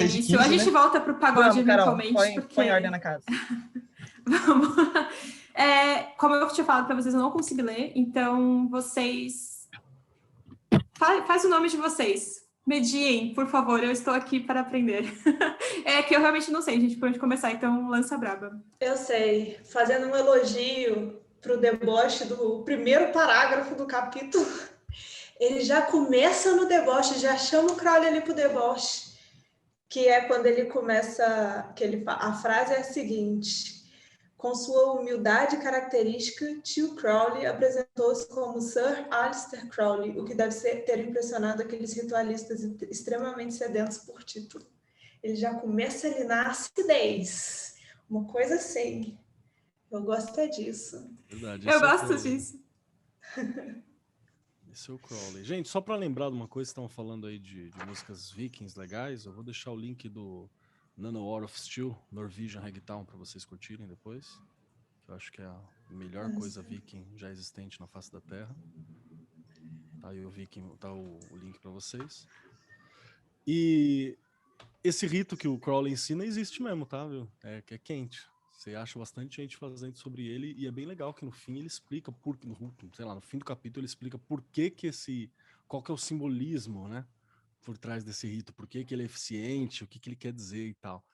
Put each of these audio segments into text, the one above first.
6h15, isso. A gente volta pro pagode Vamos, Carol, eventualmente. põe ordem na casa. Vamos. Como eu tinha falado para vocês, eu não consegui ler, então vocês... Faz o nome de vocês. Mediem, por favor, eu estou aqui para aprender. É que eu realmente não sei, gente, por onde começar, então lança braba. Eu sei, fazendo um elogio pro deboche do primeiro parágrafo do capítulo, ele já começa no deboche, já chama o Crowley ali pro deboche, que é quando ele começa, a frase é a seguinte: com sua humildade característica, tio Crowley apresentou-se como Sir Aleister Crowley, o que deve ter impressionado aqueles ritualistas extremamente sedentos por título. Ele já começa ali na acidez, uma coisa assim. Eu gosto disso. Verdade. Eu gosto disso. Esse é o Crowley. Gente, só para lembrar de uma coisa, estavam falando aí de músicas vikings legais, eu vou deixar o link do Nano War of Steel, Norwegian Ragtown, para vocês curtirem depois. Que eu acho que é a melhor coisa viking já existente na face da Terra. Tá aí o link para vocês. E esse rito que o Crowley ensina existe mesmo, tá, viu? Que é quente. Você acha bastante gente fazendo sobre ele, e é bem legal que no fim ele explica no fim do capítulo ele explica qual que é o simbolismo, né, por trás desse rito, por que ele é eficiente, o que ele quer dizer e tal.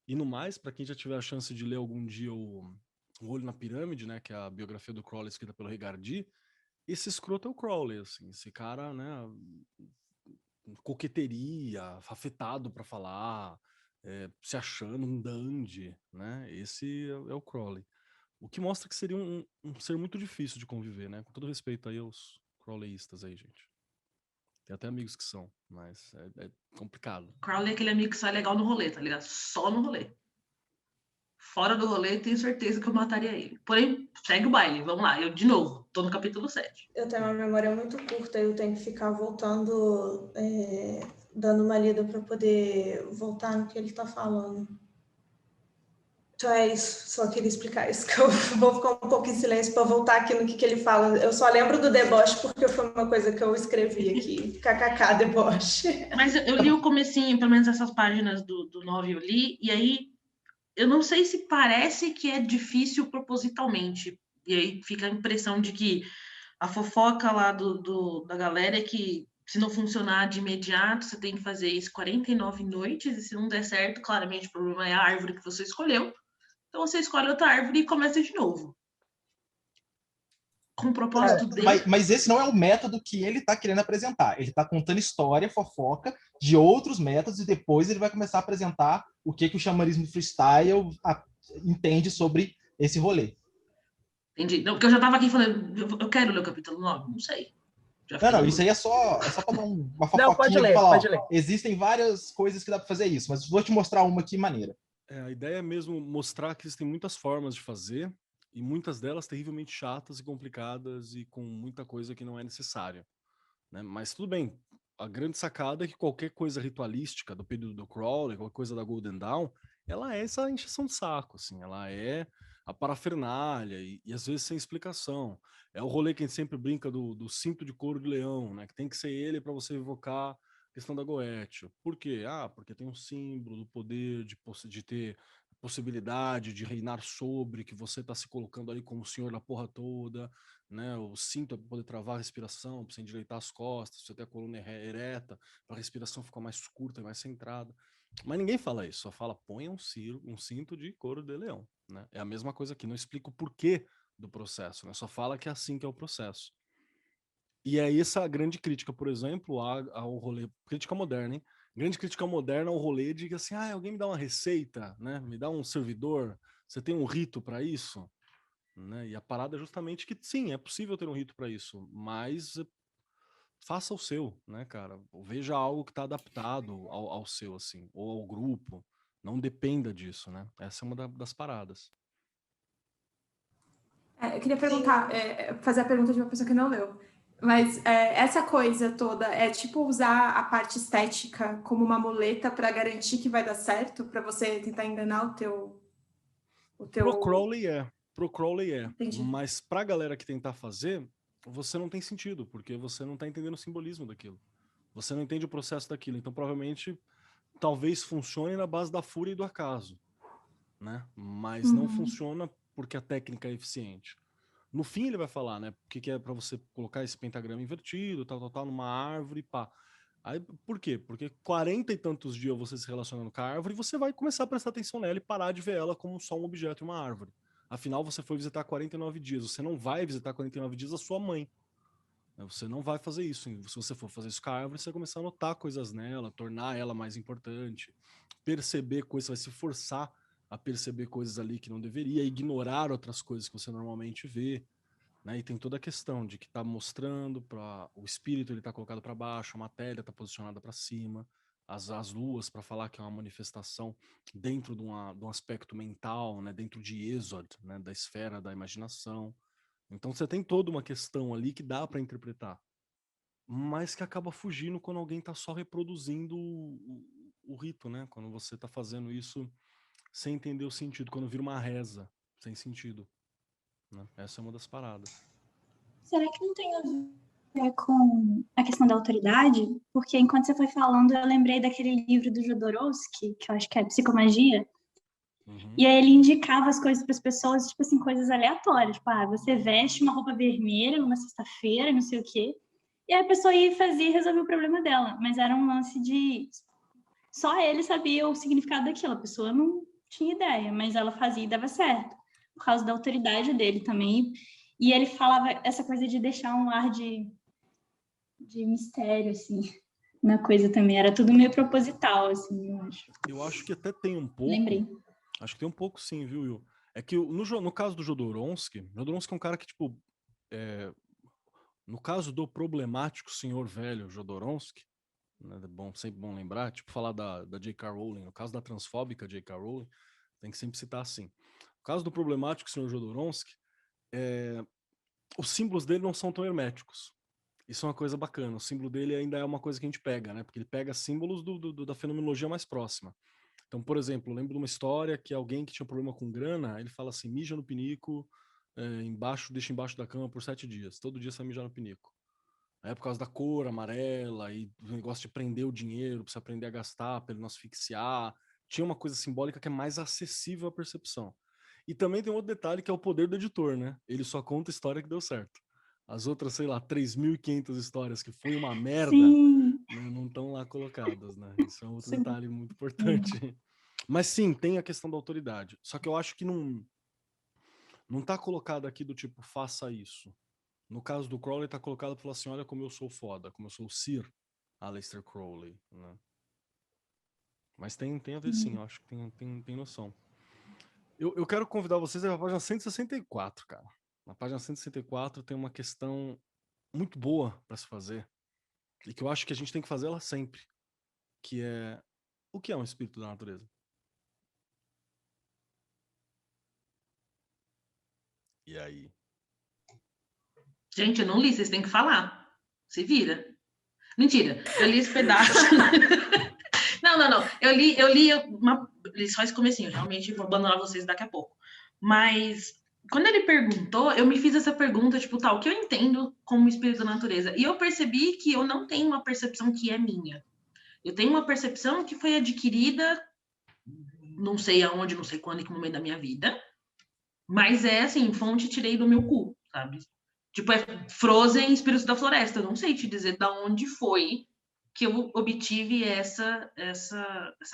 E no mais, para quem já tiver a chance de ler algum dia o Olho na Pirâmide, né, que é a biografia do Crowley escrita pelo Rigardi, esse escroto é o Crowley, assim, esse cara, né, coqueteria, afetado para falar, se achando um dandy, né? Esse é o Crowley. O que mostra que seria um ser muito difícil de conviver, né? Com todo respeito aí aos Crowleyistas aí, gente. Tem até amigos que são, mas é complicado. Crowley é aquele amigo que só é legal no rolê, tá ligado? Só no rolê. Fora do rolê, tenho certeza que eu mataria ele. Porém, segue o baile, vamos lá. Eu, de novo, tô no capítulo 7. Eu tenho uma memória muito curta, eu tenho que ficar voltando, dando uma lida para poder voltar no que ele tá falando. Então é isso, só queria explicar isso, que eu vou ficar um pouco em silêncio para voltar aqui no que ele fala. Eu só lembro do deboche porque foi uma coisa que eu escrevi aqui, kkk, deboche. Mas eu li o comecinho, pelo menos essas páginas do 9 eu li, e aí eu não sei se parece que é difícil propositalmente, e aí fica a impressão de que a fofoca lá da galera é que se não funcionar de imediato, você tem que fazer isso 49 noites, e se não der certo, claramente o problema é a árvore que você escolheu. Então você escolhe outra árvore e começa de novo. Com o propósito dele. Mas esse não é o método que ele está querendo apresentar. Ele está contando história, fofoca, de outros métodos, e depois ele vai começar a apresentar o que o xamanismo freestyle entende sobre esse rolê. Entendi. Não, porque eu já estava aqui falando, eu quero ler o capítulo 9, não sei. Não, isso aí é só para dar uma fofoquinha e falar, pode ler. Existem várias coisas que dá para fazer isso, mas vou te mostrar uma aqui maneira. A ideia é mesmo mostrar que existem muitas formas de fazer, e muitas delas terrivelmente chatas e complicadas e com muita coisa que não é necessária, né? Mas tudo bem, a grande sacada é que qualquer coisa ritualística do período do Crowley, qualquer coisa da Golden Dawn, ela é essa encheção de saco, assim, ela é a parafernália e às vezes sem explicação. É o rolê que a gente sempre brinca do cinto de couro de leão, né? Que tem que ser ele para você evocar a questão da Goethe. Por quê? Porque tem um símbolo do poder de ter possibilidade de reinar sobre, que você está se colocando ali como o senhor da porra toda, né? O cinto é para poder travar a respiração, para você endireitar as costas, você ter a coluna ereta, para a respiração ficar mais curta e mais centrada. Mas ninguém fala isso, só fala ponha um cinto de couro de leão, né? É a mesma coisa aqui, não explica o porquê do processo, né? Só fala que é assim que é o processo. E é essa a grande crítica, por exemplo, ao rolê, crítica moderna, hein? Grande crítica moderna ao rolê de que assim, alguém me dá uma receita, né? Me dá um servidor, você tem um rito para isso? Né? E a parada é justamente que sim, é possível ter um rito para isso, mas faça o seu, né, cara? Veja algo que está adaptado ao seu, assim, ou ao grupo. Não dependa disso, né? Essa é uma das paradas. Eu queria perguntar, fazer a pergunta de uma pessoa que não leu. Mas essa coisa toda é tipo usar a parte estética como uma muleta para garantir que vai dar certo, para você tentar enganar o teu... Pro Crowley é. Entendi. Mas pra galera que tentar fazer, você não tem sentido, porque você não tá entendendo o simbolismo daquilo. Você não entende o processo daquilo. Então, provavelmente, talvez funcione na base da fúria e do acaso, né? Mas não funciona porque a técnica é eficiente. No fim ele vai falar, né? O que é para você colocar esse pentagrama invertido, tal, numa árvore, pá. Aí, por quê? Porque 40 e tantos dias você se relacionando com a árvore, você vai começar a prestar atenção nela e parar de ver ela como só um objeto e uma árvore. Afinal, você foi visitar 49 dias. Você não vai visitar 49 dias a sua mãe. Você não vai fazer isso. Se você for fazer isso com a árvore, você vai começar a notar coisas nela, tornar ela mais importante, perceber coisas, você vai se forçar a perceber coisas ali que não deveria, ignorar outras coisas que você normalmente vê. Né? E tem toda a questão de que está mostrando para o espírito, ele está colocado para baixo, a matéria está posicionada para cima, as luas para falar que é uma manifestação dentro de um aspecto mental, né? Dentro de Êxodo, né? Da esfera da imaginação. Então você tem toda uma questão ali que dá para interpretar, mas que acaba fugindo quando alguém está só reproduzindo o rito, né? Quando você está fazendo isso sem entender o sentido, quando vira uma reza sem sentido. Né? Essa é uma das paradas. Será que não tem a ver com a questão da autoridade? Porque enquanto você foi falando, eu lembrei daquele livro do Jodorowsky, que eu acho que é Psicomagia. E aí ele indicava as coisas para as pessoas, tipo assim, coisas aleatórias. Tipo, você veste uma roupa vermelha numa sexta-feira, não sei o quê. E aí a pessoa ia fazer e resolver o problema dela. Mas era um lance de... Só ele sabia o significado daquilo. A pessoa não tinha ideia, mas ela fazia e dava certo. Por causa da autoridade dele também. E ele falava essa coisa de deixar um ar de mistério, assim, na coisa também. Era tudo meio proposital, assim, eu acho. Eu acho que até tem um pouco... Lembrei. Acho que tem um pouco sim, viu, Will? É que no caso do Jodorowsky é um cara que, tipo... no caso do problemático senhor velho Jodorowsky, né, sempre bom lembrar, tipo falar da J.K. Rowling, no caso da transfóbica J.K. Rowling, tem que sempre citar assim. No caso do problemático senhor Jodorowsky, os símbolos dele não são tão herméticos. Isso é uma coisa bacana. O símbolo dele ainda é uma coisa que a gente pega, né? Porque ele pega símbolos da fenomenologia mais próxima. Então, por exemplo, eu lembro de uma história que alguém que tinha problema com grana, ele fala assim, mija no pinico, deixa embaixo da cama por 7 dias. Todo dia você vai mijar no pinico. Aí, por causa da cor amarela e do negócio de prender o dinheiro, pra você aprender a gastar, pra ele não asfixiar. Tinha uma coisa simbólica que é mais acessível à percepção. E também tem outro detalhe que é o poder do editor, né? Ele só conta a história que deu certo. As outras, sei lá, 3.500 histórias que foi uma merda, né, não estão lá colocadas, né? Isso é um outro detalhe muito importante. Mas sim, tem a questão da autoridade. Só que eu acho que não tá colocado aqui do tipo, faça isso. No caso do Crowley, tá colocado para falar assim, olha como eu sou foda, como eu sou o Sir Aleister Crowley, né? Mas tem a ver sim, eu acho que tem noção. Eu quero convidar vocês a página 164, cara. Na página 164 tem uma questão muito boa para se fazer e que eu acho que a gente tem que fazer ela sempre, que é o que é um espírito da natureza? E aí? Gente, eu não li, vocês têm que falar. Se vira. Mentira, eu li esse pedaço. Não. Eu li só esse comecinho, realmente vou abandonar vocês daqui a pouco. Mas quando ele perguntou, eu me fiz essa pergunta, tipo, o que eu entendo como espírito da natureza? E eu percebi que eu não tenho uma percepção que é minha. Eu tenho uma percepção que foi adquirida, não sei aonde, não sei quando, em que momento da minha vida, mas é assim, fonte tirei do meu cu, sabe? Tipo, é Frozen, Espíritos da Floresta. Eu não sei te dizer de onde foi que eu obtive essa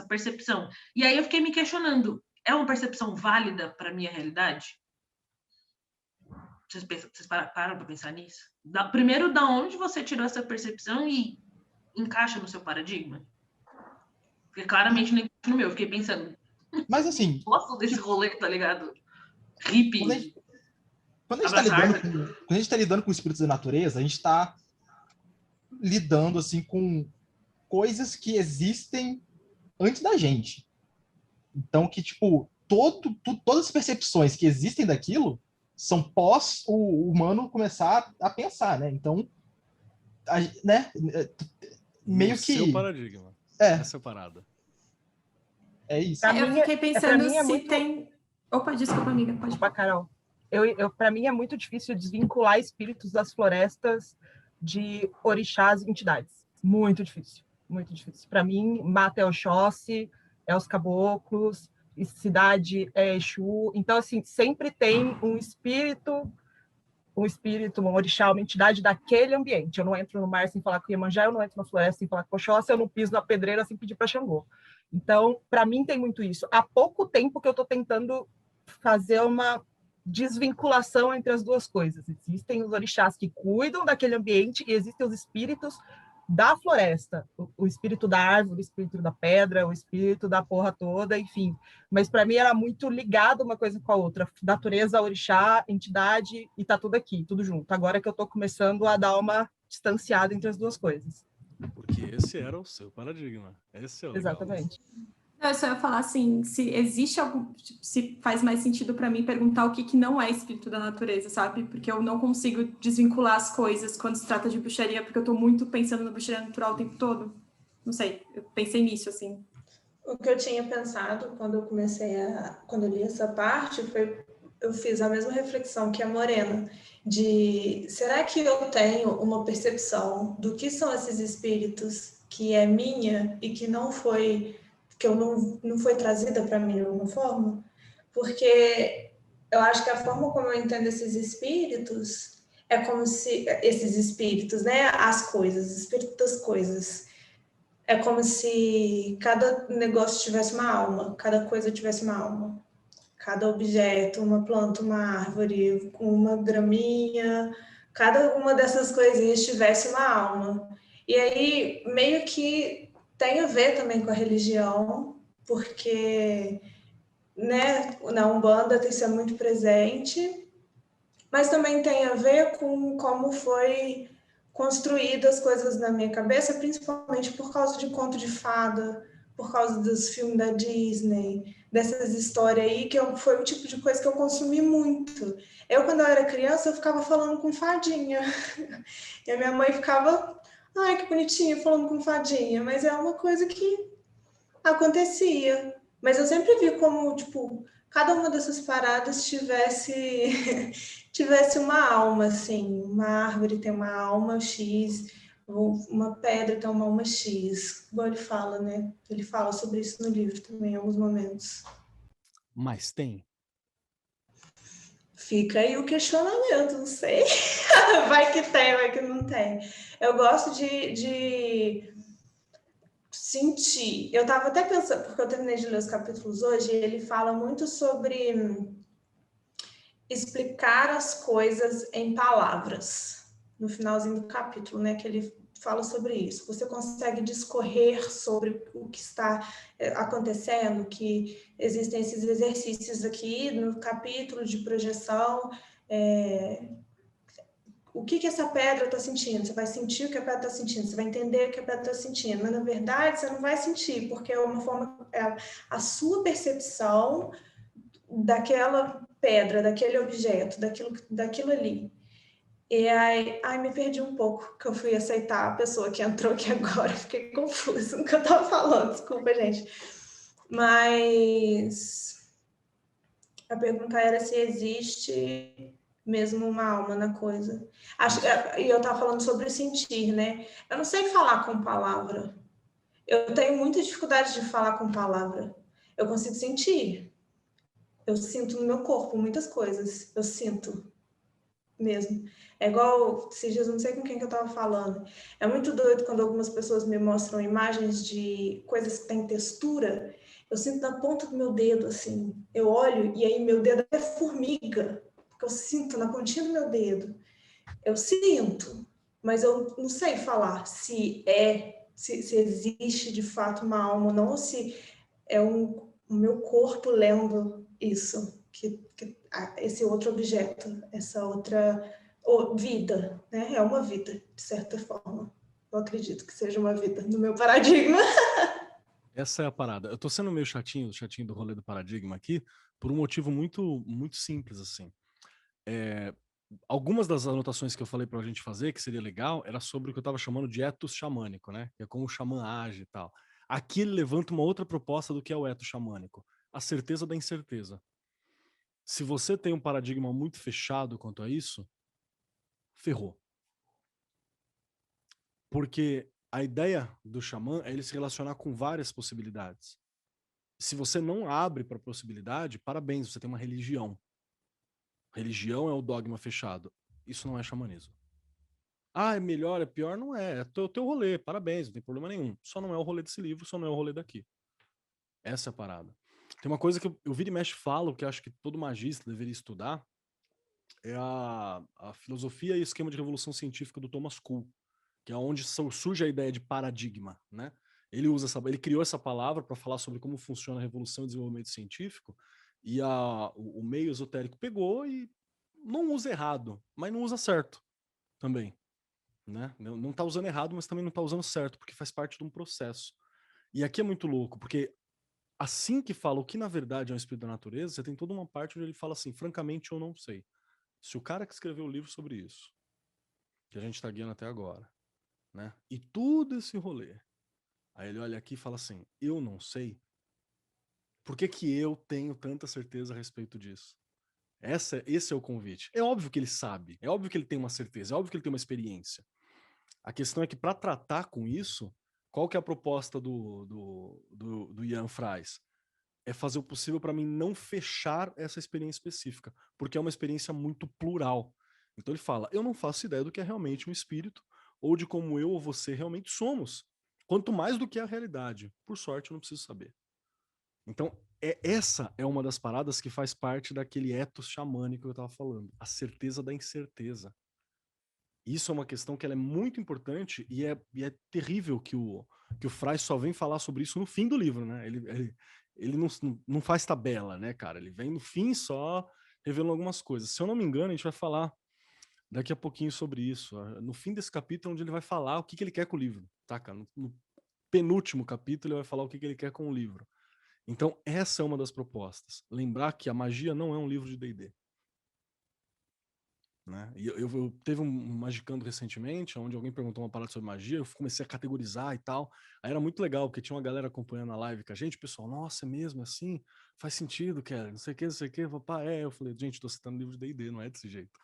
percepção. E aí eu fiquei me questionando, é uma percepção válida para a minha realidade? Vocês pararam para pensar nisso? Primeiro, da onde você tirou essa percepção e encaixa no seu paradigma? Porque claramente não encaixa no meu. Eu fiquei pensando, mas assim, gosto desse rolê, tá ligado? Hippie. Quando a gente está lidando com espíritos da natureza, a gente está lidando assim com coisas que existem antes da gente. Então, que tipo, todas as percepções que existem daquilo são pós o humano começar a pensar, né? Então, né? Meio que seu paradigma. Essa é a parada. É isso. Eu fiquei pensando se muito... tem... Opa, desculpa, amiga, pode falar. Carol. Para mim é muito difícil desvincular espíritos das florestas de orixás e entidades. Muito difícil. muito difícil. Para mim, mata é Oxóssi, é os caboclos, e cidade é Exu. Então, assim, sempre tem um espírito, um orixá, uma entidade daquele ambiente. Eu não entro no mar sem falar com Iemanjá, eu não entro na floresta sem falar com Oxóssi, eu não piso na pedreira sem pedir para Xangô. Então, para mim, tem muito isso. Há pouco tempo que eu estou tentando fazer uma desvinculação entre as duas coisas. Existem os orixás que cuidam daquele ambiente e existem os espíritos da floresta, o espírito da árvore, o espírito da pedra, o espírito da porra toda, enfim. Mas para mim era muito ligado uma coisa com a outra. Natureza, orixá, entidade, e tá tudo aqui, tudo junto. Agora que eu estou começando a dar uma distanciada entre as duas coisas. Porque esse era o seu paradigma. Esse é o legal. Exatamente. Não, eu só ia falar assim, se existe algum, se faz mais sentido para mim perguntar o que não é espírito da natureza, sabe? Porque eu não consigo desvincular as coisas quando se trata de bruxaria, porque eu tô muito pensando na bruxaria natural o tempo todo. Não sei, eu pensei nisso, assim. O que eu tinha pensado quando eu li essa parte foi, eu fiz a mesma reflexão que a Morena, de será que eu tenho uma percepção do que são esses espíritos que é minha e que não foi trazida para mim de alguma forma? Porque eu acho que a forma como eu entendo esses espíritos é como se esses espíritos, né, as coisas, espírito das coisas, é como se cada negócio tivesse uma alma, cada coisa tivesse uma alma. Cada objeto, uma planta, uma árvore, uma graminha, cada uma dessas coisinhas tivesse uma alma. E aí, meio que tem a ver também com a religião, porque, né, na Umbanda tem sido muito presente, mas também tem a ver com como foi construídas as coisas na minha cabeça, principalmente por causa de conto de fada, por causa dos filmes da Disney, dessas histórias aí, foi o tipo de coisa que eu consumi muito. Eu, quando eu era criança, eu ficava falando com fadinha. E a minha mãe ficava, ai, que bonitinha, falando com fadinha. Mas é uma coisa que acontecia. Mas eu sempre vi como, tipo, cada uma dessas paradas tivesse uma alma, assim. Uma árvore tem uma alma X, uma pedra tem uma alma X. Igual ele fala, né? Ele fala sobre isso no livro também, em alguns momentos. Mas tem. Fica aí o questionamento, não sei. Vai que tem, vai que não tem. Eu gosto de sentir. Eu estava até pensando, porque eu terminei de ler os capítulos hoje, e ele fala muito sobre explicar as coisas em palavras. No finalzinho do capítulo, né, que ele fala sobre isso. Você consegue discorrer sobre o que está acontecendo, que existem esses exercícios aqui no capítulo de projeção. O que essa pedra está sentindo? Você vai sentir o que a pedra está sentindo, você vai entender o que a pedra está sentindo, mas na verdade você não vai sentir, porque é uma forma, a sua percepção daquela pedra, daquele objeto, daquilo ali. E aí, me perdi um pouco, que eu fui aceitar a pessoa que entrou aqui agora, fiquei confusa no que eu estava falando, desculpa, gente. Mas a pergunta era se existe mesmo uma alma na coisa. E eu estava falando sobre sentir, né? Eu não sei falar com palavra. Eu tenho muita dificuldade de falar com palavra. Eu consigo sentir. Eu sinto no meu corpo muitas coisas. Eu sinto mesmo. É igual, esses dias, não sei com quem que eu estava falando. É muito doido quando algumas pessoas me mostram imagens de coisas que têm textura. Eu sinto na ponta do meu dedo, assim. Eu olho e aí meu dedo é formiga. Porque eu sinto na pontinha do meu dedo. Eu sinto, mas eu não sei falar se existe de fato uma alma ou não, ou se é o meu corpo lendo isso, esse outro objeto, essa outra vida, né? É uma vida, de certa forma. Eu acredito que seja uma vida no meu paradigma. Essa é a parada. Eu tô sendo meio chatinho do rolê do paradigma aqui, por um motivo muito, muito simples, assim. Algumas das anotações que eu falei pra gente fazer, que seria legal, era sobre o que eu tava chamando de ethos xamânico, né? Que é como o xamã age e tal. Aqui ele levanta uma outra proposta do que é o ethos xamânico. A certeza da incerteza. Se você tem um paradigma muito fechado quanto a isso, ferrou. Porque A ideia do xamã é ele se relacionar com várias possibilidades. Se você não abre para a possibilidade, parabéns, você tem uma religião. Religião é o dogma fechado. Isso não é xamanismo. Ah, é melhor, é pior? Não é. É o teu rolê, parabéns, não tem problema nenhum. Só não é o rolê desse livro, só não é o rolê daqui. Essa é a parada. Tem uma coisa que eu vira e mexe falo, que eu acho que todo magista deveria estudar, é a filosofia e esquema de revolução científica do Thomas Kuhn, que é onde surge a ideia de paradigma, né? Ele criou essa palavra para falar sobre como funciona a revolução e desenvolvimento científico, e o meio esotérico pegou e não usa errado, mas não usa certo também, né? Não tá usando errado, mas também não tá usando certo, porque faz parte de um processo. E aqui é muito louco, porque assim que fala o que na verdade é um espírito da natureza, você tem toda uma parte onde ele fala assim, francamente eu não sei. Se o cara que escreveu o livro sobre isso, que a gente tá guiando até agora, né? E tudo esse rolê. Aí ele olha aqui e fala assim, eu não sei. Por que que eu tenho tanta certeza a respeito disso? Esse é o convite. É óbvio que ele sabe, é óbvio que ele tem uma certeza, é óbvio que ele tem uma experiência. A questão é que para tratar com isso, qual que é a proposta do Ian Fries? É fazer o possível para mim não fechar essa experiência específica, porque é uma experiência muito plural. Então ele fala, eu não faço ideia do que é realmente um espírito, ou de como eu ou você realmente somos. Quanto mais do que a realidade. Por sorte, eu não preciso saber. Então, essa é uma das paradas que faz parte daquele ethos xamânico que eu estava falando. A certeza da incerteza. Isso é uma questão que ela é muito importante e é terrível que o Fry só vem falar sobre isso no fim do livro, né? Ele não faz tabela, né, cara? Ele vem no fim só revelando algumas coisas. Se eu não me engano, a gente vai falar daqui a pouquinho sobre isso. No fim desse capítulo, onde ele vai falar o que ele quer com o livro, tá, cara? No penúltimo capítulo, ele vai falar o que ele quer com o livro. Então, essa é uma das propostas. Lembrar que a magia não é um livro de D&D. Né? E eu teve um Magicando recentemente, onde alguém perguntou uma parada sobre magia, eu comecei a categorizar e tal. Aí era muito legal, porque tinha uma galera acompanhando a live com a gente, o pessoal, nossa, é mesmo assim? Faz sentido, Kelly, não sei o que, não sei o que. Eu falei, gente, tô citando livro de D&D, não é desse jeito.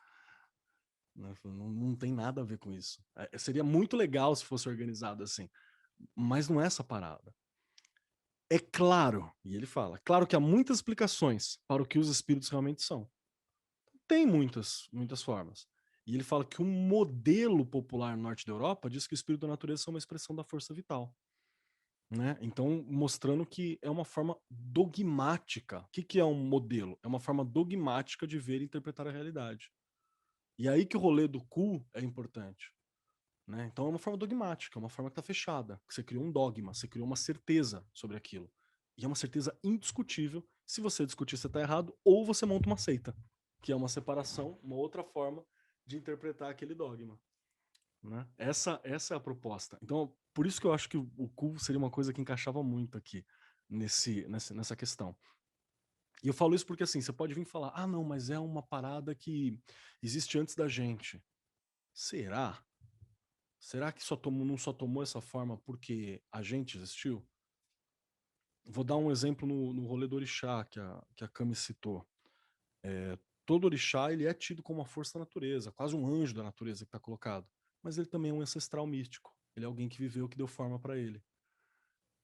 Não tem nada a ver com isso. Seria muito legal se fosse organizado assim, mas não é essa parada. É claro, e ele fala, claro que há muitas explicações para o que os espíritos realmente são. Tem muitas formas. E ele fala que o modelo popular no norte da Europa diz que o espírito da natureza é uma expressão da força vital. Né? Então, mostrando que é uma forma dogmática. O que é um modelo? É uma forma dogmática de ver e interpretar a realidade. E aí que o rolê do cu é importante. Né? Então é uma forma dogmática, é uma forma que está fechada. Você criou um dogma, você criou uma certeza sobre aquilo. E é uma certeza indiscutível. Se você discutir, você está errado, ou você monta uma seita, que é uma separação, uma outra forma de interpretar aquele dogma. Né? Essa é a proposta. Então, por isso que eu acho que o cu seria uma coisa que encaixava muito aqui nessa questão. E eu falo isso porque assim, você pode vir falar, ah, não, mas é uma parada que existe antes da gente. Será? Será que não só tomou essa forma porque a gente existiu? Vou dar um exemplo no rolê do orixá, que a Cami citou. Todo orixá ele é tido como uma força da natureza, quase um anjo da natureza que está colocado. Mas ele também é um ancestral místico. Ele é alguém que viveu, que deu forma para ele.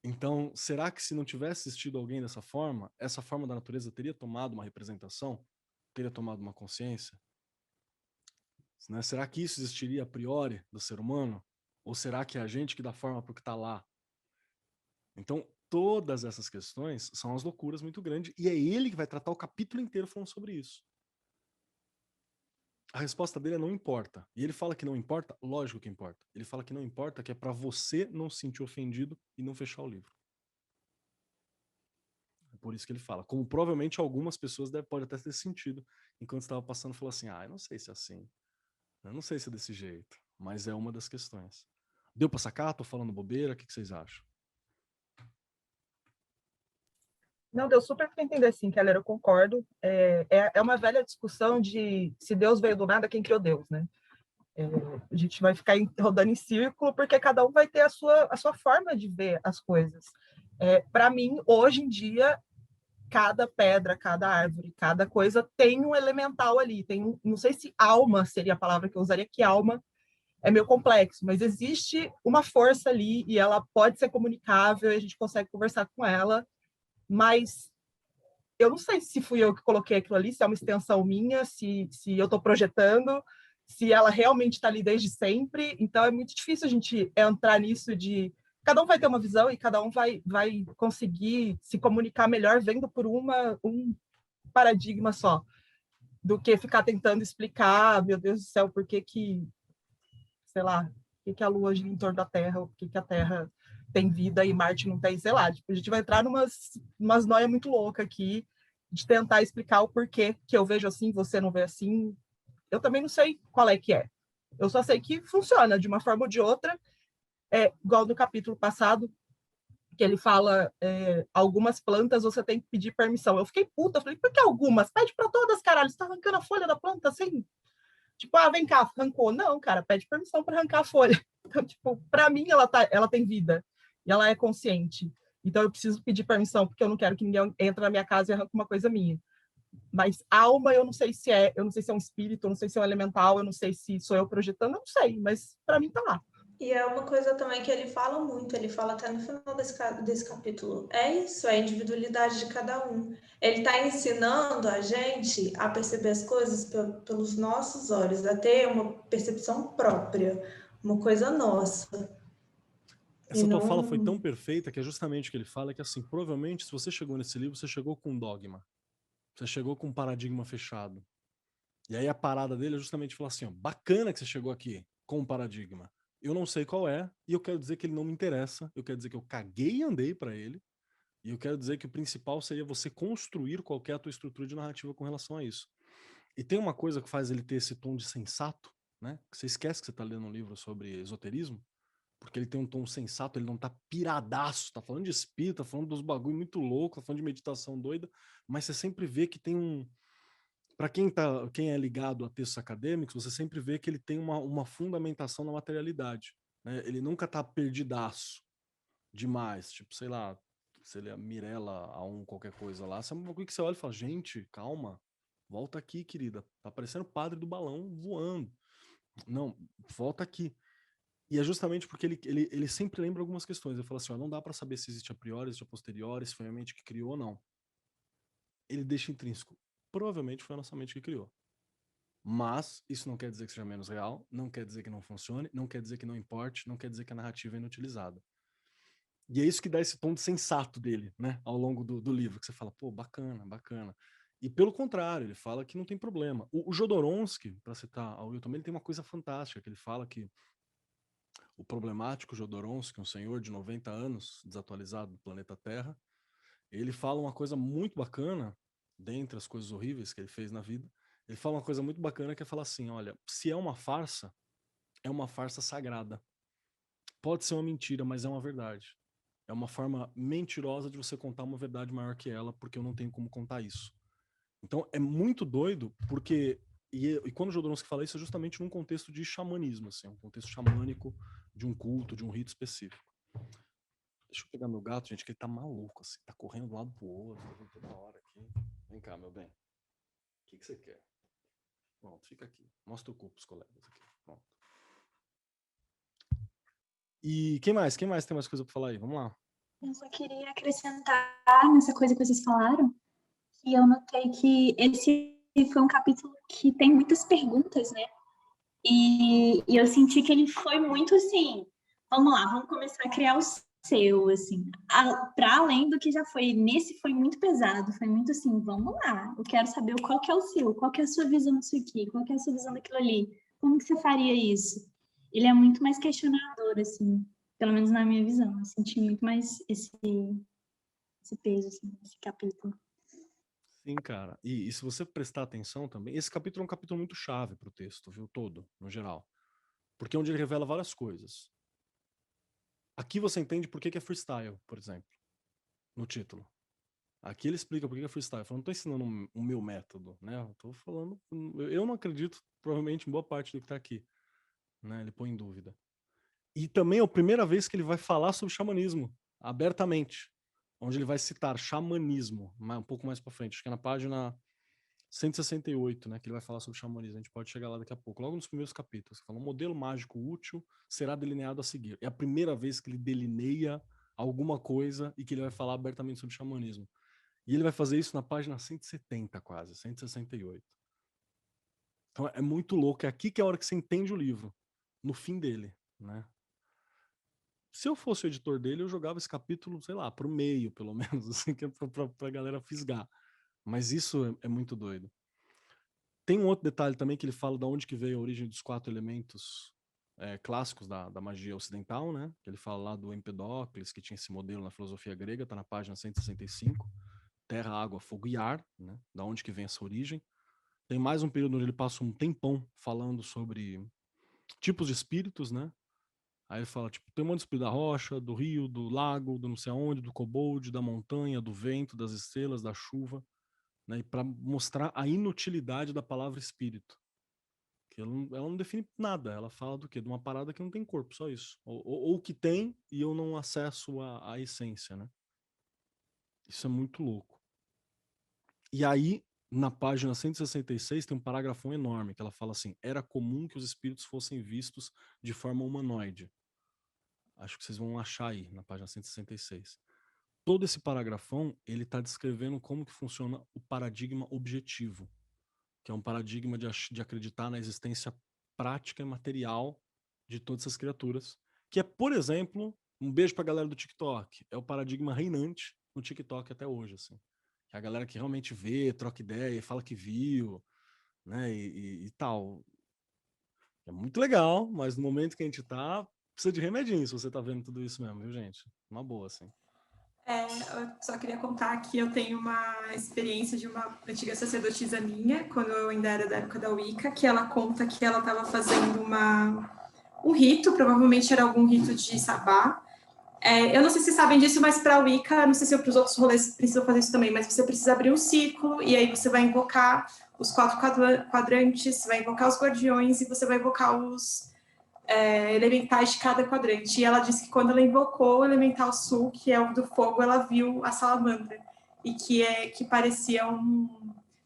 Então, será que se não tivesse existido alguém dessa forma, essa forma da natureza teria tomado uma representação? Teria tomado uma consciência? Né? Será que isso existiria a priori do ser humano? Ou será que é a gente que dá forma para o que está lá? Então, todas essas questões são as loucuras muito grandes, e é ele que vai tratar o capítulo inteiro falando sobre isso. A resposta dele é não importa. E ele fala que não importa, lógico que importa. Ele fala que não importa, que é para você não se sentir ofendido e não fechar o livro. É por isso que ele fala. Como provavelmente algumas pessoas podem até ter sentido, enquanto estava passando, falou assim, eu não sei se é assim. Eu não sei se é desse jeito. Mas é uma das questões. Deu para sacar? Tô falando bobeira? O que vocês acham? Não, deu super para entender, sim, Keller, eu concordo. É uma velha discussão de se Deus veio do nada, quem criou Deus, né? A gente vai ficar rodando em círculo, porque cada um vai ter a sua forma de ver as coisas. Para mim, hoje em dia, cada pedra, cada árvore, cada coisa tem um elemental ali. Não sei se alma seria a palavra que eu usaria, que alma é meio complexo, mas existe uma força ali e ela pode ser comunicável, e a gente consegue conversar com ela, mas eu não sei se fui eu que coloquei aquilo ali, se é uma extensão minha, se eu estou projetando, se ela realmente está ali desde sempre. Então é muito difícil a gente entrar nisso de... Cada um vai ter uma visão e cada um vai conseguir se comunicar melhor vendo por um paradigma só, do que ficar tentando explicar, meu Deus do céu, por que sei lá, por que a Lua gira em torno da Terra, ou por que a Terra tem vida e Marte não tem, sei lá. Tipo, a gente vai entrar numas noias muito loucas aqui, de tentar explicar o porquê que eu vejo assim, você não vê assim. Eu também não sei qual é que é. Eu só sei que funciona de uma forma ou de outra, igual no capítulo passado, que ele fala, algumas plantas você tem que pedir permissão. Eu fiquei puta, eu falei, por que algumas? Pede para todas, caralho, você tá arrancando a folha da planta assim? Tipo, vem cá, arrancou. Não, cara, pede permissão para arrancar a folha. Então, tipo, para mim ela tem vida e ela é consciente. Então eu preciso pedir permissão porque eu não quero que ninguém entre na minha casa e arranque uma coisa minha. Mas alma eu não sei se é um espírito, eu não sei se é um elemental, eu não sei se sou eu projetando, eu não sei, mas para mim tá lá. E é uma coisa também que ele fala muito, ele fala até no final desse capítulo. É isso, é a individualidade de cada um. Ele está ensinando a gente a perceber as coisas pelos nossos olhos, a ter uma percepção própria, uma coisa nossa. Essa tua fala foi tão perfeita que é justamente o que ele fala, que assim, provavelmente se você chegou nesse livro, você chegou com um dogma. Você chegou com um paradigma fechado. E aí a parada dele é justamente falar assim, ó, bacana que você chegou aqui com um paradigma. Eu não sei qual é, e eu quero dizer que ele não me interessa, eu quero dizer que eu caguei e andei pra ele, e eu quero dizer que o principal seria você construir qualquer a tua estrutura de narrativa com relação a isso. E tem uma coisa que faz ele ter esse tom de sensato, né? Que você esquece que você tá lendo um livro sobre esoterismo, porque ele tem um tom sensato, ele não tá piradaço, tá falando de espírito, tá falando dos bagulho muito louco, tá falando de meditação doida, mas você sempre vê que tem um... Para quem é ligado a textos acadêmicos, você sempre vê que ele tem uma fundamentação na materialidade, né? Ele nunca tá perdidaço demais, tipo, sei lá, se ele é Mirella a qualquer coisa lá, sabe uma coisa que você olha e fala, gente, calma, volta aqui, querida, tá parecendo o padre do balão voando. Não, volta aqui. E é justamente porque ele sempre lembra algumas questões. Ele fala assim, ó, não dá para saber se existe a priori, existe a posteriori, se foi a mente que criou ou não. Ele deixa intrínseco. Provavelmente foi a nossa mente que criou. Mas isso não quer dizer que seja menos real, não quer dizer que não funcione, não quer dizer que não importe, não quer dizer que a narrativa é inutilizada. E é isso que dá esse tom de sensato dele, né, ao longo do livro, que você fala, pô, bacana, bacana. E pelo contrário, ele fala que não tem problema. O Jodorowsky, para citar o Wilton, ele tem uma coisa fantástica, que ele fala que o problemático Jodorowsky, um senhor de 90 anos, desatualizado do planeta Terra, ele fala uma coisa muito bacana, dentre as coisas horríveis que ele fez na vida, ele fala uma coisa muito bacana que é falar assim, olha, se é uma farsa sagrada. Pode ser uma mentira, mas é uma verdade. É uma forma mentirosa de você contar uma verdade maior que ela, porque eu não tenho como contar isso. Então é muito doido, porque... E quando o Jodorowsky fala isso, é justamente num contexto de xamanismo, assim, um contexto xamânico de um culto, de um rito específico. Deixa eu pegar meu gato, gente, que ele tá maluco, assim, tá correndo de um lado pro outro, toda hora aqui. Vem cá, meu bem. O que você quer? Pronto, fica aqui. Mostra o cu pros colegas aqui. Pronto. E quem mais? Quem mais tem mais coisa pra falar aí? Vamos lá. Eu só queria acrescentar nessa coisa que vocês falaram, que eu notei que esse foi um capítulo que tem muitas perguntas, né? E eu senti que ele foi muito assim, vamos lá, vamos começar a criar o seu, assim, para além do que já foi. Nesse foi muito pesado, foi muito assim, vamos lá, eu quero saber qual que é o seu, qual que é a sua visão disso aqui, qual que é a sua visão daquilo ali, como que você faria isso? Ele é muito mais questionador, assim, pelo menos na minha visão, eu senti muito mais esse peso, assim, esse capítulo. Sim, cara. E se você prestar atenção também, esse capítulo é um capítulo muito chave pro texto, viu? Todo, no geral. Porque é onde ele revela várias coisas. Aqui você entende por que é freestyle, por exemplo, no título. Aqui ele explica por que é freestyle. Eu não tô ensinando o meu método, né? Eu tô falando... Eu não acredito, provavelmente, em boa parte do que tá aqui. Né? Ele põe em dúvida. E também é a primeira vez que ele vai falar sobre xamanismo, abertamente. Onde ele vai citar xamanismo, um pouco mais pra frente. Acho que é na página 168, né, que ele vai falar sobre xamanismo. A gente pode chegar lá daqui a pouco. Logo nos primeiros capítulos, fala: um modelo mágico útil será delineado a seguir. É a primeira vez que ele delineia alguma coisa e que ele vai falar abertamente sobre xamanismo. E ele vai fazer isso na página 170 quase, 168. Então é muito louco. É aqui que é a hora que você entende o livro. No fim dele, né? Se eu fosse o editor dele, eu jogava esse capítulo, sei lá, pro meio, pelo menos, assim, que é pra galera fisgar. Mas isso é muito doido. Tem um outro detalhe também que ele fala de onde que veio a origem dos 4 elementos clássicos da magia ocidental, né? Que ele fala lá do Empedocles, que tinha esse modelo na filosofia grega, tá na página 165. Terra, água, fogo e ar, né? Da onde que vem essa origem. Tem mais um período onde ele passa um tempão falando sobre tipos de espíritos, né? Aí ele fala, tipo, tem um monte de espírito da rocha, do rio, do lago, do não sei aonde, do kobold, da montanha, do vento, das estrelas, da chuva, né? E para mostrar a inutilidade da palavra espírito. Que ela não define nada, ela fala do quê? De uma parada que não tem corpo, só isso. Ou que tem e eu não acesso a essência, né? Isso é muito louco. E aí, na página 166, tem um parágrafo enorme que ela fala assim: era comum que os espíritos fossem vistos de forma humanoide. Acho que vocês vão achar aí, na página 166. Todo esse paragrafão, ele está descrevendo como que funciona o paradigma objetivo, que é um paradigma de acreditar na existência prática e material de todas essas criaturas, que é, por exemplo, um beijo pra galera do TikTok, é o paradigma reinante no TikTok até hoje, assim. Que é a galera que realmente vê, troca ideia, fala que viu, né, e tal. É muito legal, mas no momento que a gente tá, precisa de remedinho se você tá vendo tudo isso mesmo, viu, gente? Uma boa, assim. Eu só queria contar que eu tenho uma experiência de uma antiga sacerdotisa minha, quando eu ainda era da época da Wicca, que ela conta que ela estava fazendo um rito, provavelmente era algum rito de sabá. Eu não sei se vocês sabem disso, mas para a Wicca, não sei se para os outros rolês precisam fazer isso também, mas você precisa abrir um círculo e aí você vai invocar os 4 quadrantes, vai invocar os guardiões e você vai invocar os elementais de cada quadrante. E ela disse que quando ela invocou o elemental sul, que é o do fogo, ela viu a salamandra. E que parecia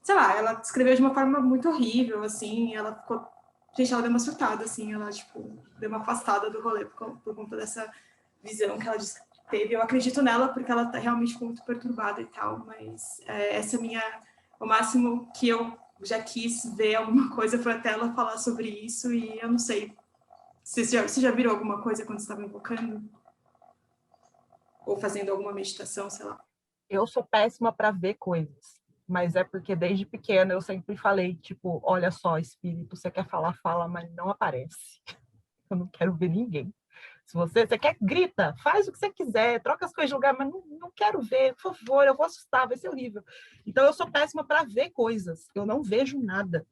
sei lá, ela descreveu de uma forma muito horrível, assim, ela ficou... Gente, ela deu uma surtada, assim, ela, tipo, deu uma afastada do rolê por conta dessa visão que ela disse que teve. Eu acredito nela porque ela tá realmente muito perturbada e tal, mas essa é o máximo que eu já quis ver alguma coisa foi até ela falar sobre isso e eu não sei. Você já viram alguma coisa quando estava invocando? Ou fazendo alguma meditação, sei lá? Eu sou péssima para ver coisas, mas é porque desde pequena eu sempre falei, tipo, olha só, espírito, você quer falar, fala, mas não aparece. Eu não quero ver ninguém. Se você quer, grita, faz o que você quiser, troca as coisas de lugar, mas não quero ver, por favor, eu vou assustar, vai ser horrível. Então eu sou péssima para ver coisas, eu não vejo nada.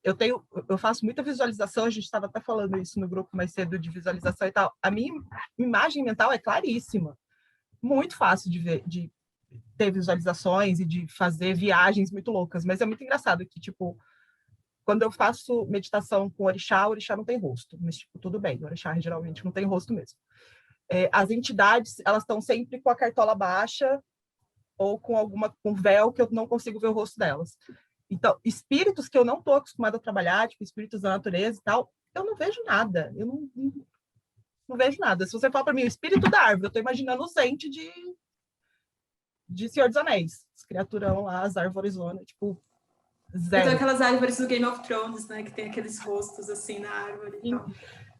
Eu faço muita visualização, a gente estava até falando isso no grupo mais cedo de visualização e tal. A minha imagem mental é claríssima, muito fácil de ver, de ter visualizações e de fazer viagens muito loucas, mas é muito engraçado que, tipo, quando eu faço meditação com o orixá não tem rosto, mas, tipo, tudo bem, o orixá geralmente não tem rosto mesmo. As entidades, elas estão sempre com a cartola baixa ou com com véu que eu não consigo ver o rosto delas. Então, espíritos que eu não estou acostumada a trabalhar, tipo espíritos da natureza e tal, eu não vejo nada. Eu não vejo nada. Se você falar para mim o espírito da árvore, eu estou imaginando o Zente de Senhor dos Anéis. As criaturão lá, as árvorezonas, tipo, zero. Então, aquelas árvores do Game of Thrones, né? Que tem aqueles rostos assim na árvore e tal.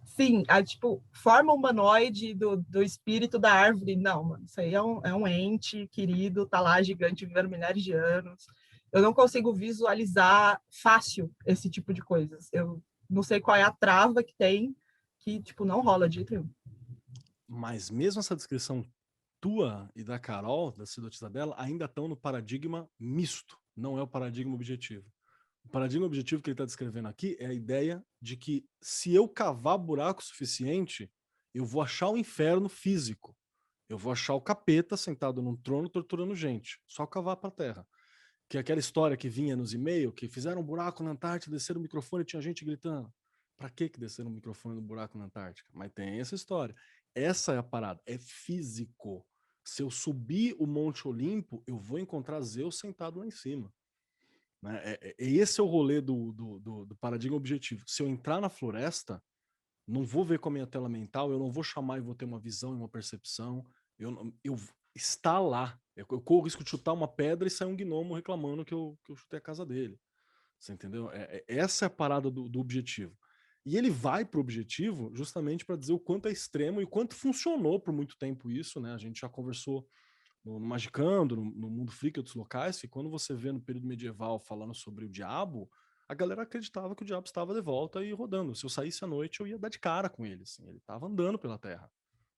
Sim, tipo, forma humanoide do espírito da árvore. Não, mano, isso aí é um ente querido, tá lá gigante, vivendo milhares de anos. Eu não consigo visualizar fácil esse tipo de coisas. Eu não sei qual é a trava que tem, que, tipo, não rola de jeito nenhum. Mas mesmo essa descrição tua e da Carol, da sacerdotisa dela, ainda estão no paradigma misto, não é o paradigma objetivo. O paradigma objetivo que ele está descrevendo aqui é a ideia de que se eu cavar buraco suficiente, eu vou achar o inferno físico. Eu vou achar o capeta sentado num trono torturando gente. Só cavar para a terra. Que é aquela história que vinha nos e-mails, que fizeram um buraco na Antártida, desceram o microfone e tinha gente gritando. Para que desceram o microfone no buraco na Antártica? Mas tem essa história. Essa é a parada. É físico. Se eu subir o Monte Olimpo, eu vou encontrar Zeus sentado lá em cima. Né? Esse é o rolê do paradigma objetivo. Se eu entrar na floresta, não vou ver com a minha tela mental, eu não vou chamar e vou ter uma visão e uma percepção. Eu está lá. Eu corro o risco de chutar uma pedra e sair um gnomo reclamando que eu chutei a casa dele. Você entendeu? Essa é a parada do objetivo. E ele vai pro objetivo justamente para dizer o quanto é extremo e o quanto funcionou por muito tempo isso, né? A gente já conversou no Magicando, no Mundo Freak e outros locais, que quando você vê no período medieval falando sobre o diabo, a galera acreditava que o diabo estava de volta e rodando. Se eu saísse à noite, eu ia dar de cara com ele. Assim. Ele estava andando pela Terra.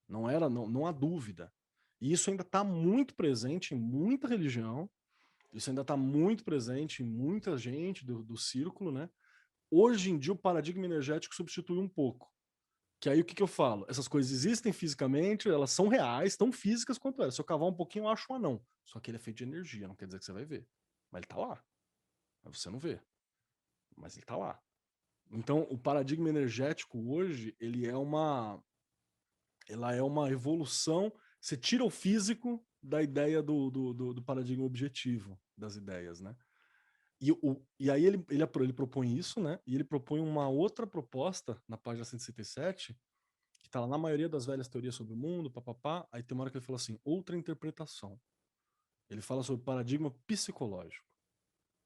Não há dúvida. E isso ainda está muito presente em muita religião, isso ainda está muito presente em muita gente do círculo, né? Hoje em dia, o paradigma energético substitui um pouco. Que aí o que eu falo? Essas coisas existem fisicamente, elas são reais, tão físicas quanto ela. Se eu cavar um pouquinho, eu acho um anão. Só que ele é feito de energia, não quer dizer que você vai ver. Mas ele tá lá. Mas você não vê. Mas ele tá lá. Então, o paradigma energético hoje, ela é uma evolução. Você tira o físico da ideia do paradigma objetivo das ideias, né? E aí ele propõe isso, né? E ele propõe uma outra proposta na página 167, que tá lá na maioria das velhas teorias sobre o mundo, papapá. Aí tem uma hora que ele fala assim, outra interpretação. Ele fala sobre paradigma psicológico.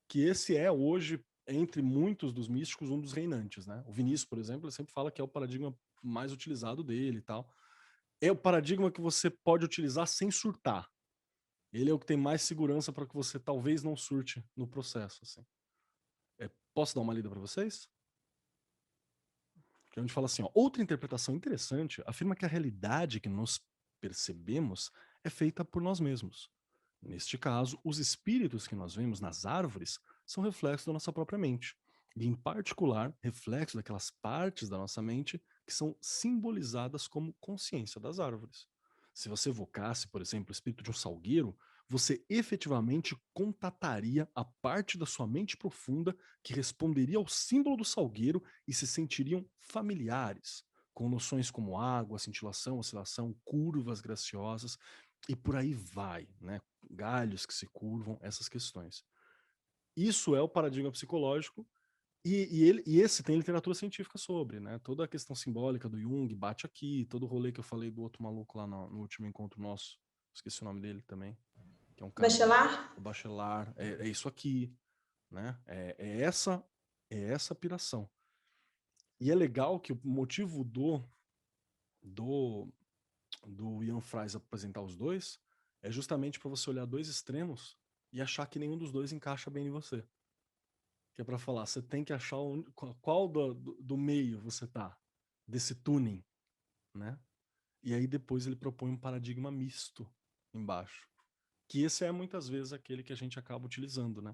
Que esse é hoje, entre muitos dos místicos, um dos reinantes, né? O Vinícius, por exemplo, ele sempre fala que é o paradigma mais utilizado dele e tal. É o paradigma que você pode utilizar sem surtar. Ele é o que tem mais segurança para que você talvez não surte no processo, assim. Posso dar uma lida para vocês? Que a gente fala assim, ó, outra interpretação interessante afirma que a realidade que nós percebemos é feita por nós mesmos. Neste caso, os espíritos que nós vemos nas árvores são reflexos da nossa própria mente, e em particular, reflexos daquelas partes da nossa mente que são simbolizadas como consciência das árvores. Se você evocasse, por exemplo, o espírito de um salgueiro, você efetivamente contataria a parte da sua mente profunda que responderia ao símbolo do salgueiro e se sentiriam familiares, com noções como água, cintilação, oscilação, curvas graciosas, e por aí vai, né? Galhos que se curvam, essas questões. Isso é o paradigma psicológico, e esse tem literatura científica sobre, né? Toda a questão simbólica do Jung bate aqui, todo o rolê que eu falei do outro maluco lá no último encontro nosso, esqueci o nome dele também, que é um cara... Bachelard? O Bachelard, é isso aqui, né? É essa piração. E é legal que o motivo do Ian Fries apresentar os dois é justamente para você olhar dois extremos e achar que nenhum dos dois encaixa bem em você. Que é para falar, você tem que achar qual do meio você tá, desse tuning, né? E aí depois ele propõe um paradigma misto embaixo. Que esse é muitas vezes aquele que a gente acaba utilizando, né?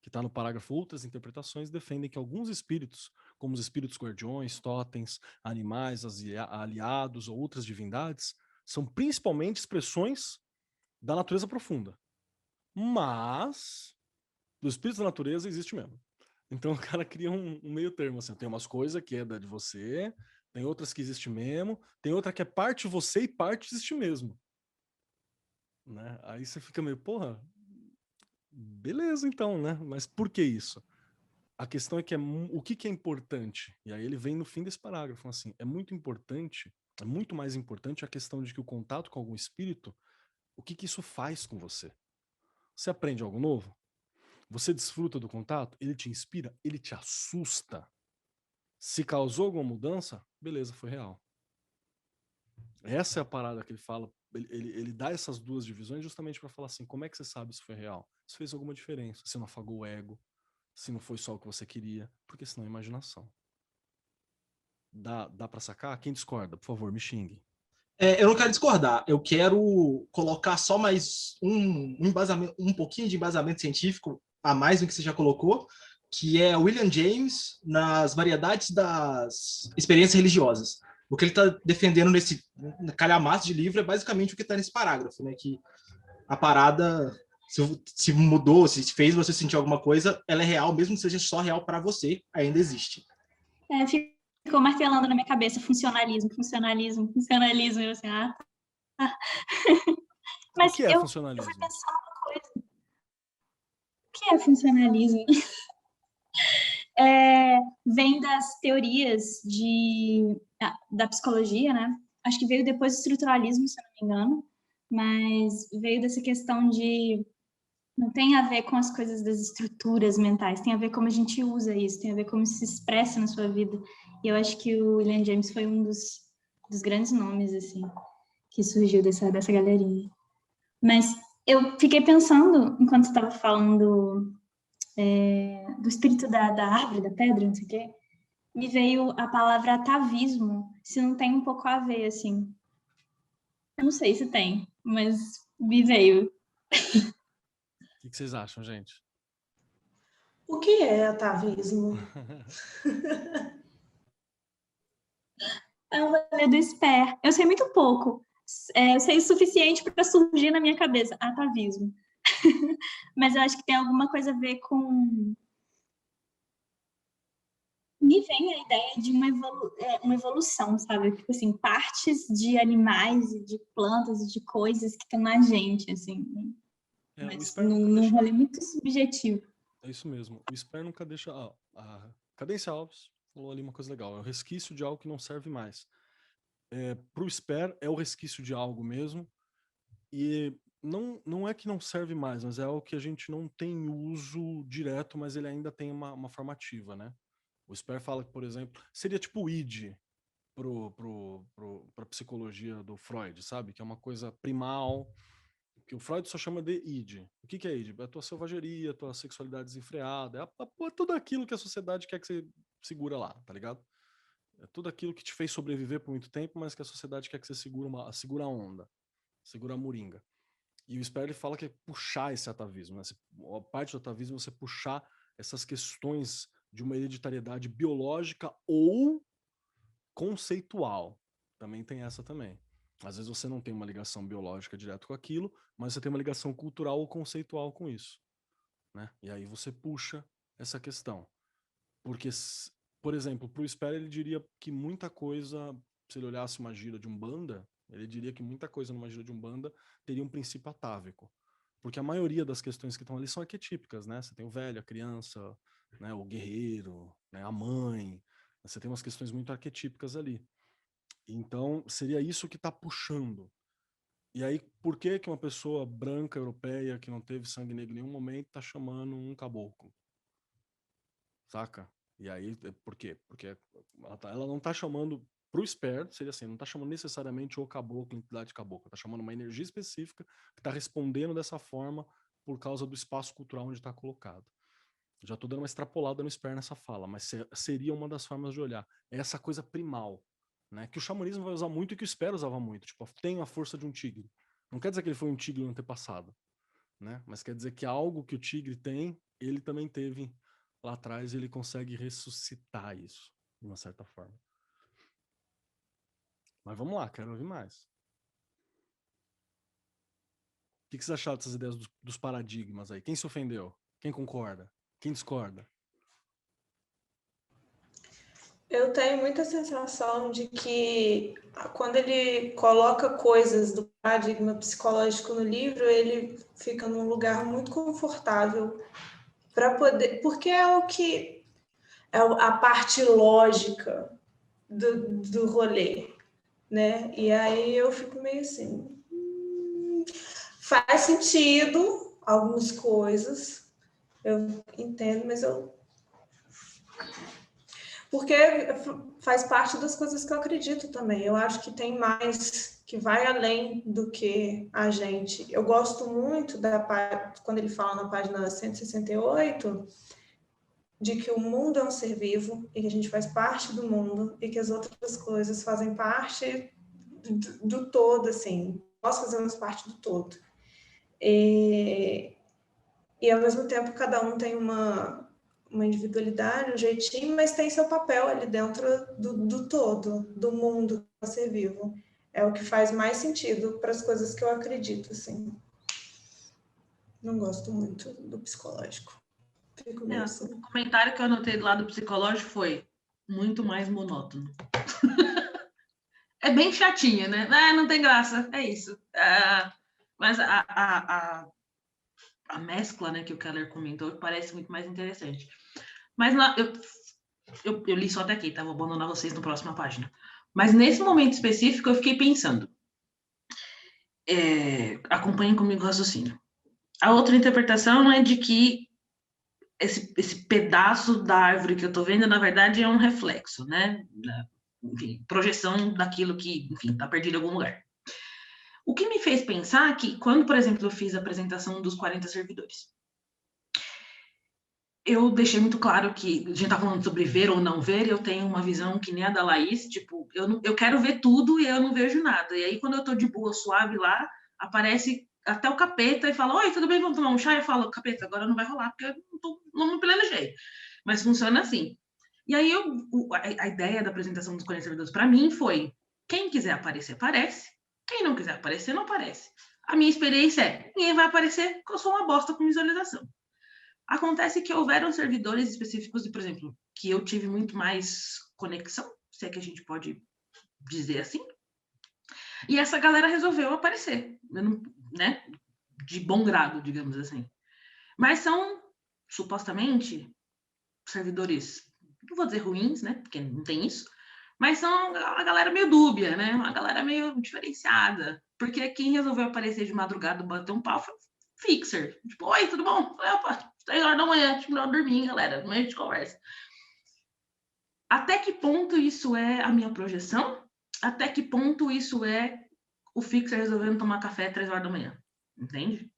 Que está no parágrafo, outras interpretações defendem que alguns espíritos, como os espíritos guardiões, totens, animais, aliados ou outras divindades, são principalmente expressões da natureza profunda. Mas do espírito da natureza existe mesmo. Então o cara cria um meio termo, assim, tem umas coisas que é da de você, tem outras que existe mesmo, tem outra que é parte você e parte existe mesmo. Né? Aí você fica meio, porra, beleza então, né? Mas por que isso? A questão é que o que é importante? E aí ele vem no fim desse parágrafo, assim, é muito importante, é muito mais importante a questão de que o contato com algum espírito, o que isso faz com você? Você aprende algo novo? Você desfruta do contato? Ele te inspira? Ele te assusta? Se causou alguma mudança, beleza, foi real. Essa é a parada que ele fala, ele dá essas duas divisões justamente para falar assim, como é que você sabe se foi real? Se fez alguma diferença, se não afagou o ego, se não foi só o que você queria, porque senão é imaginação. Dá para sacar? Quem discorda, por favor, me xingue. Eu não quero discordar, eu quero colocar só mais um embasamento, um pouquinho de embasamento científico a mais do que você já colocou, que é William James nas variedades das experiências religiosas. O que ele está defendendo nesse calhamaço de livro é basicamente o que está nesse parágrafo, né? Que a parada, se mudou, se fez você sentir alguma coisa, ela é real, mesmo que seja só real para você, ainda existe. Ficou martelando na minha cabeça, funcionalismo. E eu assim, Mas o que é funcionalismo? Eu fui pensar uma coisa. O que que é funcionalismo? Vem das teorias da psicologia, né? Acho que veio depois do estruturalismo, se eu não me engano, mas veio dessa questão de não tem a ver com as coisas das estruturas mentais, tem a ver como a gente usa isso, tem a ver como isso se expressa na sua vida. E eu acho que o William James foi um dos grandes nomes, assim, que surgiu dessa galerinha. Mas eu fiquei pensando, enquanto você estava falando do espírito da árvore, da pedra, não sei o quê, me veio a palavra atavismo, se não tem um pouco a ver, assim. Eu não sei se tem, mas me veio. O que vocês acham, gente? O que é atavismo? É o rolê do SPER. Eu sei muito pouco. Eu sei o suficiente para surgir na minha cabeça, atavismo. Mas eu acho que tem alguma coisa a ver com... Me vem a ideia de uma evolução, sabe? Tipo assim, partes de animais e de plantas e de coisas que estão na gente, assim. Mas num rolê muito subjetivo. É isso mesmo. O SPER nunca deixa... a Cadência Alves falou ali uma coisa legal. É o resquício de algo que não serve mais. Pro SPER é o resquício de algo mesmo. E não é que não serve mais, mas é algo que a gente não tem uso direto, mas ele ainda tem uma formativa, né? O SPER fala que, por exemplo, seria tipo o id pra psicologia do Freud, sabe? Que é uma coisa primal, que o Freud só chama de id. O que é id? É a tua selvageria, a tua sexualidade desenfreada, é tudo aquilo que a sociedade quer que você segura lá, tá ligado? É tudo aquilo que te fez sobreviver por muito tempo, mas que a sociedade quer que você segura a onda, segura a moringa. E o SPER ele fala que é puxar esse atavismo, né? A parte do atavismo é você puxar essas questões de uma hereditariedade biológica ou conceitual. Também tem essa também. Às vezes você não tem uma ligação biológica direto com aquilo, mas você tem uma ligação cultural ou conceitual com isso, né? E aí você puxa essa questão. Porque, por exemplo, para o SPER ele diria que muita coisa, se ele olhasse uma gira de Umbanda, ele diria que muita coisa numa gira de Umbanda teria um princípio atávico. Porque a maioria das questões que estão ali são arquetípicas, né? Você tem o velho, a criança, né? O guerreiro, né? A mãe. Você tem umas questões muito arquetípicas ali. Então, seria isso que está puxando. E aí, por que uma pessoa branca, europeia, que não teve sangue negro em nenhum momento, está chamando um caboclo? Saca? E aí, por quê? Porque ela não está chamando pro SPER, seria assim, não está chamando necessariamente o caboclo, entidade caboclo, está chamando uma energia específica que está respondendo dessa forma por causa do espaço cultural onde está colocado. Já estou dando uma extrapolada no SPER nessa fala, mas seria uma das formas de olhar. É essa coisa primal, né? Que o xamanismo vai usar muito e que o SPER usava muito. Tipo, tem a força de um tigre. Não quer dizer que ele foi um tigre no antepassado, né? Mas quer dizer que algo que o tigre tem, ele também teve lá atrás, ele consegue ressuscitar isso, de uma certa forma. Mas vamos lá, quero ouvir mais. O que vocês acharam dessas ideias dos paradigmas aí? Quem se ofendeu? Quem concorda? Quem discorda? Eu tenho muita sensação de que quando ele coloca coisas do paradigma psicológico no livro, ele fica num lugar muito confortável para poder, porque é o que é a parte lógica do rolê, né? E aí eu fico meio assim, faz sentido algumas coisas, eu entendo, mas porque faz parte das coisas que eu acredito também. Eu acho que tem mais, que vai além do que a gente. Eu gosto muito quando ele fala na página 168, de que o mundo é um ser vivo e que a gente faz parte do mundo e que as outras coisas fazem parte do todo, assim. Nós fazemos parte do todo. E ao mesmo tempo, cada um tem uma individualidade, um jeitinho, mas tem seu papel ali dentro do todo, do mundo que é ser vivo. É o que faz mais sentido para as coisas que eu acredito, assim. Não gosto muito do psicológico. Fico meio assim. O comentário que eu anotei do lado psicológico foi muito mais monótono. É bem chatinha, né? Não tem graça, é isso. Mas a a mescla, né, que o Keller comentou, que parece muito mais interessante. Mas lá, eu li só até aqui, tá? Vou abandonar vocês na próxima página. Mas nesse momento específico, eu fiquei pensando. Acompanhem comigo o raciocínio. A outra interpretação é de que esse pedaço da árvore que eu estou vendo, na verdade, é um reflexo, né? Enfim, projeção daquilo que, enfim, está perdido em algum lugar. O que me fez pensar que, quando, por exemplo, eu fiz a apresentação dos 40 servidores, eu deixei muito claro que a gente está falando sobre ver ou não ver, eu tenho uma visão que nem a da Laís, tipo, eu quero ver tudo e eu não vejo nada. E aí, quando eu estou de boa, suave lá, aparece até o capeta e fala, oi, tudo bem, vamos tomar um chá? Eu falo, capeta, agora não vai rolar, porque eu não me planejei. Mas funciona assim. E aí, a ideia da apresentação dos 40 servidores para mim foi, quem quiser aparecer, aparece. Quem não quiser aparecer, não aparece. A minha experiência é, ninguém vai aparecer, porque eu sou uma bosta com visualização. Acontece que houveram servidores específicos, por exemplo, que eu tive muito mais conexão, se é que a gente pode dizer assim, e essa galera resolveu aparecer, né? De bom grado, digamos assim. Mas são, supostamente, servidores, não vou dizer ruins, né? Porque não tem isso, mas são uma galera meio dúbia, né? Uma galera meio diferenciada. Porque quem resolveu aparecer de madrugada, bater um pau, foi o Fixer. Tipo, oi, tudo bom? Opa, 3 horas da manhã, tipo, melhor dormir, galera. Amanhã a gente conversa. Até que ponto isso é a minha projeção? Até que ponto isso é o Fixer resolvendo tomar café 3 horas da manhã? Entende?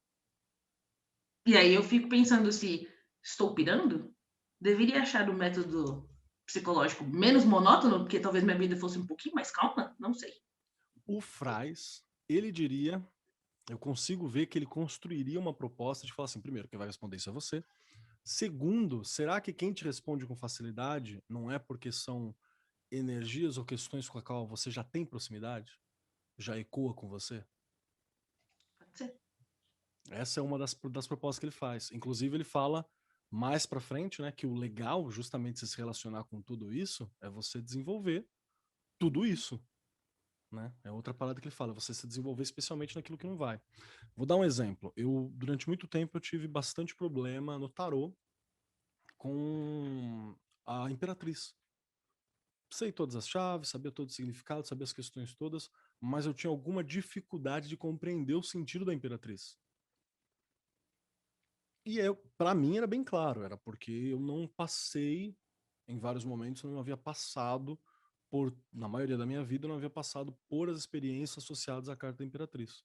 E aí eu fico pensando se estou pirando? Deveria achar o método psicológico menos monótono, porque talvez minha vida fosse um pouquinho mais calma? Não sei. O Frais, ele diria, eu consigo ver que ele construiria uma proposta de falar assim, primeiro, quem vai responder isso é você. Segundo, será que quem te responde com facilidade não é porque são energias ou questões com a qual você já tem proximidade? Já ecoa com você? Pode ser. Essa é uma das propostas que ele faz. Inclusive, ele fala mais pra frente, né, que o legal, justamente, se relacionar com tudo isso, é você desenvolver tudo isso, né? É outra parada que ele fala, você se desenvolver especialmente naquilo que não vai. Vou dar um exemplo. Durante muito tempo, eu tive bastante problema no tarô com a Imperatriz. Sei todas as chaves, sabia todo o significado, sabia as questões todas, mas eu tinha alguma dificuldade de compreender o sentido da Imperatriz. E para mim era bem claro, era porque eu não passei, em vários momentos, eu não havia passado na maioria da minha vida, eu não havia passado por as experiências associadas à carta da Imperatriz.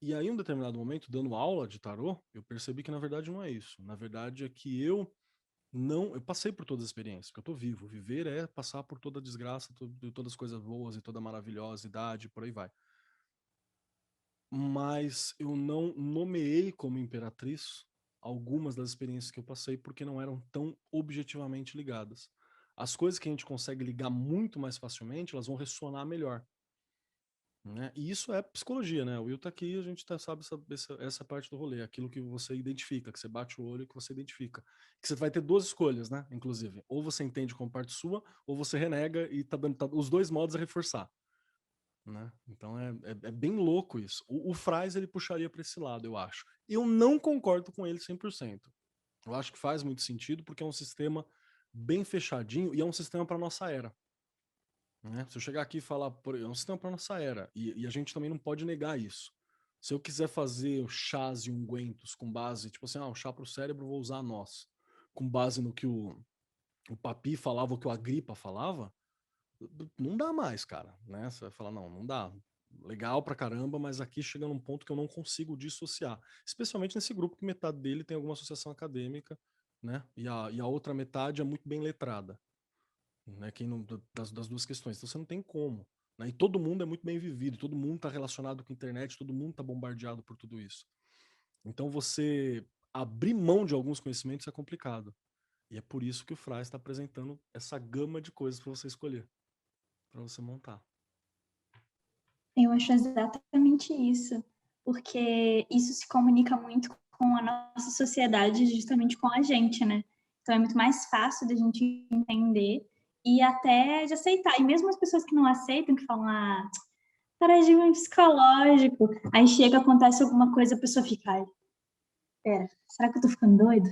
E aí, em um determinado momento, dando aula de tarô, eu percebi que na verdade não é isso. Na verdade é que eu passei por todas as experiências, porque eu tô vivo. Viver é passar por toda a desgraça, todas as coisas boas e toda a maravilhosidade, por aí vai. Mas eu não nomeei como imperatriz algumas das experiências que eu passei porque não eram tão objetivamente ligadas. As coisas que a gente consegue ligar muito mais facilmente, elas vão ressonar melhor. Né? E isso é psicologia, né? O Will tá aqui, a gente sabe essa parte do rolê, aquilo que você identifica, que você bate o olho e que você identifica. Que você vai ter duas escolhas, né? Inclusive, ou você entende como parte sua, ou você renega e os dois modos a reforçar. Né? Então é bem louco isso. O Frais ele puxaria para esse lado, eu acho. Eu não concordo com ele 100%. Eu acho que faz muito sentido porque é um sistema bem fechadinho e é um sistema para nossa era. Né? Se eu chegar aqui e falar, é um sistema para nossa era e a gente também não pode negar isso. Se eu quiser fazer chás e ungüentos com base, tipo assim, um chá para o cérebro, vou usar nós, com base no que o Papi falava, o que o Agripa falava, não dá mais, cara, né? Você vai falar, não dá. Legal pra caramba, mas aqui chega num ponto que eu não consigo dissociar. Especialmente nesse grupo que metade dele tem alguma associação acadêmica, né? E a outra metade é muito bem letrada. Né? Das duas questões. Então você não tem como. Né? E todo mundo é muito bem vivido, todo mundo tá relacionado com a internet, todo mundo tá bombardeado por tudo isso. Então você abrir mão de alguns conhecimentos é complicado. E é por isso que o Frais está apresentando essa gama de coisas para você escolher, para você montar. Eu acho exatamente isso, porque isso se comunica muito com a nossa sociedade, justamente com a gente, né? Então é muito mais fácil da gente entender e até de aceitar. E mesmo as pessoas que não aceitam, que falam, paradigma psicológico. Aí chega, acontece alguma coisa, a pessoa fica, ai, pera, será que eu tô ficando doido?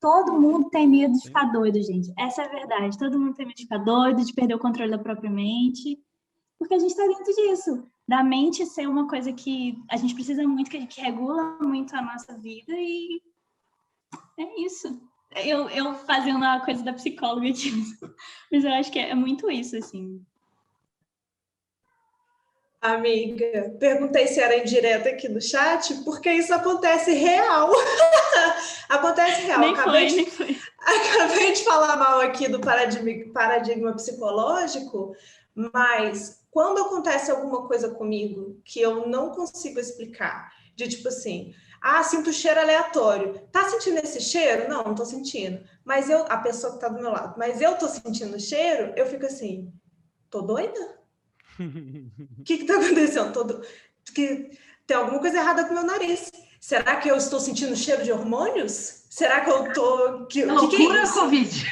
Todo mundo tem medo de ficar doido, gente. Essa é a verdade. Todo mundo tem medo de ficar doido, de perder o controle da própria mente. Porque a gente está dentro disso. Da mente ser uma coisa que a gente precisa muito, que regula muito a nossa vida. E é isso. Eu fazendo uma coisa da psicóloga aqui. Mas eu acho que é muito isso, assim. Amiga, perguntei se era indireta aqui no chat, porque isso acontece real. Acontece real. Nem foi. Acabei de falar mal aqui do paradigma psicológico, mas quando acontece alguma coisa comigo que eu não consigo explicar, de tipo assim, sinto cheiro aleatório. Tá sentindo esse cheiro? Não, não tô sentindo. Mas a pessoa que tá do meu lado, mas eu tô sentindo o cheiro, eu fico assim, tô doida? O que está acontecendo? Que tem alguma coisa errada com o meu nariz. Será que eu estou sentindo cheiro de hormônios? Será que eu tô... É loucura, é Covid.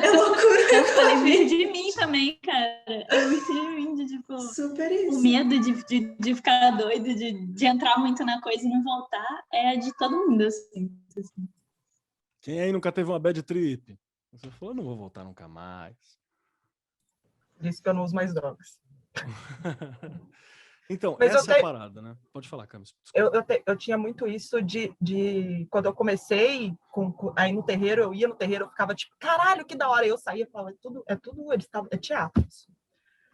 É loucura. Eu falei muito de mim também, cara. É muito de mim, de tipo... Super isso. O medo de ficar doido, de entrar muito na coisa e não voltar, é de todo mundo, assim. Quem aí nunca teve uma bad trip? Você falou, não vou voltar nunca mais. Disse que eu não uso mais drogas. Então, mas essa é a parada, né? Pode falar, Camis. Eu tinha muito isso de quando eu comecei aí no terreiro, eu ia no terreiro, eu ficava tipo, caralho, que da hora. Eu saía e falava, é teatro isso.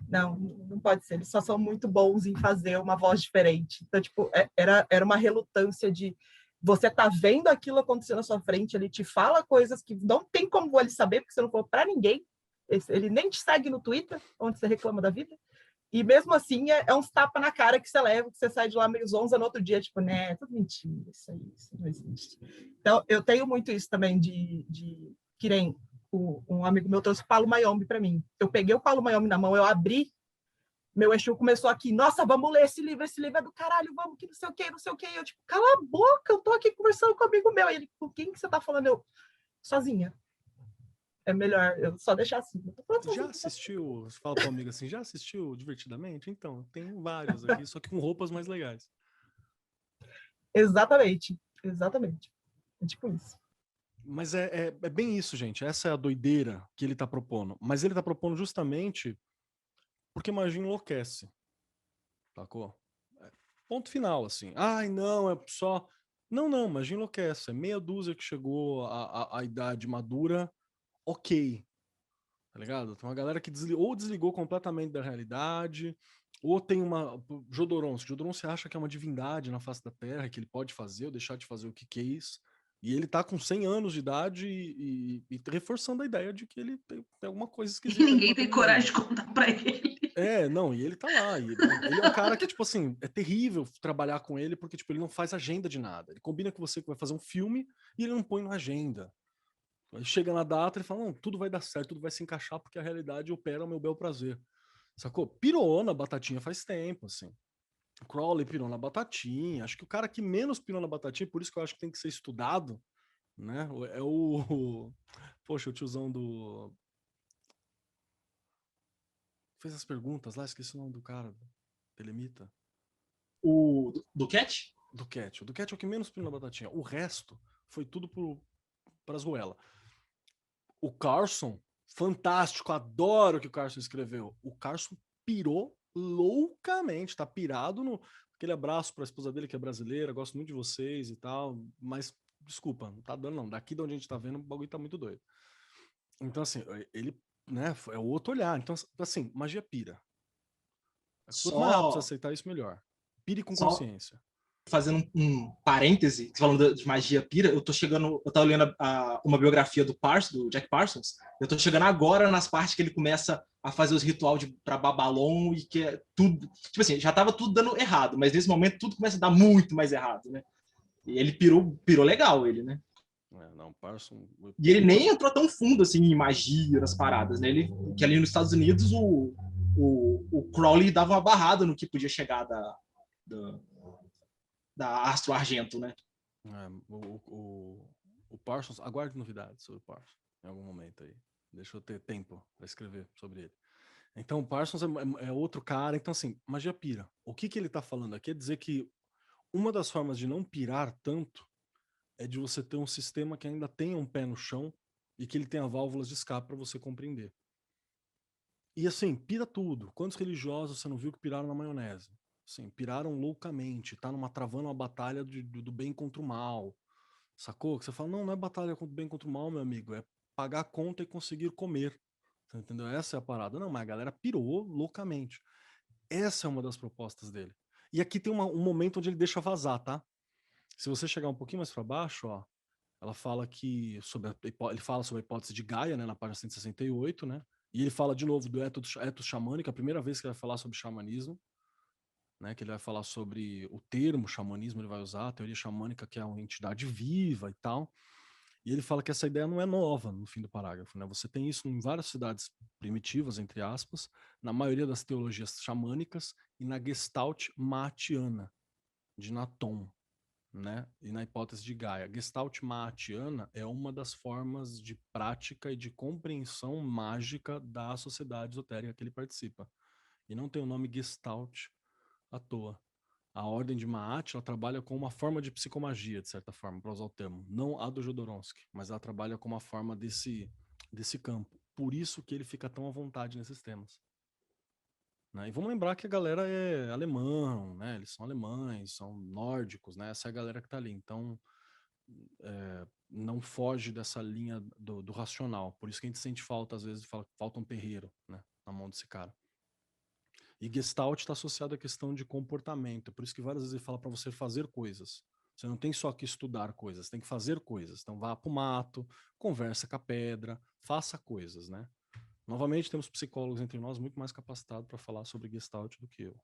Não pode ser, eles só são muito bons em fazer uma voz diferente. Então, tipo, era uma relutância de você tá vendo aquilo acontecer na sua frente, ele te fala coisas que não tem como ele saber, porque você não falou para ninguém. Ele nem te segue no Twitter, onde você reclama da vida. E mesmo assim, é uns tapas na cara que você leva, que você sai de lá meio zonza no outro dia, tipo, né, tudo mentira, isso não existe. Então, eu tenho muito isso também que nem um amigo meu trouxe o Palo Mayombe para mim. Eu peguei o Palo Mayombe na mão, eu abri, meu Exu começou aqui, nossa, vamos ler esse livro é do caralho, vamos, que não sei o que. Eu, tipo, cala a boca, eu tô aqui conversando com um amigo meu. E ele, com quem que você tá falando? Eu, sozinha. É melhor eu só deixar assim. Já assistiu, você fala para um amigo assim, já assistiu Divertidamente? Então, tem vários aqui, só que com roupas mais legais. Exatamente. É tipo isso. Mas é bem isso, gente. Essa é a doideira que ele tá propondo. Mas ele tá propondo justamente porque magia enlouquece. Sacou? Ponto final, assim. Ai, não, é só... Não, magia enlouquece. É meia dúzia que chegou à idade madura, ok. Tá ligado? Tem uma galera que desligou completamente da realidade, ou tem uma... Jodorowsky acha que é uma divindade na face da Terra, que ele pode fazer ou deixar de fazer o que quis. E ele tá com 100 anos de idade e reforçando a ideia de que ele tem alguma coisa esquisita. E ninguém tem coragem de contar pra ele. E ele tá lá. Ele é um cara que, tipo assim, é terrível trabalhar com ele, porque, tipo, ele não faz agenda de nada. Ele combina com você que vai fazer um filme e ele não põe na agenda. Aí chega na data e fala, não, tudo vai dar certo, tudo vai se encaixar porque a realidade opera ao meu bel prazer. Sacou? Pirou na Batatinha faz tempo, assim. Crowley pirou na Batatinha. Acho que o cara que menos pirou na Batatinha, por isso que eu acho que tem que ser estudado, né? É Poxa, o tiozão do... Fez as perguntas lá, esqueci o nome do cara, Telemita. O do Cat? Do Cat. O do Cat é o que menos pirou na Batatinha. O resto foi tudo pras ruelas. O Carson, fantástico, adoro o que o Carson escreveu. O Carson pirou loucamente, tá pirado no... Aquele abraço pra esposa dele que é brasileira, gosto muito de vocês e tal, mas desculpa, não tá dando não. Daqui de onde a gente tá vendo, o bagulho tá muito doido. Então, assim, ele, né, é o outro olhar. Então, assim, magia pira. Quanto mais rápido você aceitar isso, melhor. Pire com consciência. Fazendo um parêntese, falando de magia pira, eu tava lendo uma biografia do Jack Parsons, eu tô chegando agora nas partes que ele começa a fazer os rituais pra Babalon e que é tudo, tipo assim, já tava tudo dando errado, mas nesse momento tudo começa a dar muito mais errado, né? E ele pirou legal, ele, né? Parsons... E ele nem entrou tão fundo, assim, em magia, nas paradas, né? Que ali nos Estados Unidos o Crowley dava uma barrada no que podia chegar da Astro Argento, né? O Parsons, aguarde novidades sobre o Parsons em algum momento aí. Deixa eu ter tempo para escrever sobre ele. Então, o Parsons é outro cara. Então, assim, magia pira. O que ele tá falando aqui é dizer que uma das formas de não pirar tanto é de você ter um sistema que ainda tenha um pé no chão e que ele tenha válvulas de escape para você compreender. E assim, pira tudo. Quantos religiosos você não viu que piraram na maionese? Assim, piraram loucamente, tá travando uma batalha do bem contra o mal. Sacou? Que você fala, não é batalha do bem contra o mal, meu amigo, é pagar a conta e conseguir comer. Você entendeu? Essa é a parada. Não, mas a galera pirou loucamente. Essa é uma das propostas dele. E aqui tem um momento onde ele deixa vazar, tá? Se você chegar um pouquinho mais para baixo, ó, ela fala que ele fala sobre a hipótese de Gaia, né, na página 168, né? E ele fala de novo do etos xamânico, a primeira vez que ele vai falar sobre xamanismo, né, que ele vai falar sobre o termo xamanismo, ele vai usar a teoria xamânica, que é uma entidade viva e tal. E ele fala que essa ideia não é nova no fim do parágrafo, né? Você tem isso em várias cidades primitivas, entre aspas, na maioria das teologias xamânicas e na Gestalt maatiana, de Naton, né? E na hipótese de Gaia. Gestalt maatiana é uma das formas de prática e de compreensão mágica da sociedade esotérica que ele participa. E não tem o nome Gestalt à toa. A ordem de Maat, ela trabalha com uma forma de psicomagia, de certa forma, para usar o termo. Não a do Jodorowsky, mas ela trabalha com uma forma desse campo. Por isso que ele fica tão à vontade nesses temas. Né? E vamos lembrar que a galera é alemã, né? Eles são alemães, são nórdicos, né? Essa é a galera que tá ali. Então, não foge dessa linha do racional. Por isso que a gente sente falta, às vezes, falta um terreiro, né? Na mão desse cara. E Gestalt está associado à questão de comportamento. Por isso que várias vezes ele fala para você fazer coisas. Você não tem só que estudar coisas, tem que fazer coisas. Então vá para o mato, conversa com a pedra, faça coisas, né? Novamente, temos psicólogos entre nós muito mais capacitados para falar sobre Gestalt do que eu.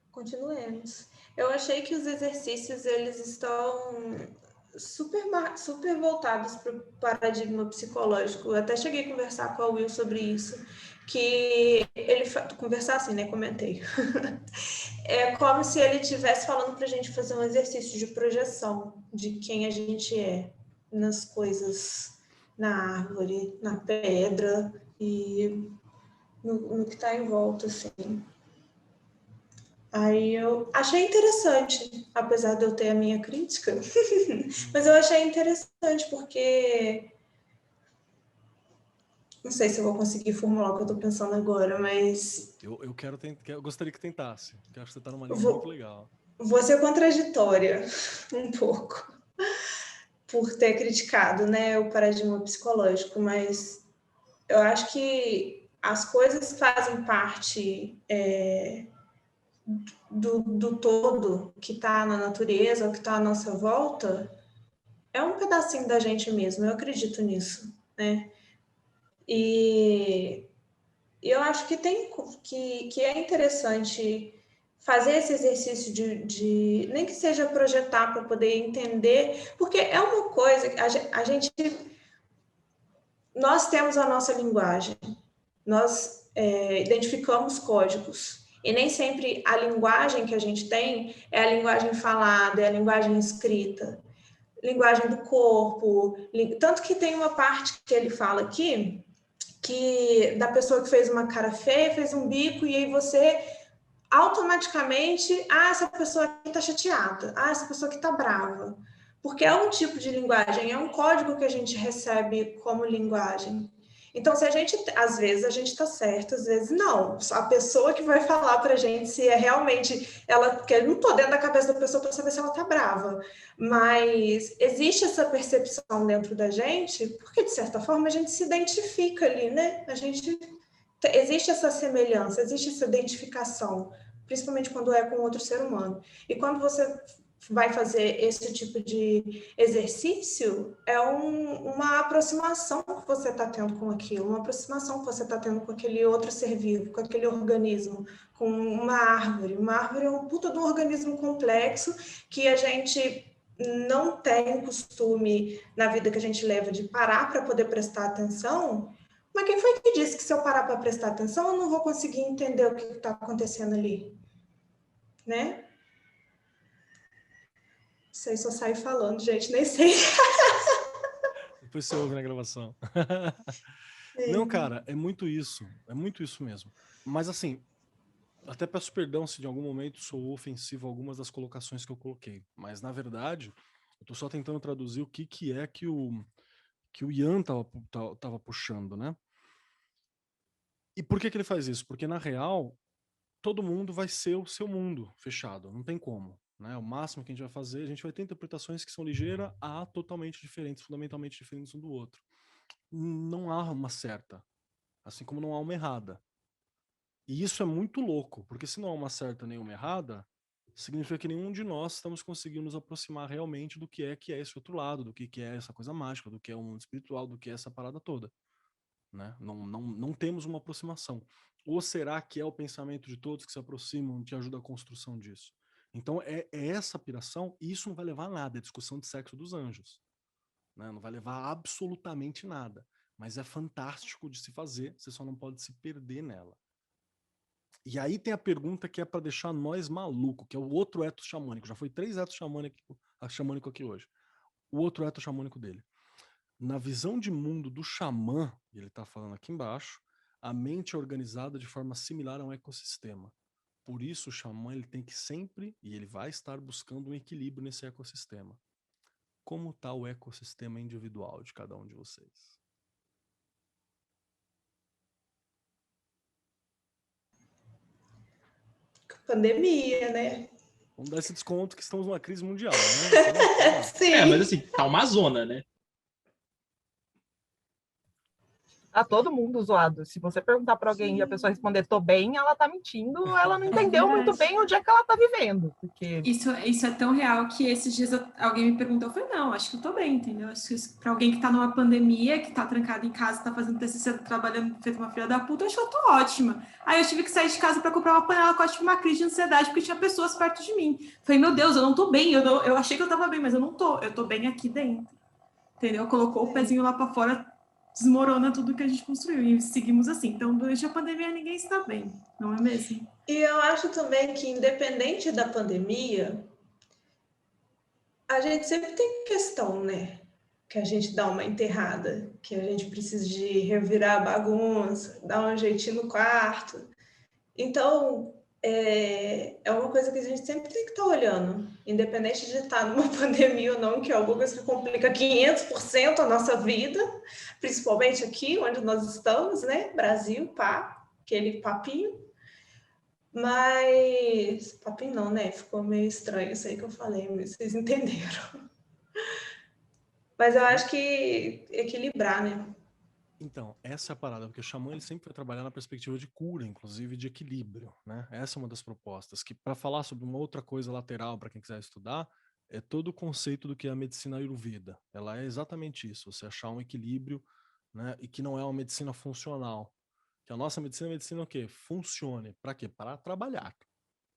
Continuemos. Eu achei que os exercícios eles estão super voltados para o paradigma psicológico. Eu até cheguei a conversar com a Will sobre isso, que ele conversar assim, né? Comentei. É como se ele estivesse falando para a gente fazer um exercício de projeção de quem a gente é nas coisas, na árvore, na pedra e no que está em volta, assim. Aí eu achei interessante, apesar de eu ter a minha crítica, mas eu achei interessante porque não sei se eu vou conseguir formular o que eu estou pensando agora, mas eu gostaria que tentasse, porque eu acho que você está numa linha muito legal. Vou ser contraditória um pouco por ter criticado, né, o paradigma psicológico, mas eu acho que as coisas fazem parte do todo que está na natureza, que está à nossa volta, é um pedacinho da gente mesmo, eu acredito nisso, né? E eu acho que que é interessante fazer esse exercício de nem que seja projetar para poder entender, porque é uma coisa que nós temos a nossa linguagem, nós identificamos códigos, e nem sempre a linguagem que a gente tem é a linguagem falada, é a linguagem escrita, linguagem do corpo, tanto que tem uma parte que ele fala aqui, que da pessoa que fez uma cara feia, fez um bico, e aí você automaticamente, essa pessoa aqui tá chateada, essa pessoa aqui tá brava. Porque é um tipo de linguagem, é um código que a gente recebe como linguagem. Então, às vezes a gente tá certo, às vezes não. A pessoa que vai falar pra gente se é realmente ela, porque eu não tô dentro da cabeça da pessoa para saber se ela tá brava, mas existe essa percepção dentro da gente, porque de certa forma a gente se identifica ali, né? Existe essa semelhança, existe essa identificação, principalmente quando é com outro ser humano. E quando você vai fazer esse tipo de exercício, é uma aproximação que você está tendo com aquilo, uma aproximação que você está tendo com aquele outro ser vivo, com aquele organismo, com uma árvore. Uma árvore é um puta de um organismo complexo que a gente não tem costume na vida que a gente leva de parar para poder prestar atenção. Mas quem foi que disse que se eu parar para prestar atenção, eu não vou conseguir entender o que está acontecendo ali? Né? Não sei se eu saio falando, gente, nem sei. Depois você ouve na gravação. Não, cara, é muito isso mesmo. Mas assim, até peço perdão se de algum momento sou ofensivo a algumas das colocações que eu coloquei, mas na verdade, eu tô só tentando traduzir o que é que o Ian tava puxando, né? E por que ele faz isso? Porque na real, todo mundo vai ser o seu mundo fechado, não tem como. Né? O máximo que a gente vai fazer, a gente vai ter interpretações que são ligeiras a totalmente diferentes, fundamentalmente diferentes um do outro. Não há uma certa, assim como não há uma errada. E isso é muito louco, porque se não há uma certa nem uma errada, significa que nenhum de nós estamos conseguindo nos aproximar realmente do que é esse outro lado, do que é essa coisa mágica, do que é o mundo espiritual, do que é essa parada toda. Né? Não temos uma aproximação. Ou será que é o pensamento de todos que se aproximam que ajuda a construção disso? Então é essa piração, e isso não vai levar a nada, é discussão de sexo dos anjos. Né? Não vai levar a absolutamente nada. Mas é fantástico de se fazer, você só não pode se perder nela. E aí tem a pergunta que é para deixar nós maluco, que é o outro etos xamânico. Já foi 3 etos xamânico aqui hoje. O outro etos xamânico dele. Na visão de mundo do xamã, ele está falando aqui embaixo, a mente é organizada de forma similar a um ecossistema. Por isso o xamã ele tem que sempre, e ele vai estar buscando um equilíbrio nesse ecossistema. Como está o ecossistema individual de cada um de vocês? Pandemia, né? Vamos dar esse desconto que estamos numa crise mundial, né? Então, Sim. mas assim, tá uma zona, né? Tá todo mundo zoado. Se você perguntar para alguém e a pessoa responder tô bem, ela tá mentindo, ela não entendeu muito bem onde é que ela tá vivendo. Porque Isso é tão real que esses dias alguém me perguntou, eu falei, não, acho que eu tô bem, entendeu? Acho que para alguém que tá numa pandemia, que tá trancado em casa, tá fazendo TCC, trabalhando, feito uma filha da puta, eu acho que eu tô ótima. Aí eu tive que sair de casa para comprar uma panela, quase tive uma crise de ansiedade, porque tinha pessoas perto de mim. Falei, meu Deus, eu não tô bem, eu achei que eu tava bem, mas eu tô bem aqui dentro. Entendeu? Colocou o pezinho lá para fora, desmorona tudo que a gente construiu e seguimos assim. Então, durante a pandemia, ninguém está bem, não é mesmo? E eu acho também que, independente da pandemia, a gente sempre tem questão, né? Que a gente dá uma enterrada, que a gente precisa de revirar a bagunça, dar um jeitinho no quarto. Então, é uma coisa que a gente sempre tem que estar olhando, independente de estar numa pandemia ou não, que é algo que complica 500% a nossa vida, principalmente aqui onde nós estamos, né? Brasil, pá, aquele papinho. Mas, papinho não, né? Ficou meio estranho isso aí que eu falei, mas vocês entenderam. Mas eu acho que equilibrar, né? então, essa é a parada, porque o xamã ele sempre vai trabalhar na perspectiva de cura, inclusive de equilíbrio, né? Essa é uma das propostas, que para falar sobre uma outra coisa lateral para quem quiser estudar, é todo o conceito do que é a medicina Ayurveda. Ela é exatamente isso, você achar um equilíbrio, né? E que não é uma medicina funcional. Que a nossa medicina é medicina o quê? Funcione. Para quê? Para trabalhar.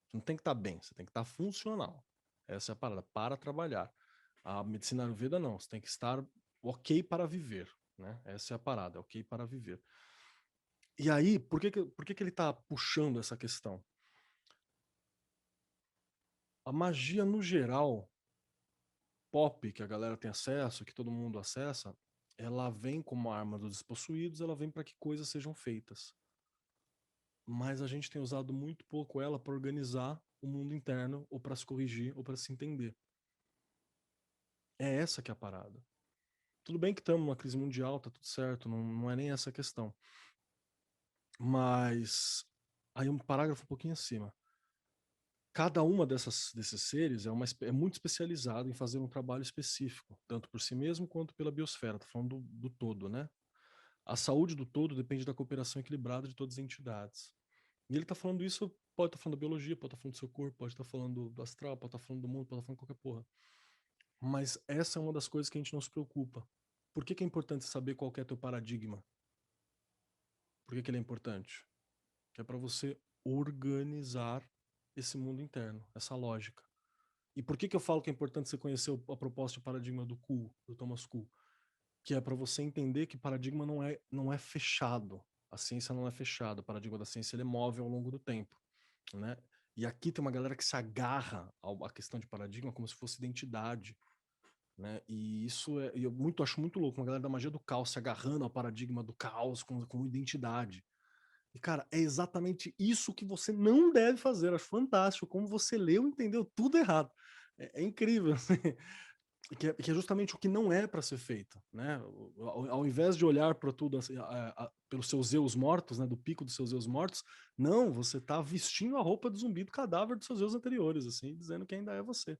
Você não tem que estar bem, você tem que estar funcional. Essa é a parada, para trabalhar. A medicina Ayurveda não, você tem que estar ok para viver. Né? Essa é a parada, ok para viver. E aí, por que ele está puxando essa questão? A magia, no geral, pop, que a galera tem acesso, que todo mundo acessa, ela vem como arma dos despossuídos, ela vem para que coisas sejam feitas. Mas a gente tem usado muito pouco ela para organizar o mundo interno, ou para se corrigir, ou para se entender. É essa que é a parada. Tudo bem que estamos numa crise mundial, tá tudo certo, não é nem essa a questão. Mas aí um parágrafo um pouquinho acima. Cada uma desses seres é muito especializado em fazer um trabalho específico, tanto por si mesmo quanto pela biosfera. Tô falando do todo, né? A saúde do todo depende da cooperação equilibrada de todas as entidades. E ele tá falando isso, pode estar falando da biologia, pode estar falando do seu corpo, pode estar falando do astral, pode estar falando do mundo, pode estar falando de qualquer porra. Mas essa é uma das coisas que a gente não se preocupa. Por que é importante saber qual que é teu paradigma? Por que ele é importante? Que é para você organizar esse mundo interno, essa lógica. E por que eu falo que é importante você conhecer a proposta de paradigma do Kuhl, do Thomas Kuhl? Que é para você entender que paradigma não é fechado. A ciência não é fechada. O paradigma da ciência ele é móvel ao longo do tempo. Né? E aqui tem uma galera que se agarra à questão de paradigma como se fosse identidade. né? E isso acho muito louco, uma galera da magia do caos se agarrando ao paradigma do caos com identidade. E, cara, é exatamente isso que você não deve fazer. Acho fantástico como você leu e entendeu tudo errado. É incrível, assim, que é justamente o que não é para ser feito, né? Ao invés de olhar para tudo assim, pelos seus eus mortos, né? Do pico dos seus eus mortos, não, você tá vestindo a roupa do zumbi do cadáver dos seus eus anteriores, assim, dizendo que ainda é você.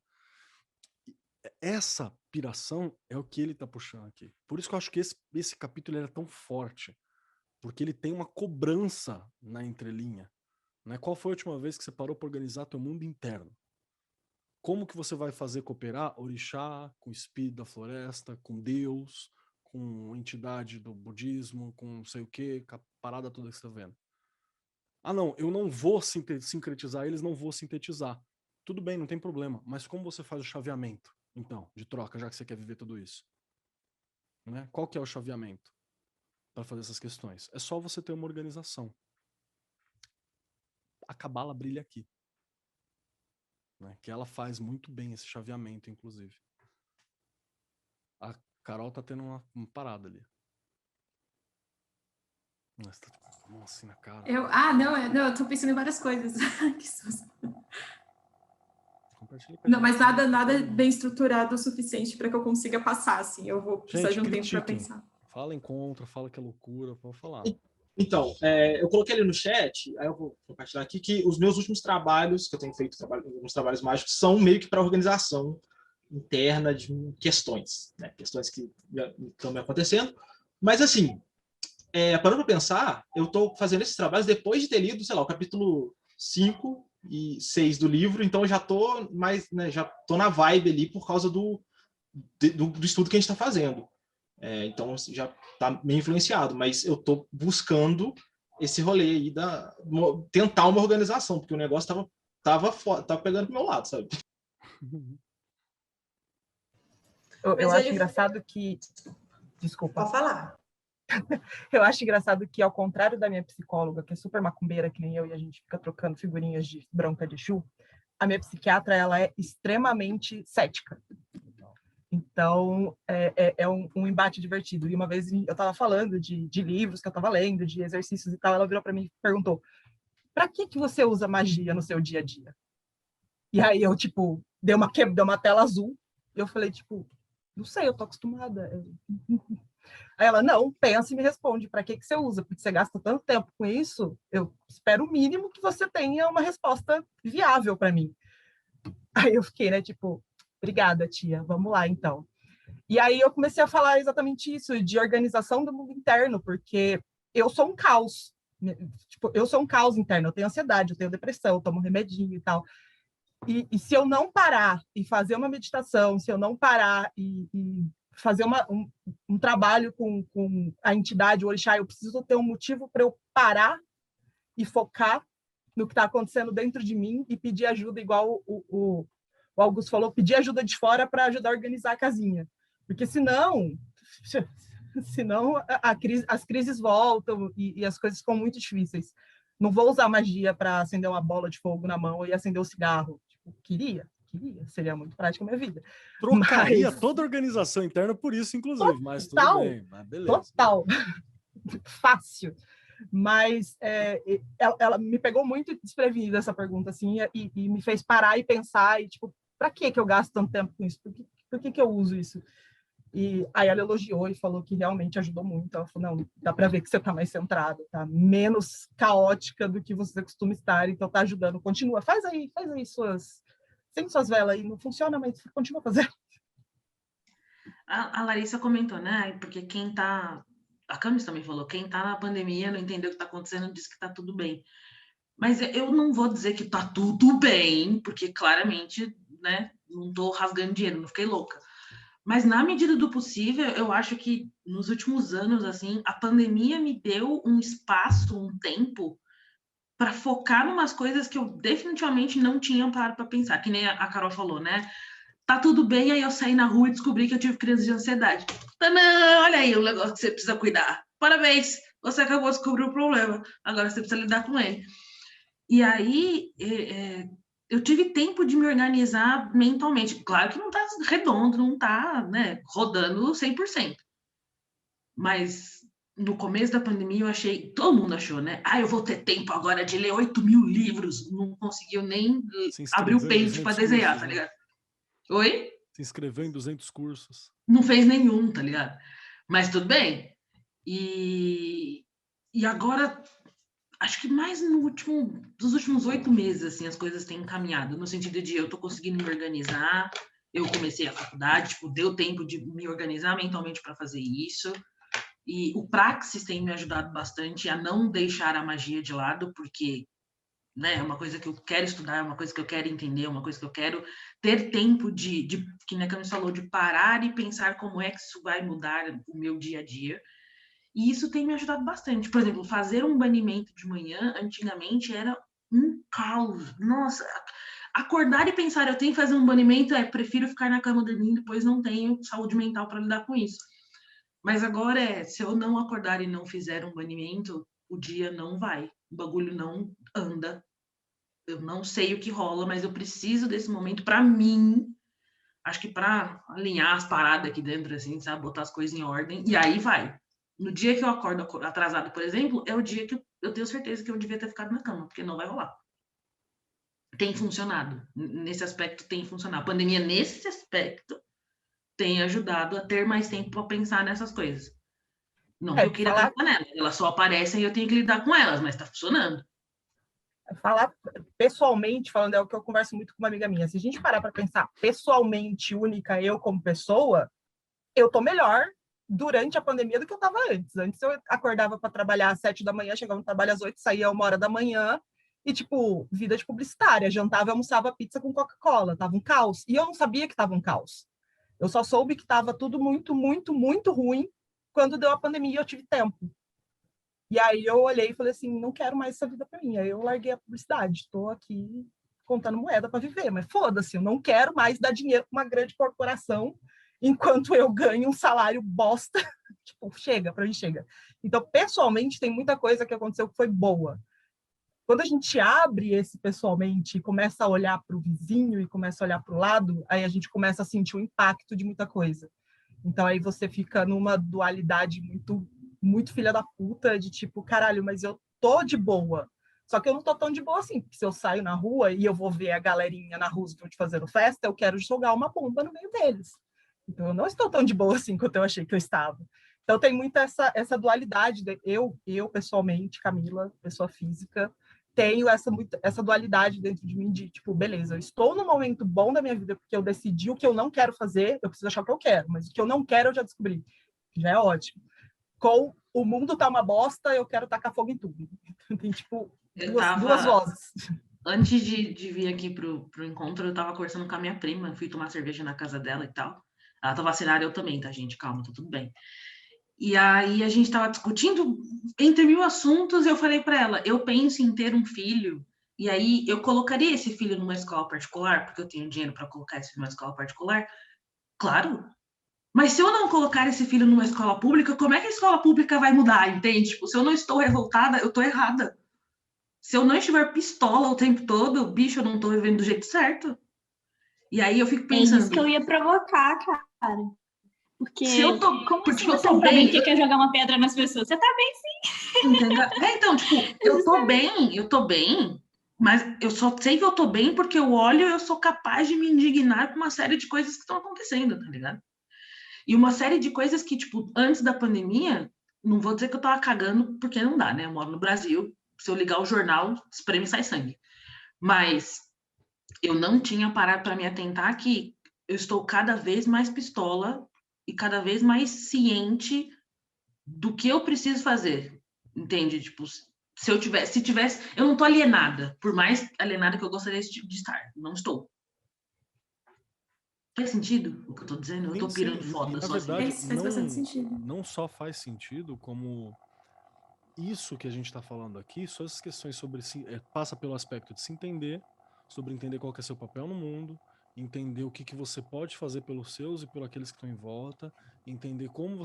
Essa piração é o que ele tá puxando aqui. Por isso que eu acho que esse capítulo ele é tão forte. Porque ele tem uma cobrança na entrelinha. Né? Qual foi a última vez que você parou para organizar teu mundo interno? Como que você vai fazer cooperar orixá, com o espírito da floresta, com Deus, com entidade do budismo, com não sei o que, com a parada toda que você está vendo? Ah, não, eu não vou sincretizar eles, não vou sintetizar. Tudo bem, não tem problema. Mas como você faz o chaveamento, então, de troca, já que você quer viver tudo isso? Né? Qual que é o chaveamento para fazer essas questões? É só você ter uma organização. A Cabala brilha aqui. Né? Que ela faz muito bem esse chaveamento, inclusive. A Carol tá tendo uma parada ali. Nossa, tá com a mão assim na cara. Não, eu tô pensando em várias coisas. Que susto. Compartilha com a Não, gente, mas nada bem estruturado o suficiente para que eu consiga passar, assim. Eu vou precisar de um tempo para pensar. Fala em contra, fala que é loucura, pode falar. Então, eu coloquei ali no chat, aí eu vou compartilhar aqui, que os meus últimos trabalhos, que eu tenho feito, alguns trabalhos mágicos, são meio que para organização interna de questões, né? Questões que estão me acontecendo. Mas, assim, parando para pensar, eu estou fazendo esses trabalhos depois de ter lido, sei lá, o capítulo 5 e 6 do livro, então eu já estou mais, né, já estou na vibe ali por causa do estudo que a gente está fazendo. Então já está meio influenciado, mas eu estou buscando esse rolê aí tentar uma organização, porque o negócio tava pegando pro meu lado, sabe? Eu acho engraçado que... Desculpa. Pode falar. Eu acho engraçado que, ao contrário da minha psicóloga, que é super macumbeira, que nem eu, e a gente fica trocando figurinhas de bronca de Exu, a minha psiquiatra, ela é extremamente cética. Então, é um embate divertido. E uma vez eu estava falando de livros que eu estava lendo, de exercícios e tal, ela virou para mim e perguntou: para que você usa magia no seu dia a dia? E aí eu, tipo, dei uma tela azul, e eu falei, tipo, não sei, eu tô acostumada. Aí ela, não, pensa e me responde, para que você usa? Porque você gasta tanto tempo com isso, eu espero o mínimo que você tenha uma resposta viável para mim. Aí eu fiquei, né, tipo, obrigada, tia, vamos lá, então. E aí eu comecei a falar exatamente isso, de organização do mundo interno, porque eu sou um caos. Tipo, eu sou um caos interno, eu tenho ansiedade, eu tenho depressão, eu tomo remedinho e tal. E se eu não parar e fazer uma meditação, se eu não parar e fazer um trabalho com a entidade, o orixá, eu preciso ter um motivo para eu parar e focar no que está acontecendo dentro de mim e pedir ajuda, igual o Augusto falou, pedir ajuda de fora para ajudar a organizar a casinha. Porque senão as crises voltam e as coisas ficam muito difíceis. Não vou usar magia para acender uma bola de fogo na mão e acender o cigarro. Tipo, queria, seria muito prático na minha vida. Trocaria toda a organização interna por isso, inclusive, mas tudo bem, mas beleza. Total, fácil. Mas ela me pegou muito desprevenida essa pergunta, assim, e me fez parar e pensar, e tipo, para que eu gasto tanto tempo com isso? Por que eu uso isso? E aí ela elogiou e falou que realmente ajudou muito. Ela falou, não, dá para ver que você está mais centrado, tá menos caótica do que você costuma estar, então tá ajudando. Continua, faz aí sem suas velas aí, não funciona, mas continua fazendo. A Larissa comentou, né? Porque quem tá... A Camis também falou, quem tá na pandemia não entendeu o que tá acontecendo, diz que tá tudo bem. Mas eu não vou dizer que tá tudo bem, porque claramente, né, não tô rasgando dinheiro, não fiquei louca. Mas na medida do possível, eu acho que nos últimos anos, assim, a pandemia me deu um espaço, um tempo para focar em umas coisas que eu definitivamente não tinha parado para pensar, que nem a Carol falou, né? Tá tudo bem, aí eu saí na rua e descobri que eu tive crise de ansiedade. Não, olha aí o negócio que você precisa cuidar. Parabéns, você acabou de descobrir o problema. Agora você precisa lidar com ele. E aí, eu tive tempo de me organizar mentalmente. Claro que não tá redondo, não tá, né, rodando 100%. Mas no começo da pandemia eu achei, todo mundo achou, né? Eu vou ter tempo agora de ler 8.000 livros. Não conseguiu nem abrir o Paint para desenhar, tá ligado? Né? Oi? Se inscreveu em 200 cursos. Não fez nenhum, tá ligado? Mas tudo bem. E agora, acho que mais dos últimos 8 meses, assim, as coisas têm encaminhado, no sentido de eu tô conseguindo me organizar, eu comecei a faculdade, tipo, deu tempo de me organizar mentalmente para fazer isso, e o Praxis tem me ajudado bastante a não deixar a magia de lado, porque, né, é uma coisa que eu quero estudar, é uma coisa que eu quero entender, é uma coisa que eu quero ter tempo que a Camis falou, de parar e pensar como é que isso vai mudar o meu dia a dia. E isso tem me ajudado bastante. Por exemplo, fazer um banimento de manhã, antigamente, era um caos. Nossa, acordar e pensar, eu tenho que fazer um banimento, prefiro ficar na cama dormindo, pois não tenho saúde mental para lidar com isso. Mas agora se eu não acordar e não fizer um banimento, o dia não vai. O bagulho não anda. Eu não sei o que rola, mas eu preciso desse momento para mim. Acho que para alinhar as paradas aqui dentro, assim, sabe? Botar as coisas em ordem. E aí vai. No dia que eu acordo atrasado, por exemplo, é o dia que eu tenho certeza que eu devia ter ficado na cama, porque não vai rolar. Tem funcionado. Nesse aspecto tem funcionado. A pandemia, nesse aspecto, tem ajudado a ter mais tempo para pensar nessas coisas. Não que eu queira pensar nelas. Elas só aparecem e eu tenho que lidar com elas, mas está funcionando. Falar pessoalmente, falando, é o que eu converso muito com uma amiga minha. Se a gente parar para pensar pessoalmente, única, eu como pessoa, eu tô melhor durante a pandemia do que eu estava antes. Antes eu acordava para trabalhar às 7 da manhã, chegava no trabalho às 8, saía às 1h da manhã e, tipo, vida de publicitária. Jantava e almoçava pizza com Coca-Cola. Tava um caos. E eu não sabia que tava um caos. Eu só soube que tava tudo muito, muito, muito ruim quando deu a pandemia e eu tive tempo. E aí eu olhei e falei assim, não quero mais essa vida para mim. Aí eu larguei a publicidade. Estou aqui contando moeda para viver, mas foda-se, eu não quero mais dar dinheiro para uma grande corporação enquanto eu ganho um salário bosta. Tipo, chega, para mim chega. Então, pessoalmente, tem muita coisa que aconteceu que foi boa. Quando a gente abre esse pessoalmente e começa a olhar para o vizinho e começa a olhar para o lado, aí a gente começa a sentir o impacto de muita coisa. Então, aí você fica numa dualidade muito, muito filha da puta, de tipo, caralho, mas eu tô de boa. Só que eu não tô tão de boa assim, porque se eu saio na rua e eu vou ver a galerinha na Roosevelt fazendo festa, eu quero jogar uma bomba no meio deles. Então, eu não estou tão de boa assim quanto eu achei que eu estava. Então, tem muito essa dualidade. Eu pessoalmente, Camila, pessoa física, tenho essa dualidade dentro de mim de, tipo, beleza, eu estou no momento bom da minha vida porque eu decidi o que eu não quero fazer, eu preciso achar o que eu quero, mas o que eu não quero eu já descobri, já é ótimo. Com o mundo tá uma bosta, eu quero tacar fogo em tudo. Tem, tipo, duas vozes. Antes de vir aqui pro encontro, eu tava conversando com a minha prima, fui tomar cerveja na casa dela e tal. Ela tá vacinada, eu também, tá, gente? Calma, tá tudo bem. E aí a gente estava discutindo entre mil assuntos, eu falei para ela, eu penso em ter um filho, e aí eu colocaria esse filho numa escola particular, porque eu tenho dinheiro para colocar esse filho numa escola particular? Claro. Mas se eu não colocar esse filho numa escola pública, como é que a escola pública vai mudar, entende? Tipo, se eu não estou revoltada, eu estou errada. Se eu não estiver pistola o tempo todo, bicho, eu não estou vivendo do jeito certo. E aí eu fico pensando... É isso que eu ia provocar, cara. Porque se eu tô, como porque assim eu você tô não tá bem, bem que quer jogar uma pedra nas pessoas? Você tá bem sim. Entendeu? Então, tipo, eu tô bem, mas eu só sei que eu tô bem porque eu olho e eu sou capaz de me indignar com uma série de coisas que estão acontecendo, tá ligado? E uma série de coisas que, tipo, antes da pandemia, não vou dizer que eu tava cagando, porque não dá, né? Eu moro no Brasil, se eu ligar o jornal, espreme e sai sangue. Mas eu não tinha parado para me atentar que eu estou cada vez mais pistola e cada vez mais ciente do que eu preciso fazer, entende? Tipo, se tivesse, eu não tô alienada, por mais alienada que eu gostaria de estar, não estou. Faz sentido o que eu tô dizendo? Eu tô pirando foda. Na verdade, faz bastante sentido. Não só faz sentido, como isso que a gente está falando aqui, só essas questões sobre passa pelo aspecto de se entender, sobre entender qual que é seu papel no mundo, entender o que você pode fazer pelos seus e por aqueles que estão em volta, entender como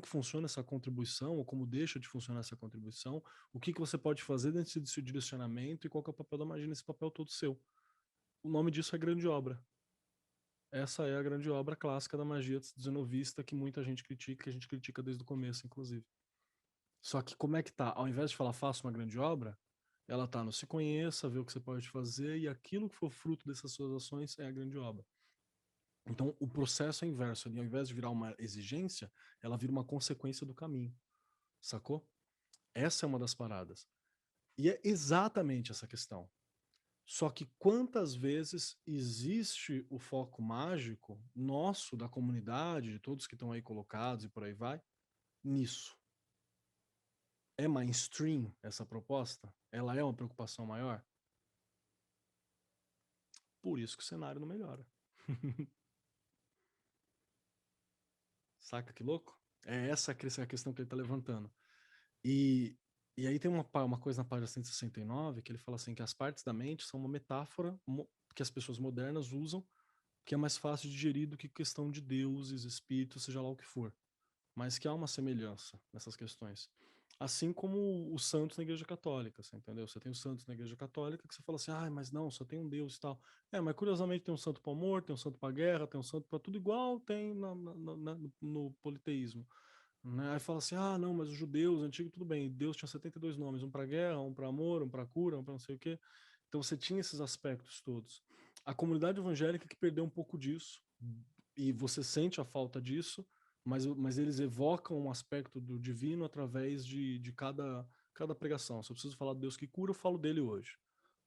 que funciona essa contribuição ou como deixa de funcionar essa contribuição, o que você pode fazer dentro desse direcionamento e qual que é o papel da magia nesse papel todo seu. o nome disso é grande obra. Essa é a grande obra clássica da magia zenovista que muita gente critica, que a gente critica desde o começo, inclusive. Só que como é que tá? Ao invés de falar faça uma grande obra, ela tá no se conheça, vê o que você pode fazer, e aquilo que for fruto dessas suas ações é a grande obra. Então, o processo é inverso. Ao invés de virar uma exigência, ela vira uma consequência do caminho. Sacou? Essa é uma das paradas. E é exatamente essa questão. Só que quantas vezes existe o foco mágico nosso, da comunidade, de todos que estão aí colocados e por aí vai, nisso? É mainstream essa proposta? Ela é uma preocupação maior? Por isso que o cenário não melhora. Saca que louco? É essa a questão que ele está levantando. E aí tem uma coisa na página 169 que ele fala assim que as partes da mente são uma metáfora que as pessoas modernas usam, que é mais fácil de digerir do que questão de deuses, espíritos, seja lá o que for. Mas que há uma semelhança nessas questões. Assim como os santos na Igreja Católica, você entendeu? Você tem os santos na Igreja Católica que você fala assim, mas não, só tem um Deus e tal. Mas curiosamente tem um santo para o amor, tem um santo para a guerra, tem um santo para tudo igual, tem no politeísmo. Né? Aí fala assim, não, mas os judeus antigos, tudo bem, Deus tinha 72 nomes, um para guerra, um para amor, um para cura, um para não sei o quê. Então você tinha esses aspectos todos. A comunidade evangélica que perdeu um pouco disso, e você sente a falta disso, mas eles evocam um aspecto do divino através de cada pregação. Se eu preciso falar de Deus que cura, eu falo dele hoje.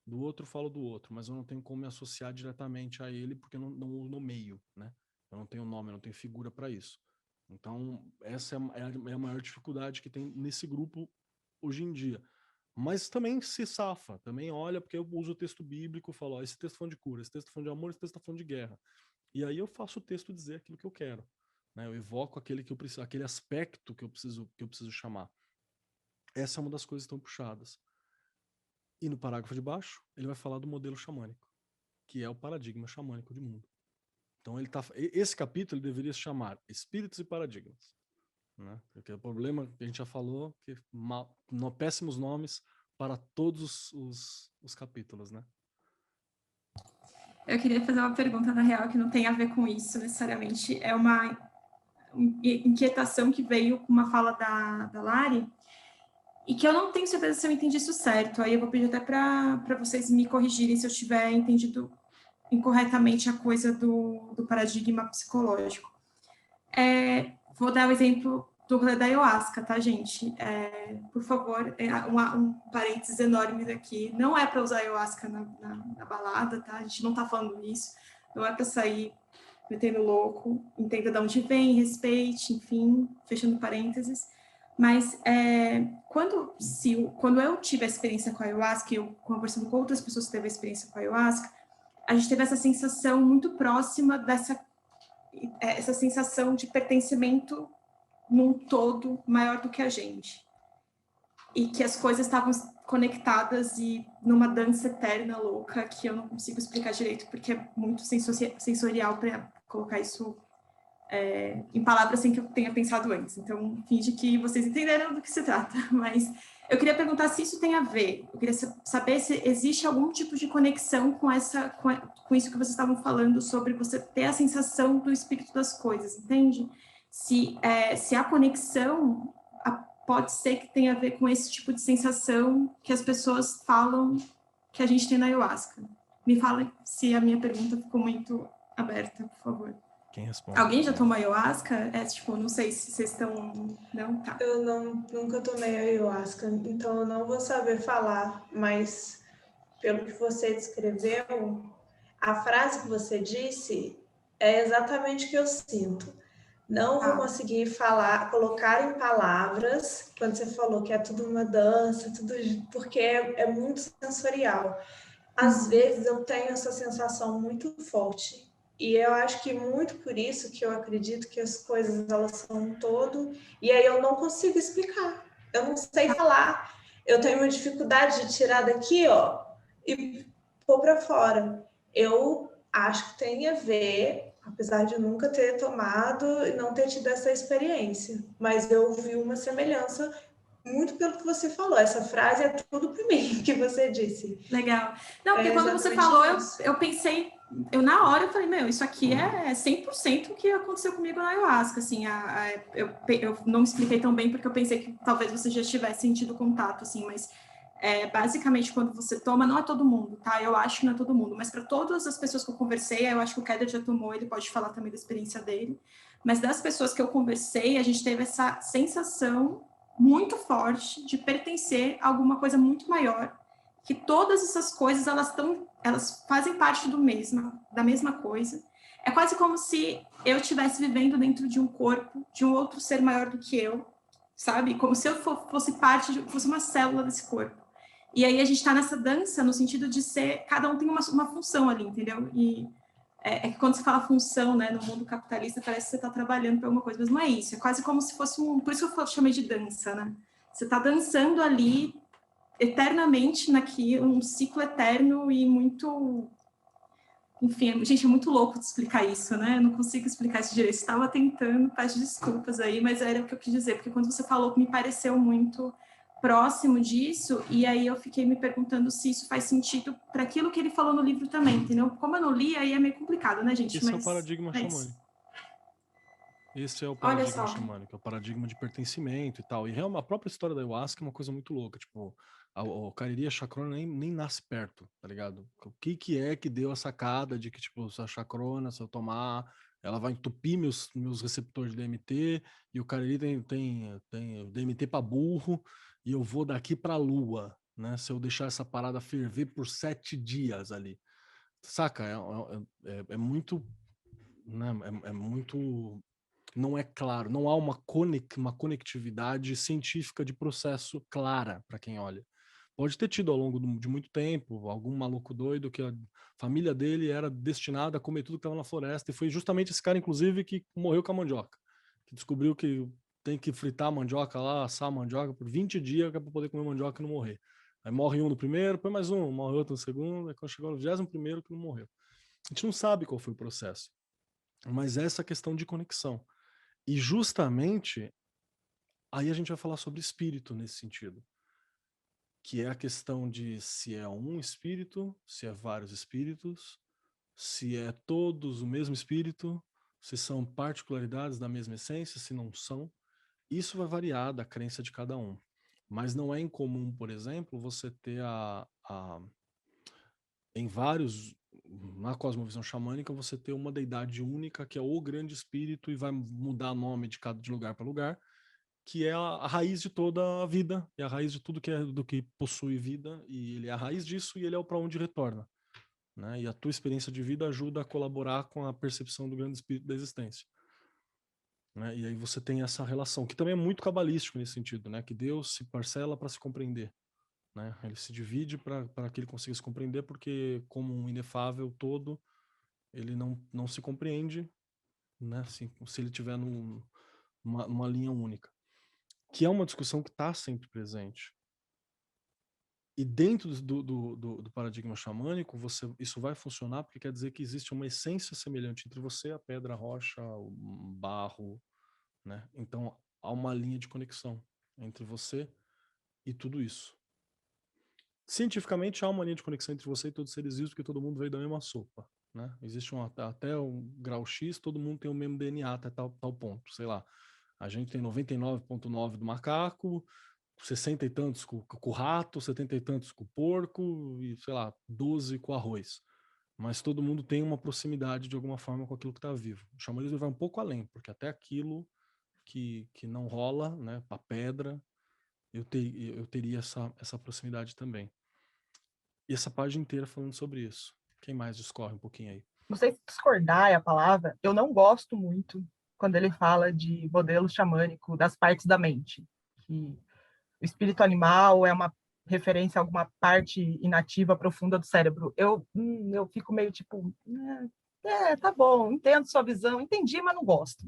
Do outro, eu falo do outro, mas eu não tenho como me associar diretamente a ele, porque eu não o nomeio, né? Eu não tenho nome, eu não tenho figura para isso. Então, essa é a maior dificuldade que tem nesse grupo hoje em dia. Mas também se safa, também olha, porque eu uso o texto bíblico, falo, esse texto tá falando de cura, esse texto tá falando de amor, esse texto tá falando de guerra. E aí eu faço o texto dizer aquilo que eu quero. Né? Eu evoco aquele aspecto que eu preciso chamar. Essa é uma das coisas que estão puxadas. E no parágrafo de baixo, ele vai falar do modelo xamânico, que é o paradigma xamânico de mundo. Então esse capítulo ele deveria se chamar Espíritos e Paradigmas. Né? Porque o problema que a gente já falou, que péssimos nomes para todos os capítulos, né? Eu queria fazer uma pergunta, na real, que não tem a ver com isso necessariamente. É uma inquietação que veio com uma fala da Lari, e que eu não tenho certeza se eu entendi isso certo. Aí eu vou pedir até para vocês me corrigirem se eu tiver entendido incorretamente a coisa do paradigma psicológico. Vou dar o exemplo do rolê da ayahuasca, tá, gente? Por favor, um parênteses enorme aqui. Não é para usar ayahuasca na balada, tá? A gente não tá falando isso. Não é para sair metendo louco. Entenda de onde vem, respeite, enfim, fechando parênteses. Mas quando eu tive a experiência com a ayahuasca, eu conversando com outras pessoas que teve a experiência com a ayahuasca, a gente teve essa sensação muito próxima essa sensação de pertencimento num todo maior do que a gente. E que as coisas estavam conectadas e numa dança eterna louca que eu não consigo explicar direito, porque é muito sensorial para colocar isso em palavras sem que eu tenha pensado antes. Então, finge que vocês entenderam do que se trata. Mas eu queria perguntar se isso tem a ver. Eu queria saber se existe algum tipo de conexão com isso que vocês estavam falando sobre você ter a sensação do espírito das coisas, entende? Se a conexão pode ser que tenha a ver com esse tipo de sensação que as pessoas falam que a gente tem na ayahuasca. Me fala se a minha pergunta ficou muito aberta, por favor. Quem responde? Alguém já tomou ayahuasca? Não sei se vocês estão... Não? Tá. Eu nunca tomei ayahuasca, então eu não vou saber falar, mas pelo que você descreveu, a frase que você disse é exatamente o que eu sinto. Não vou conseguir colocar em palavras, quando você falou que é tudo uma dança, porque é muito sensorial. Às vezes eu tenho essa sensação muito forte. E eu acho que muito por isso que eu acredito que as coisas elas são um todo, e aí eu não consigo explicar. Eu não sei falar. Eu tenho uma dificuldade de tirar daqui, e pôr para fora. Eu acho que tem a ver, apesar de nunca ter tomado e não ter tido essa experiência, mas eu vi uma semelhança muito pelo que você falou. Essa frase é tudo para mim que você disse. Legal. Não, porque É quando você exatamente falou, isso. eu pensei, na hora eu falei, meu, isso aqui é 100% o que aconteceu comigo na ayahuasca, assim, eu não me expliquei tão bem porque eu pensei que talvez você já tivesse sentido contato, assim, mas basicamente quando você toma, não é todo mundo, tá? Eu acho que não é todo mundo, mas para todas as pessoas que eu conversei, eu acho que o Kéder já tomou, ele pode falar também da experiência dele, mas das pessoas que eu conversei, a gente teve essa sensação muito forte de pertencer a alguma coisa muito maior, que todas essas coisas elas fazem parte da mesma coisa. É quase como se eu estivesse vivendo dentro de um corpo de um outro ser maior do que eu, sabe? Como se eu fosse fosse uma célula desse corpo. E aí a gente está nessa dança no sentido de ser, cada um tem uma função ali, entendeu? E que quando você fala função, né, no mundo capitalista, parece que você está trabalhando para alguma coisa, mas não é isso. É quase como se fosse por isso que eu chamei de dança, né? Você está dançando ali eternamente um ciclo eterno e muito... Enfim, gente, é muito louco de explicar isso, né? Eu não consigo explicar isso direito. Estava tentando, peço desculpas aí, mas era o que eu quis dizer, porque quando você falou, me pareceu muito próximo disso, e aí eu fiquei me perguntando se isso faz sentido para aquilo que ele falou no livro também, entendeu? Como eu não li, aí é meio complicado, né, gente? Esse é o paradigma xamânico. Esse é o paradigma xamânico, é o paradigma de pertencimento e tal. E realmente, a própria história da ayahuasca é uma coisa muito louca. Tipo, o Cariri e a chacrona nem nasce perto, tá ligado? O que é que deu a sacada de que, tipo, essa chacrona, se eu tomar, ela vai entupir meus receptores de DMT, e o Cariri tem DMT pra burro, e eu vou daqui pra lua, né? Se eu deixar essa parada ferver por 7 dias ali. Saca? É muito... Né? É muito... Não é claro, não há uma conectividade científica de processo clara para quem olha. Pode ter tido ao longo de muito tempo algum maluco doido que a família dele era destinada a comer tudo que estava na floresta, e foi justamente esse cara, inclusive, que morreu com a mandioca, que descobriu que tem que fritar a mandioca lá, assar a mandioca por 20 dias para poder comer mandioca e não morrer. Aí morre um no primeiro, põe mais um, morre outro no segundo, aí quando chegou no 21º que não morreu. A gente não sabe qual foi o processo, mas essa questão de conexão. E justamente aí a gente vai falar sobre espírito nesse sentido, que é a questão de se é um espírito, se é vários espíritos, se é todos o mesmo espírito, se são particularidades da mesma essência, se não são. Isso vai variar da crença de cada um. Mas não é incomum, por exemplo, você ter em vários, na cosmovisão xamânica, você ter uma deidade única que é o grande espírito e vai mudar nome de lugar para lugar, que é a raiz de toda a vida, e a raiz de tudo do que possui vida, e ele é a raiz disso e ele é o para onde retorna, né? E a tua experiência de vida ajuda a colaborar com a percepção do grande espírito da existência, né? E aí você tem essa relação, que também é muito cabalístico nesse sentido, né? Que Deus se parcela para se compreender, né? Ele se divide para que ele consiga se compreender, porque como um inefável todo, ele não se compreende, né? Assim, se ele tiver numa linha única. Que é uma discussão que está sempre presente. E dentro do paradigma xamânico, isso vai funcionar porque quer dizer que existe uma essência semelhante entre você, a pedra, a rocha, o barro, né? Então, há uma linha de conexão entre você e tudo isso. Cientificamente, há uma linha de conexão entre você e todos os seres vivos, porque todo mundo veio da mesma sopa, né? Existe até um grau X, todo mundo tem o mesmo DNA até tal ponto, sei lá. A gente tem 99,9 do macaco, 60 e tantos com o rato, 70 e tantos com o porco, e sei lá, 12 com arroz. Mas todo mundo tem uma proximidade de alguma forma com aquilo que está vivo. O xamanismo vai um pouco além, porque até aquilo que não rola, né, a pedra, eu teria essa proximidade também. E essa página inteira falando sobre isso. Quem mais discorre um pouquinho aí? Não sei se discordar é a palavra, eu não gosto muito quando ele fala de modelo xamânico das partes da mente, que o espírito animal é uma referência a alguma parte inativa profunda do cérebro. Eu fico meio tipo, tá bom, entendo sua visão, entendi, mas não gosto.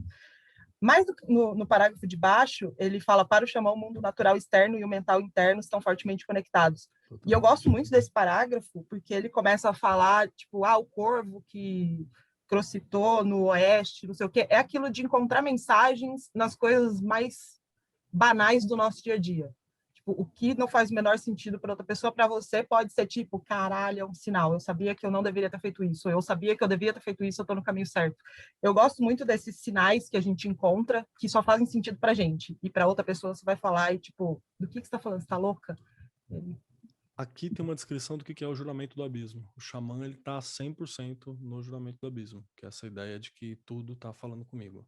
Mas no parágrafo de baixo, ele fala: para o xamã, o mundo natural externo e o mental interno estão fortemente conectados. E eu gosto muito desse parágrafo, porque ele começa a falar, tipo, o corvo que crocitou no oeste, não sei o quê. É aquilo de encontrar mensagens nas coisas mais banais do nosso dia a dia. Tipo, o que não faz o menor sentido para outra pessoa, para você pode ser tipo, caralho, é um sinal. Eu sabia que eu não deveria ter feito isso. Eu sabia que eu devia ter feito isso, eu tô no caminho certo. Eu gosto muito desses sinais que a gente encontra que só fazem sentido pra gente. E para outra pessoa você vai falar e tipo, do que você tá falando? Você tá louca? Aqui tem uma descrição do que é o juramento do abismo. O xamã, ele tá 100% no juramento do abismo, que é essa ideia de que tudo tá falando comigo.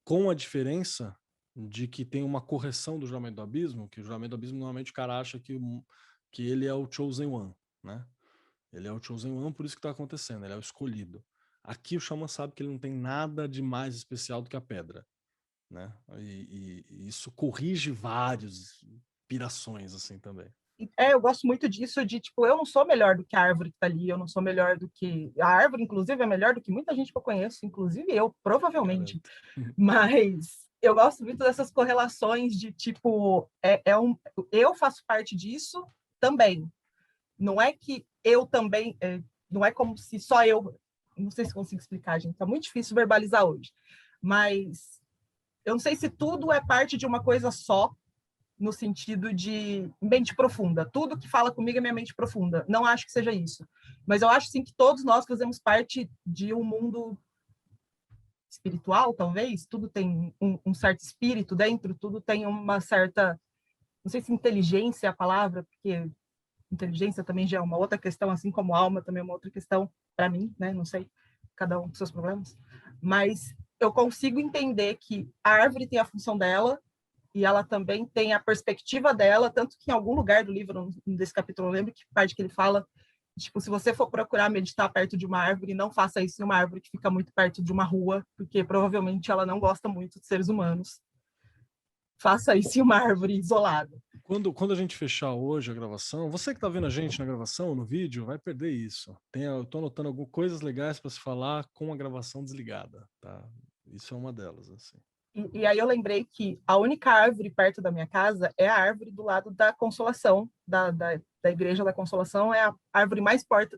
Com a diferença de que tem uma correção do juramento do abismo, que o juramento do abismo, normalmente o cara acha que ele é o chosen one, né? Ele é o chosen one, por isso que tá acontecendo, ele é o escolhido. Aqui o xamã sabe que ele não tem nada de mais especial do que a pedra, né? E isso corrige várias pirações, assim, também. Eu gosto muito disso, de, tipo, eu não sou melhor do que a árvore que tá ali, eu não sou melhor do que... A árvore, inclusive, é melhor do que muita gente que eu conheço, inclusive eu, provavelmente. Mas eu gosto muito dessas correlações de, tipo, eu faço parte disso também. Não é que eu também... não é como se só eu... Não sei se consigo explicar, gente. Tá muito difícil verbalizar hoje. Mas eu não sei se tudo é parte de uma coisa só, no sentido de mente profunda. Tudo que fala comigo é minha mente profunda. Não acho que seja isso. Mas eu acho, sim, que todos nós fazemos parte de um mundo espiritual, talvez. Tudo tem um certo espírito dentro, tudo tem uma certa... Não sei se inteligência é a palavra, porque inteligência também já é uma outra questão, assim como alma também é uma outra questão para mim, né? Não sei, cada um com seus problemas. Mas eu consigo entender que a árvore tem a função dela, e ela também tem a perspectiva dela, tanto que em algum lugar do livro, desse capítulo, eu lembro que parte que ele fala, tipo, se você for procurar meditar perto de uma árvore, não faça isso em uma árvore que fica muito perto de uma rua, porque provavelmente ela não gosta muito de seres humanos. Faça isso em uma árvore isolada. Quando a gente fechar hoje a gravação, você que está vendo a gente na gravação, no vídeo, vai perder isso. Eu estou anotando algumas coisas legais para se falar com a gravação desligada, tá? Isso é uma delas, assim. E aí eu lembrei que a única árvore perto da minha casa é a árvore do lado da Consolação, da Igreja da Consolação, é a árvore mais perto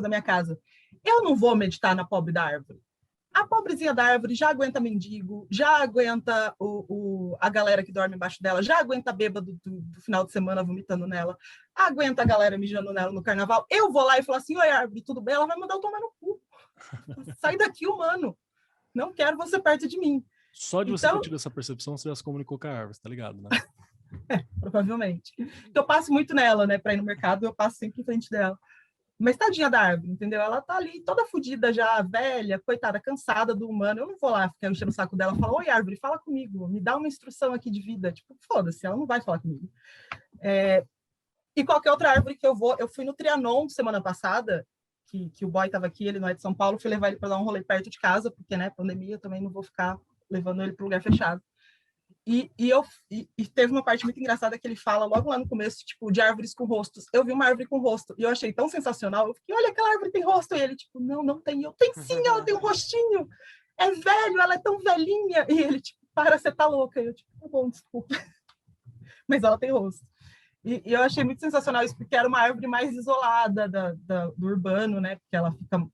da minha casa. Eu não vou meditar na pobre da árvore. A pobrezinha da árvore já aguenta mendigo, já aguenta a galera que dorme embaixo dela, já aguenta bêbado do final de semana vomitando nela, aguenta a galera mijando nela no carnaval. Eu vou lá e falo assim, oi árvore, tudo bem? Ela vai mandar eu tomar no cu. Sai daqui, humano. Não quero você perto de mim. Só de você ter tido essa percepção, você já se comunicou com a árvore, tá ligado, né? Provavelmente. Eu passo muito nela, né? Para ir no mercado, eu passo sempre em frente dela. Mas tadinha da árvore, entendeu? Ela tá ali toda fodida já, velha, coitada, cansada do humano. Eu não vou lá ficar enchendo o saco dela e falar, oi, árvore, fala comigo, me dá uma instrução aqui de vida. Tipo, foda-se, ela não vai falar comigo. E qualquer outra árvore que eu vou... Eu fui no Trianon semana passada, que o boy tava aqui, ele não é de São Paulo, fui levar ele para dar um rolê perto de casa, porque, né, pandemia, eu também não vou ficar levando ele para lugar fechado. E teve uma parte muito engraçada que ele fala logo lá no começo, tipo, de árvores com rostos. Eu vi uma árvore com rosto e eu achei tão sensacional. Eu fiquei, olha, aquela árvore tem rosto. E ele, tipo, não tem. Eu, tem sim, ela tem um rostinho. É velho, ela é tão velhinha. E ele, tipo, para, você tá louca. E eu, tipo, tá bom, desculpa. Mas ela tem rosto. E eu achei muito sensacional isso, porque era uma árvore mais isolada do urbano, né? Porque ela fica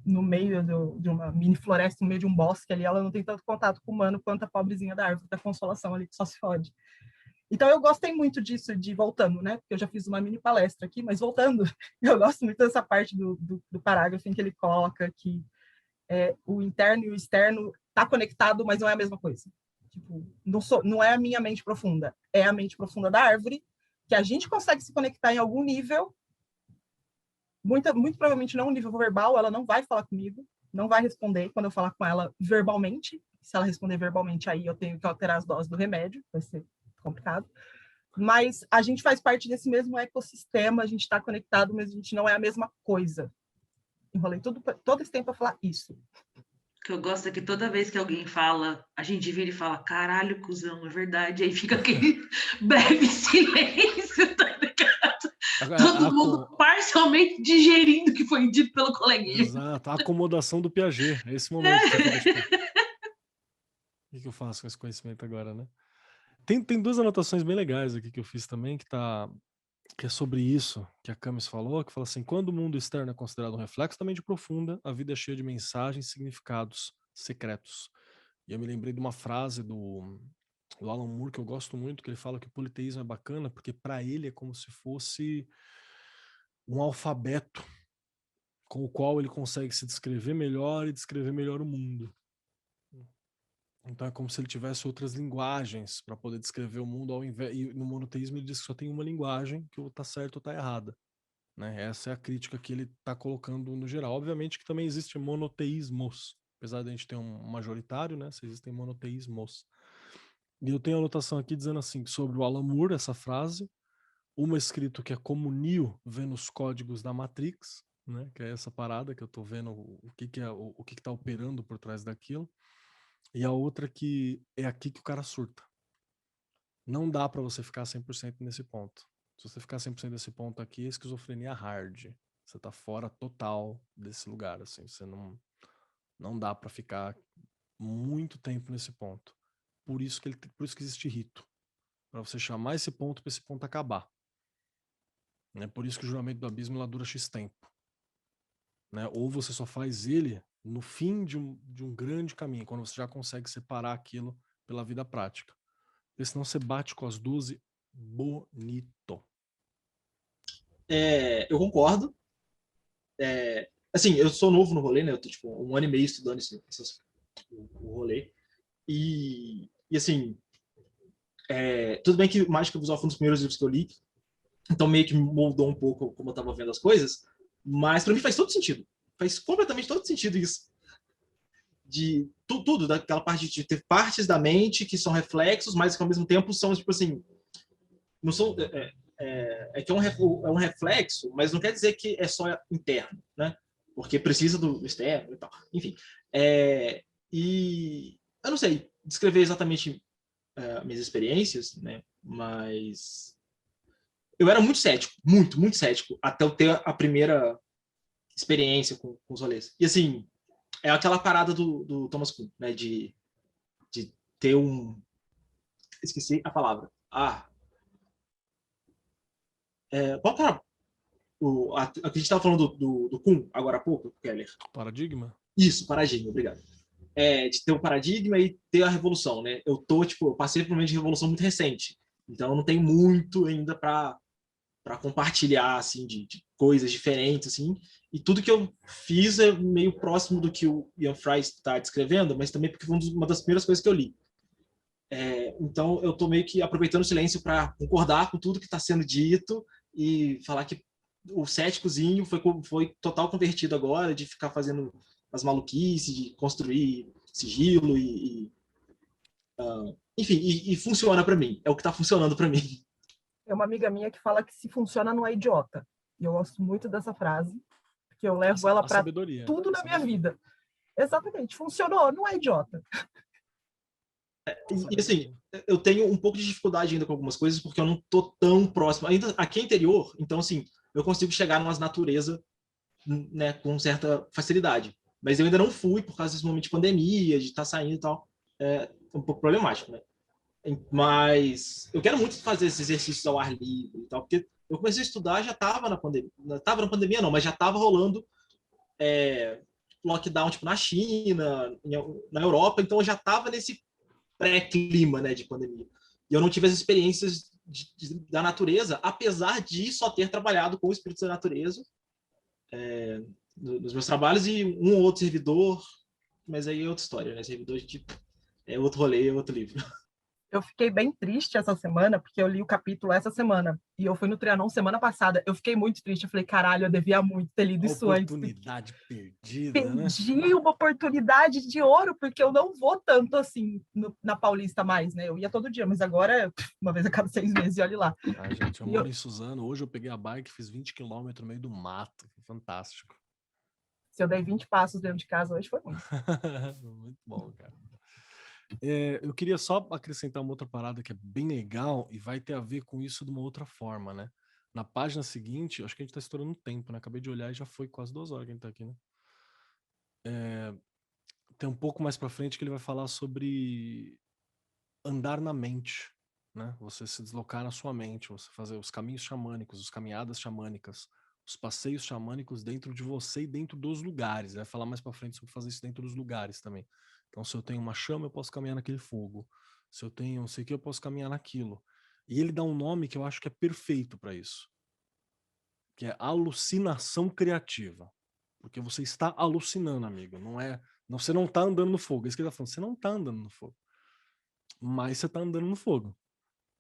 no meio de uma mini floresta, no meio de um bosque ali, ela não tem tanto contato com o humano quanto a pobrezinha da árvore da Consolação ali, que só se fode. Então eu gostei muito disso, de voltando, né? Porque eu já fiz uma mini palestra aqui, mas voltando, eu gosto muito dessa parte do parágrafo em que ele coloca que o interno e o externo tá conectado, mas não é a mesma coisa. Tipo, não é a minha mente profunda, é a mente profunda da árvore, que a gente consegue se conectar em algum nível, muito provavelmente não um nível verbal, ela não vai falar comigo, não vai responder quando eu falar com ela verbalmente. Se ela responder verbalmente, aí eu tenho que alterar as doses do remédio, vai ser complicado. Mas a gente faz parte desse mesmo ecossistema, a gente está conectado, mas a gente não é a mesma coisa. Enrolei todo esse tempo para falar isso. O que eu gosto é que toda vez que alguém fala, a gente vira e fala, caralho, cuzão, é verdade. Aí fica aquele breve silêncio, tá ligado? Todo mundo parcialmente digerindo o que foi dito pelo coleguinha. Exato, a acomodação do Piaget, é esse momento que fica, tipo, o que eu faço com esse conhecimento agora, né? Tem duas anotações bem legais aqui que eu fiz também, que é sobre isso que a Camis falou, que fala assim, quando o mundo externo é considerado um reflexo da mente profunda, a vida é cheia de mensagens e significados secretos. E eu me lembrei de uma frase do do Alan Moore, que eu gosto muito, que ele fala que o politeísmo é bacana, porque para ele é como se fosse um alfabeto com o qual ele consegue se descrever melhor e descrever melhor o mundo. Então é como se ele tivesse outras linguagens para poder descrever o mundo, ao invés. E no monoteísmo ele diz que só tem uma linguagem, que ou tá certa ou tá errada. Né? Essa é a crítica que ele está colocando no geral. Obviamente que também existe monoteísmos, apesar de a gente ter um majoritário, né? Existem monoteísmos. E eu tenho a anotação aqui dizendo assim, sobre o Alan Moore, essa frase, uma escrito que é como Neo vê nos códigos da Matrix, né? Que é essa parada que eu tô vendo o que é o que tá operando por trás daquilo. E a outra que é aqui que o cara surta. Não dá para você ficar 100% nesse ponto. Se você ficar 100% nesse ponto aqui, é esquizofrenia hard. Você tá fora total desse lugar, assim. Você não dá para ficar muito tempo nesse ponto. Por isso que existe rito. Para você chamar esse ponto para esse ponto acabar. Né? Por isso que o juramento do abismo lá dura X tempo. Né? Ou você só faz ele no fim de um grande caminho, quando você já consegue separar aquilo pela vida prática. Porque senão você bate com as 12 bonito. Eu concordo. Assim, eu sou novo no rolê, né? Eu tô, tipo, 1 ano e meio estudando o rolê. E assim, tudo bem que Mágica Visual foi um dos primeiros livros que eu li, então meio que moldou um pouco como eu tava vendo as coisas, mas para mim faz todo sentido. Faz completamente todo sentido isso. De tudo, daquela parte de ter partes da mente que são reflexos, mas que ao mesmo tempo são, tipo assim, não são... que é um reflexo, mas não quer dizer que é só interno, né? Porque precisa do externo e tal. Enfim. E eu não sei descrever exatamente minhas experiências, né? Mas eu era muito cético, muito cético, até eu ter a primeira experiência com os rolês. E assim, é aquela parada do Thomas Kuhn, né? De ter um... Esqueci a palavra. Qual que era a que a gente estava falando do Kuhn agora há pouco, Keller? Paradigma? Isso, paradigma, obrigado. De ter um paradigma e ter a revolução, né? Eu passei por um momento de revolução muito recente, então eu não tenho muito ainda para compartilhar, assim, de coisas diferentes, assim, e tudo que eu fiz é meio próximo do que o Ian Fry está descrevendo, mas também porque foi uma das primeiras coisas que eu li. Então eu estou meio que aproveitando o silêncio para concordar com tudo que está sendo dito e falar que o céticozinho foi total convertido agora, de ficar fazendo as maluquices, de construir sigilo enfim, e funciona para mim. É o que está funcionando para mim. É uma amiga minha que fala que se funciona não é idiota. E eu gosto muito dessa frase, porque eu levo ela para tudo na minha vida. Exatamente, funcionou, não é idiota. E assim, eu tenho um pouco de dificuldade ainda com algumas coisas, porque eu não tô tão próximo. Ainda aqui é interior, então assim, eu consigo chegar numas natureza, né, com certa facilidade. Mas eu ainda não fui por causa desse momento de pandemia, de estar saindo e tal. É um pouco problemático, né? Mas eu quero muito fazer esses exercícios ao ar livre e tal, porque eu comecei a estudar, já estava na pandemia. Não estava na pandemia, não, mas já estava rolando lockdown, tipo, na China, na Europa, então eu já estava nesse pré-clima, né, de pandemia. E eu não tive as experiências da natureza, apesar de só ter trabalhado com o espírito da natureza nos meus trabalhos e um ou outro servidor, mas aí é outra história, né? Servidor, tipo, é outro rolê, é outro livro. Eu fiquei bem triste essa semana, porque eu li o capítulo essa semana, e eu fui no Trianon semana passada. Eu fiquei muito triste, eu falei, caralho, eu devia muito ter lido isso antes. Oportunidade perdida, né? Perdi uma oportunidade de ouro, porque eu não vou tanto assim na Paulista mais, né? Eu ia todo dia, mas agora, uma vez a cada 6 meses, e olha lá. Gente, eu moro em Suzano, hoje eu peguei a bike, fiz 20 km no meio do mato, fantástico. Se eu dei 20 passos dentro de casa hoje, foi muito. Muito bom, cara. Eu queria só acrescentar uma outra parada que é bem legal e vai ter a ver com isso de uma outra forma, né? Na página seguinte, acho que a gente tá estourando tempo, né? Acabei de olhar e já foi quase 2 horas que a gente tá aqui, né? Tem um pouco mais pra frente que ele vai falar sobre andar na mente, né? Você se deslocar na sua mente, você fazer os caminhos xamânicos, as caminhadas xamânicas, os passeios xamânicos dentro de você e dentro dos lugares. Vai falar mais pra frente sobre fazer isso dentro dos lugares também. Então, se eu tenho uma chama, eu posso caminhar naquele fogo. se eu tenho não sei o que, eu posso caminhar naquilo. E ele dá um nome que eu acho que é perfeito para isso, que é alucinação criativa. Porque você está alucinando, amigo. Você não está andando no fogo. É isso que ele tá falando. Você não está andando no fogo. Mas você está andando no fogo.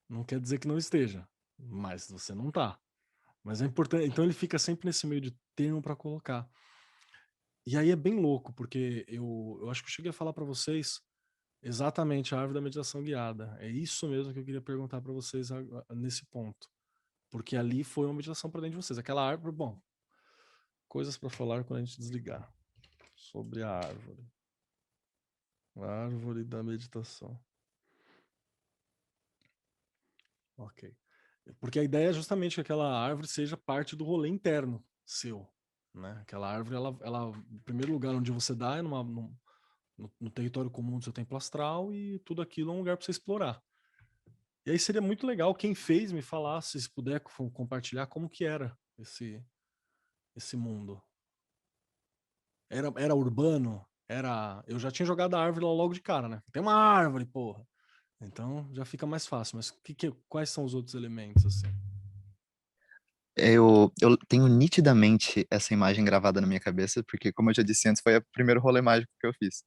Não quer dizer que não esteja. Mas você não está. Mas é importante. Então ele fica sempre nesse meio de termo para colocar. E aí é bem louco, porque eu acho que eu cheguei a falar para vocês exatamente a árvore da meditação guiada. É isso mesmo que eu queria perguntar para vocês nesse ponto. Porque ali foi uma meditação para dentro de vocês. Aquela árvore, bom, coisas para falar quando a gente desligar. Sobre a árvore. A árvore da meditação. Ok. Porque a ideia é justamente que aquela árvore seja parte do rolê interno seu. Né? Aquela árvore, ela, em primeiro lugar, onde você dá é no território comum do seu templo astral e tudo aquilo é um lugar para você explorar. E aí seria muito legal quem fez me falasse, se puder compartilhar como que era esse mundo. Era urbano? Eu já tinha jogado a árvore lá logo de cara, né? Tem uma árvore, porra. Então já fica mais fácil. Mas quais são os outros elementos, assim? Eu tenho nitidamente essa imagem gravada na minha cabeça, porque, como eu já disse antes, foi o primeiro rolê mágico que eu fiz.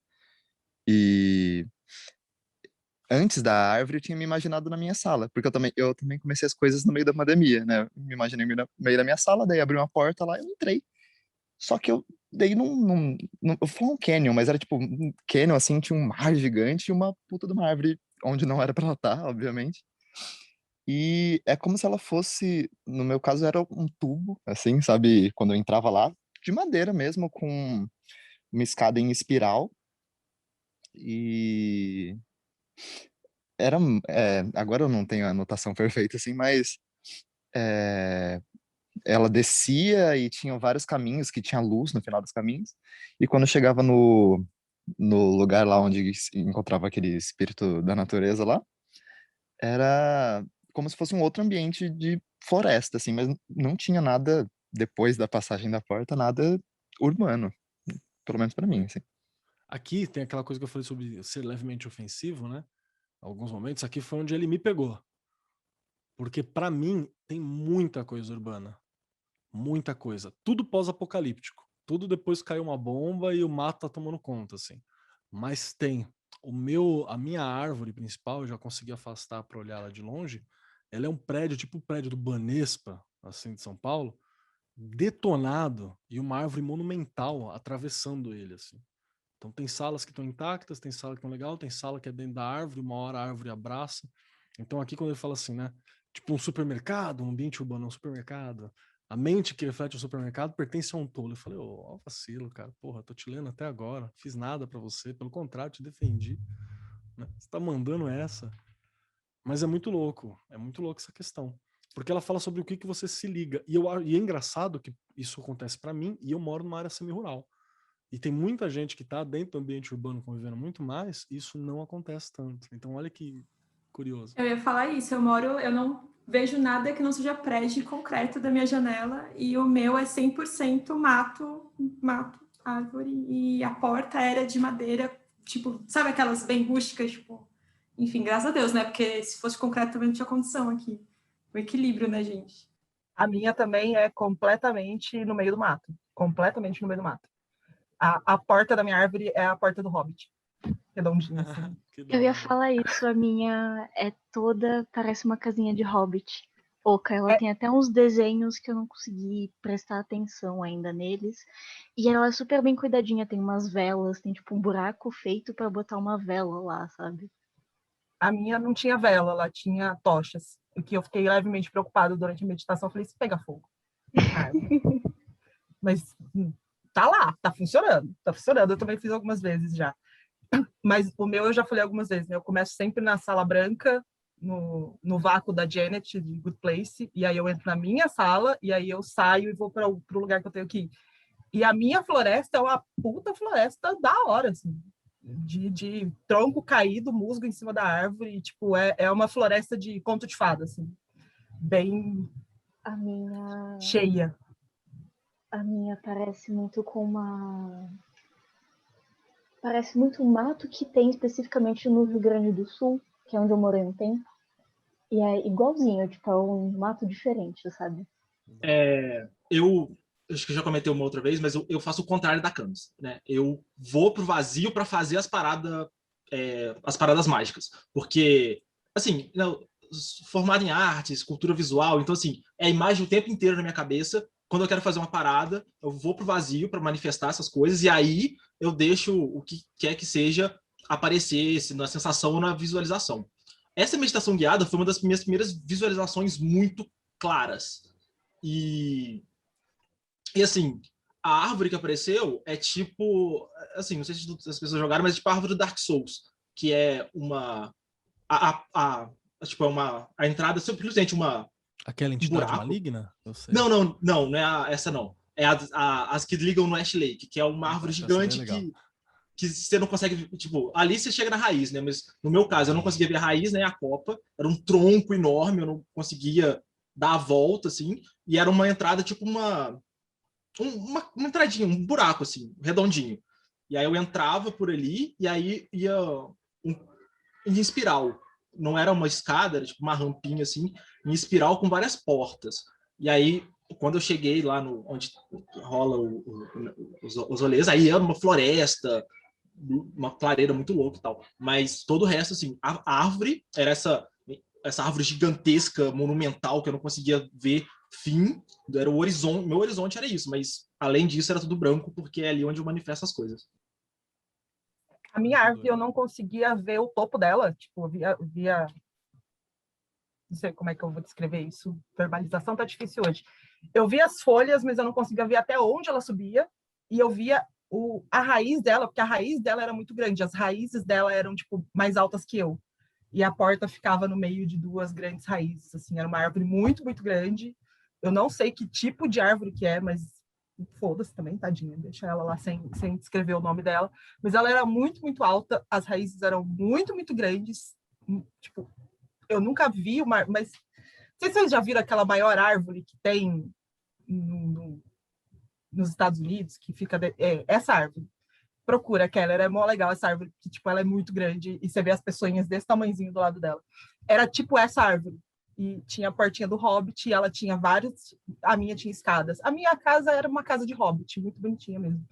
E antes da árvore, eu tinha me imaginado na minha sala, porque eu também comecei as coisas no meio da pandemia, né? Me imaginei no meio da minha sala, daí abri uma porta lá e eu entrei. Só que eu daí eu fui um canyon, mas era tipo um canyon assim, tinha um mar gigante e uma puta de uma árvore onde não era pra ela estar, obviamente. E é como se ela fosse, no meu caso era um tubo, assim, sabe, quando eu entrava lá, de madeira mesmo, com uma escada em espiral. E era, agora eu não tenho a anotação perfeita assim, mas é, ela descia e tinha vários caminhos que tinha luz no final dos caminhos. E quando chegava no lugar lá onde se encontrava aquele espírito da natureza lá, era como se fosse um outro ambiente de floresta, assim, mas não tinha nada, depois da passagem da porta, nada urbano, pelo menos para mim, assim. Aqui tem aquela coisa que eu falei sobre ser levemente ofensivo, né? Alguns momentos. Aqui foi onde ele me pegou. Porque para mim tem muita coisa urbana. Muita coisa. Tudo pós-apocalíptico. Tudo depois caiu uma bomba e o mato tá tomando conta, assim. Mas tem. A minha árvore principal, eu já consegui afastar para olhar ela de longe. Ela é um prédio, tipo o prédio do Banespa, assim, de São Paulo, detonado e uma árvore monumental atravessando ele, assim. Então tem salas que estão intactas, tem sala que estão legal, tem sala que é dentro da árvore, uma hora a árvore abraça. Então aqui quando ele fala assim, né? Tipo um supermercado, um ambiente urbano, um supermercado. A mente que reflete o supermercado pertence a um tolo. Eu falei, ó, vacilo, cara. Porra, tô te lendo até agora. Fiz nada pra você. Pelo contrário, te defendi. Né? Você tá mandando essa. Mas é muito louco. É muito louco essa questão. Porque ela fala sobre o que você se liga. E é engraçado que isso acontece pra mim e eu moro numa área semi-rural. E tem muita gente que está dentro do ambiente urbano convivendo muito mais, e isso não acontece tanto. Então, olha que curioso. Eu ia falar isso, eu não vejo nada que não seja prédio concreto da minha janela, e o meu é 100% mato, árvore, e a porta era de madeira, tipo, sabe aquelas bem rústicas, tipo, enfim, graças a Deus, né? Porque se fosse concreto também não tinha condição aqui. O equilíbrio, né, gente? A minha também é completamente no meio do mato. Completamente no meio do mato. A porta da minha árvore é a porta do Hobbit. Redondinha, assim. Eu ia falar isso, a minha é toda, parece uma casinha de Hobbit. Oca, ela tem até uns desenhos que eu não consegui prestar atenção ainda neles. E ela é super bem cuidadinha, tem umas velas, tem tipo um buraco feito para botar uma vela lá, sabe? A minha não tinha vela, ela tinha tochas. O que eu fiquei levemente preocupado durante a meditação, eu falei, se pega fogo. Mas tá lá, tá funcionando. Tá funcionando, eu também fiz algumas vezes já. Mas o meu eu já falei algumas vezes, né? Eu começo sempre na sala branca, no vácuo da Janet, de Good Place, e aí eu entro na minha sala, e aí eu saio e vou para o lugar que eu tenho que ir. E a minha floresta é uma puta floresta da hora, assim. De tronco caído, musgo em cima da árvore, e, tipo, é uma floresta de conto de fada, assim. Bem A minha cheia. A minha parece muito com uma... Parece muito um mato que tem especificamente no Rio Grande do Sul, que é onde eu morei um tempo, e é igualzinho, tipo, é um mato diferente, sabe? Eu acho que eu já comentei uma outra vez, mas eu faço o contrário da Camis, né? Eu vou pro vazio para fazer as paradas mágicas, porque assim, formado em artes, cultura visual, então assim, é a imagem o tempo inteiro na minha cabeça. Quando eu quero fazer uma parada, eu vou pro vazio para manifestar essas coisas, e aí eu deixo o que quer que seja aparecer na sensação ou na visualização. Essa meditação guiada foi uma das minhas primeiras visualizações muito claras. E assim, a árvore que apareceu é tipo, assim, não sei se as pessoas jogaram, mas é tipo a árvore do Dark Souls, que é uma tipo, a entrada simplesmente Aquela um entidade buraco. maligna? Eu sei. Não é essa não. É as que ligam no Ash Lake, que é uma árvore gigante que você não consegue, tipo, ali você chega na raiz, né? Mas no meu caso, eu não conseguia ver a raiz, né? A copa, era um tronco enorme, eu não conseguia dar a volta, assim, e era uma entrada, tipo uma entradinha, um buraco, assim, redondinho. E aí eu entrava por ali, e aí ia em espiral. Não era uma escada, era tipo uma rampinha, assim, em espiral com várias portas. E aí, quando eu cheguei lá onde rola os rolês, aí era uma floresta, uma clareira muito louca e tal. Mas todo o resto, assim, a árvore era essa árvore gigantesca, monumental, que eu não conseguia ver fim. Era o horizonte, meu horizonte era isso, mas além disso era tudo branco, porque é ali onde eu manifesto as coisas. A minha árvore eu não conseguia ver o topo dela, tipo, via não sei como é que eu vou descrever isso, verbalização tá difícil hoje. Eu via as folhas, mas eu não conseguia ver até onde ela subia, e eu via a raiz dela, porque a raiz dela era muito grande, as raízes dela eram, tipo, mais altas que eu, e a porta ficava no meio de duas grandes raízes, assim, era uma árvore muito, muito grande. Eu não sei que tipo de árvore que é, mas foda-se também, tadinha, deixa ela lá sem descrever o nome dela, mas ela era muito, muito alta, as raízes eram muito, muito grandes, tipo, eu nunca vi uma, mas não sei se vocês já viram aquela maior árvore que tem nos Estados Unidos, que fica essa árvore. Procura, Keller, é mó legal essa árvore, que tipo, ela é muito grande e você vê as pessoinhas desse tamanhozinho do lado dela. Era tipo essa árvore. E tinha a portinha do Hobbit, e ela tinha vários, a minha tinha escadas. A minha casa era uma casa de Hobbit, muito bonitinha mesmo.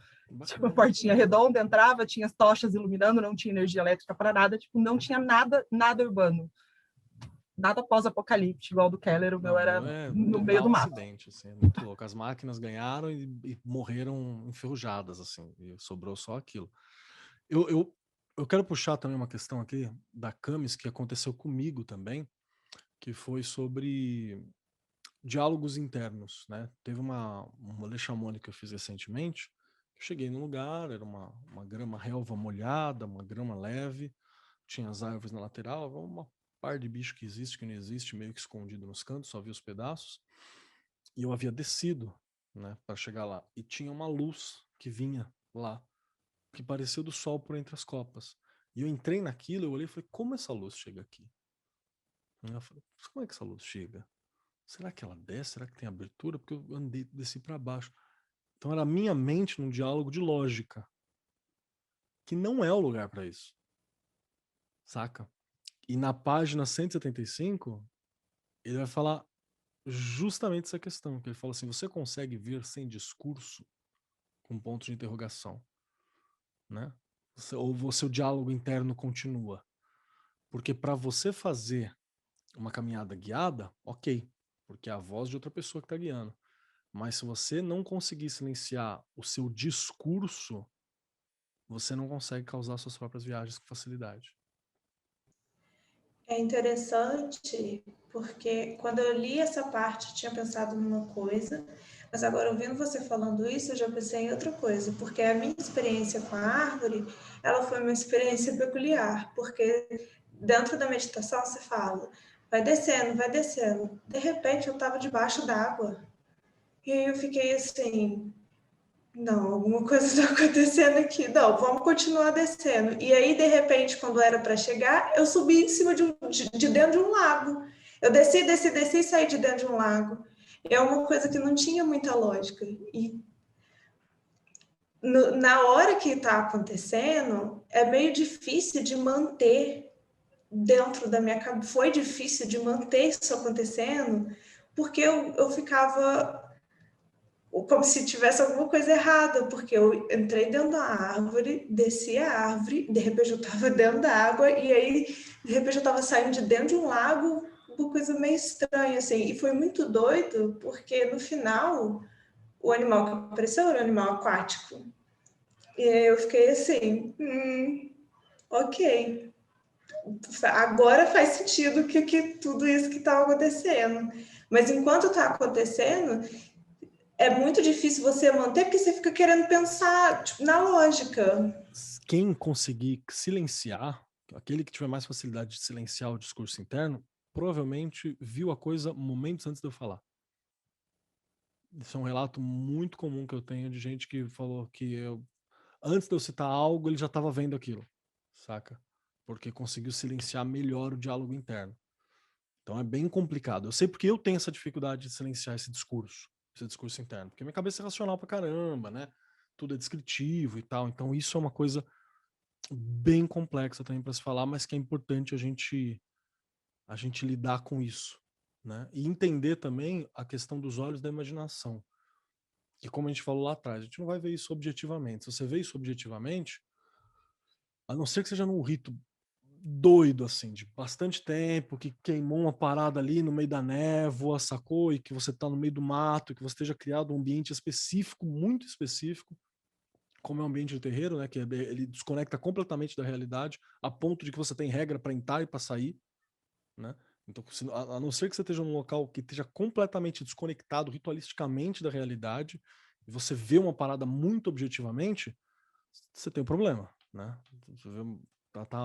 Tipo, a portinha redonda, entrava, tinha as tochas iluminando, não tinha energia elétrica para nada, tipo, não tinha nada urbano. Nada pós-apocalíptico, igual do Keller, o meu era no meio do mato. Acidente, assim, é muito louco. As máquinas ganharam e morreram enferrujadas, assim, e sobrou só aquilo. Eu quero puxar também uma questão aqui da Camis, que aconteceu comigo também, que foi sobre diálogos internos, né? Teve uma Lechamone que eu fiz recentemente. Eu cheguei num lugar, era uma grama relva molhada, uma grama leve, tinha as árvores na lateral, uma par de bicho que existe, que não existe, meio que escondido nos cantos, só vi os pedaços. E eu havia descido, né, para chegar lá. E tinha uma luz que vinha lá, que parecia do sol por entre as copas. E eu entrei naquilo, eu olhei e falei, como essa luz chega aqui? E eu falei, como é que essa luz chega? Será que ela desce? Será que tem abertura? Porque eu desci para baixo. Então era a minha mente num diálogo de lógica, que não é o lugar para isso. Saca? E na página 175, ele vai falar justamente essa questão, que ele fala assim, você consegue ver sem discurso, com ponto de interrogação, né? Ou o seu diálogo interno continua. Porque para você fazer uma caminhada guiada, ok, porque é a voz de outra pessoa que está guiando. Mas se você não conseguir silenciar o seu discurso, você não consegue causar suas próprias viagens com facilidade. É interessante, porque quando eu li essa parte, eu tinha pensado numa coisa, mas agora ouvindo você falando isso, eu já pensei em outra coisa, porque a minha experiência com a árvore, ela foi uma experiência peculiar, porque dentro da meditação você fala, vai descendo, vai descendo. De repente eu estava debaixo d'água. E aí eu fiquei assim, não, alguma coisa está acontecendo aqui. Não, vamos continuar descendo. E aí, de repente, quando era para chegar, eu subi em cima de dentro de um lago. Eu desci e saí de dentro de um lago. É uma coisa que não tinha muita lógica. E na hora que está acontecendo, é meio difícil de manter dentro da minha cabeça, foi difícil de manter isso acontecendo, porque eu ficava como se tivesse alguma coisa errada, porque eu entrei dentro da árvore, desci a árvore, de repente eu estava dentro da água, e aí, de repente eu estava saindo de dentro de um lago, uma coisa meio estranha, assim, e foi muito doido, porque no final, o animal que apareceu era um animal aquático, e aí eu fiquei assim, ok, agora faz sentido que tudo isso que estava acontecendo, mas enquanto está acontecendo, é muito difícil você manter, porque você fica querendo pensar tipo, na lógica. Quem conseguir silenciar, aquele que tiver mais facilidade de silenciar o discurso interno, provavelmente viu a coisa momentos antes de eu falar. Isso é um relato muito comum que eu tenho de gente que falou que antes de eu citar algo, ele já estava vendo aquilo, saca? Porque conseguiu silenciar melhor o diálogo interno. Então é bem complicado. Eu sei porque eu tenho essa dificuldade de silenciar esse discurso interno, porque minha cabeça é racional pra caramba, né? Tudo é descritivo e tal. Então isso é uma coisa bem complexa também para se falar, mas que é importante a gente lidar com isso, né? E entender também a questão dos olhos da imaginação. Que como a gente falou lá atrás, a gente não vai ver isso objetivamente. Se você vê isso objetivamente, a não ser que seja num rito doido, assim, de bastante tempo, que queimou uma parada ali no meio da névoa, sacou? E que você tá no meio do mato, que você esteja criado um ambiente específico, muito específico, como é o ambiente do terreiro, né? Que ele desconecta completamente da realidade, a ponto de que você tem regra para entrar e para sair, né? Então, a não ser que você esteja num local que esteja completamente desconectado ritualisticamente da realidade, e você vê uma parada muito objetivamente, você tem um problema, né? Você vê,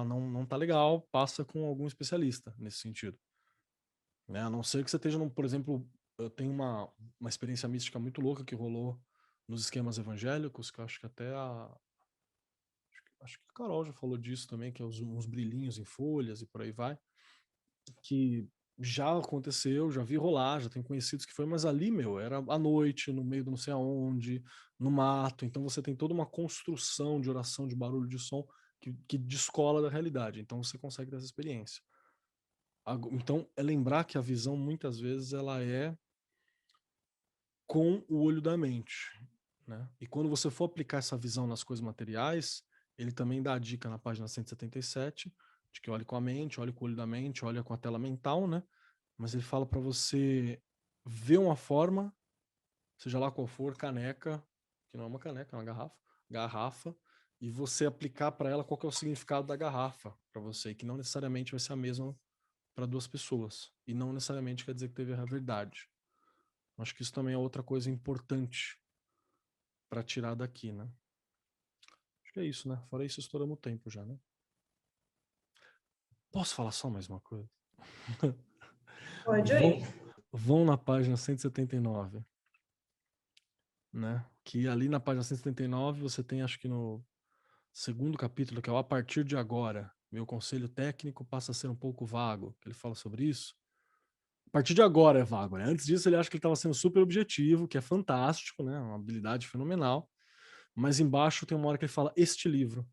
não tá legal, passa com algum especialista nesse sentido. Né? A não ser que você esteja, por exemplo, eu tenho uma experiência mística muito louca que rolou nos esquemas evangélicos, que eu acho que até acho que a Carol já falou disso também, que é uns brilhinhos em folhas e por aí vai, que já aconteceu, já vi rolar, já tenho conhecidos que foi, mas ali, meu, era à noite, no meio do não sei aonde, no mato, então você tem toda uma construção de oração, de barulho, de som, que descola da realidade, então você consegue ter essa experiência. Então, é lembrar que a visão, muitas vezes, ela é com o olho da mente, né? E quando você for aplicar essa visão nas coisas materiais, ele também dá a dica na página 177, de que olhe com a mente, olhe com o olho da mente, olhe com a tela mental, né? Mas ele fala para você ver uma forma, seja lá qual for, caneca, que não é uma caneca, é uma garrafa, e você aplicar para ela qual que é o significado da garrafa para você, que não necessariamente vai ser a mesma para duas pessoas, e não necessariamente quer dizer que teve a verdade. Acho que isso também é outra coisa importante para tirar daqui, né? Acho que é isso, né? Fora isso, estouramos o tempo já, né? Posso falar só mais uma coisa? Pode ir. Vão na página 179, né? Que ali na página 179 você tem, acho que no segundo capítulo, que é o A Partir de Agora, meu conselho técnico passa a ser um pouco vago, que ele fala sobre isso. A partir de agora é vago, né? Antes disso ele acha que ele estava sendo super objetivo, que é fantástico, né? Uma habilidade fenomenal. Mas embaixo tem uma hora que ele fala este livro.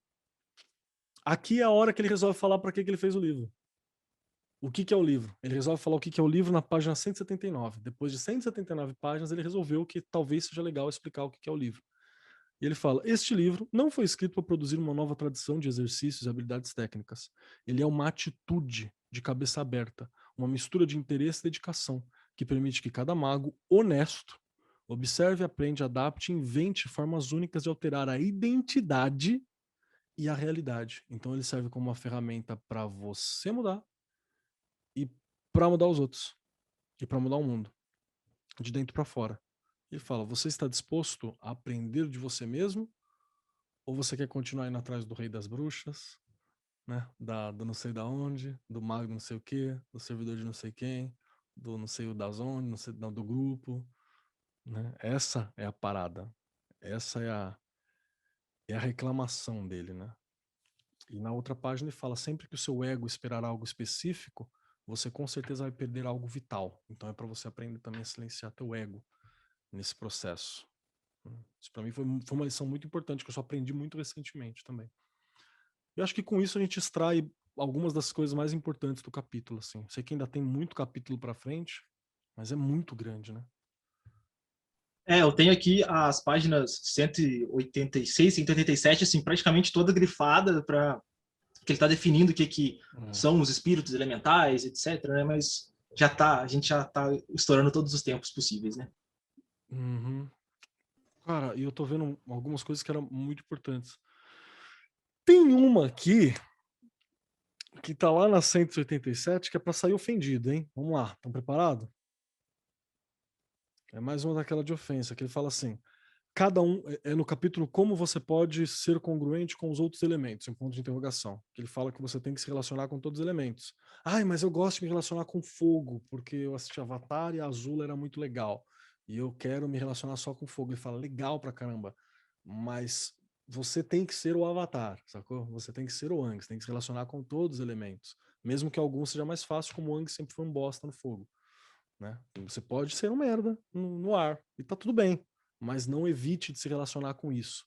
Aqui é a hora que ele resolve falar para que ele fez o livro. O que é o livro? Ele resolve falar o que é o livro na página 179. Depois de 179 páginas, ele resolveu que talvez seja legal explicar o que é o livro. E ele fala: este livro não foi escrito para produzir uma nova tradição de exercícios e habilidades técnicas. Ele é uma atitude de cabeça aberta, uma mistura de interesse e dedicação, que permite que cada mago honesto observe, aprende, adapte e invente formas únicas de alterar a identidade e a realidade. Então ele serve como uma ferramenta para você mudar e para mudar os outros e para mudar o mundo, de dentro para fora. Ele fala: você está disposto a aprender de você mesmo ou você quer continuar indo atrás do rei das bruxas, né? Do não sei da onde, do mago não sei o quê, do servidor de não sei quem, do não sei o das onde, não sei do grupo, né? Essa é a parada. Essa é a reclamação dele, né? E na outra página ele fala: sempre que o seu ego esperar algo específico, você com certeza vai perder algo vital. Então é para você aprender também a silenciar teu ego nesse processo. Isso para mim foi uma lição muito importante que eu só aprendi muito recentemente também. Eu acho que com isso a gente extrai algumas das coisas mais importantes do capítulo, assim. Sei que ainda tem muito capítulo para frente, mas é muito grande, né? Eu tenho aqui as páginas 186, 187, assim, praticamente toda grifada para que ele está definindo o que são os espíritos elementais, etc, né? Mas a gente já tá estourando todos os tempos possíveis, né? Uhum. Cara, e eu tô vendo algumas coisas que eram muito importantes. Tem uma aqui que tá lá na 187 que é para sair ofendido, hein? Vamos lá, estão preparados? É mais uma daquela de ofensa, que ele fala assim: cada um é no capítulo como você pode ser congruente com os outros elementos, em ponto de interrogação. Que ele fala que você tem que se relacionar com todos os elementos. Ai, mas eu gosto de me relacionar com fogo, porque eu assisti Avatar e a Azul era muito legal. E eu quero me relacionar só com fogo. Ele fala, legal pra caramba. Mas você tem que ser o Avatar, sacou? Você tem que ser o Aang, você tem que se relacionar com todos os elementos. Mesmo que alguns seja mais fácil, como o Aang sempre foi um bosta no fogo. Né? Você pode ser um merda no ar, e tá tudo bem, mas não evite de se relacionar com isso.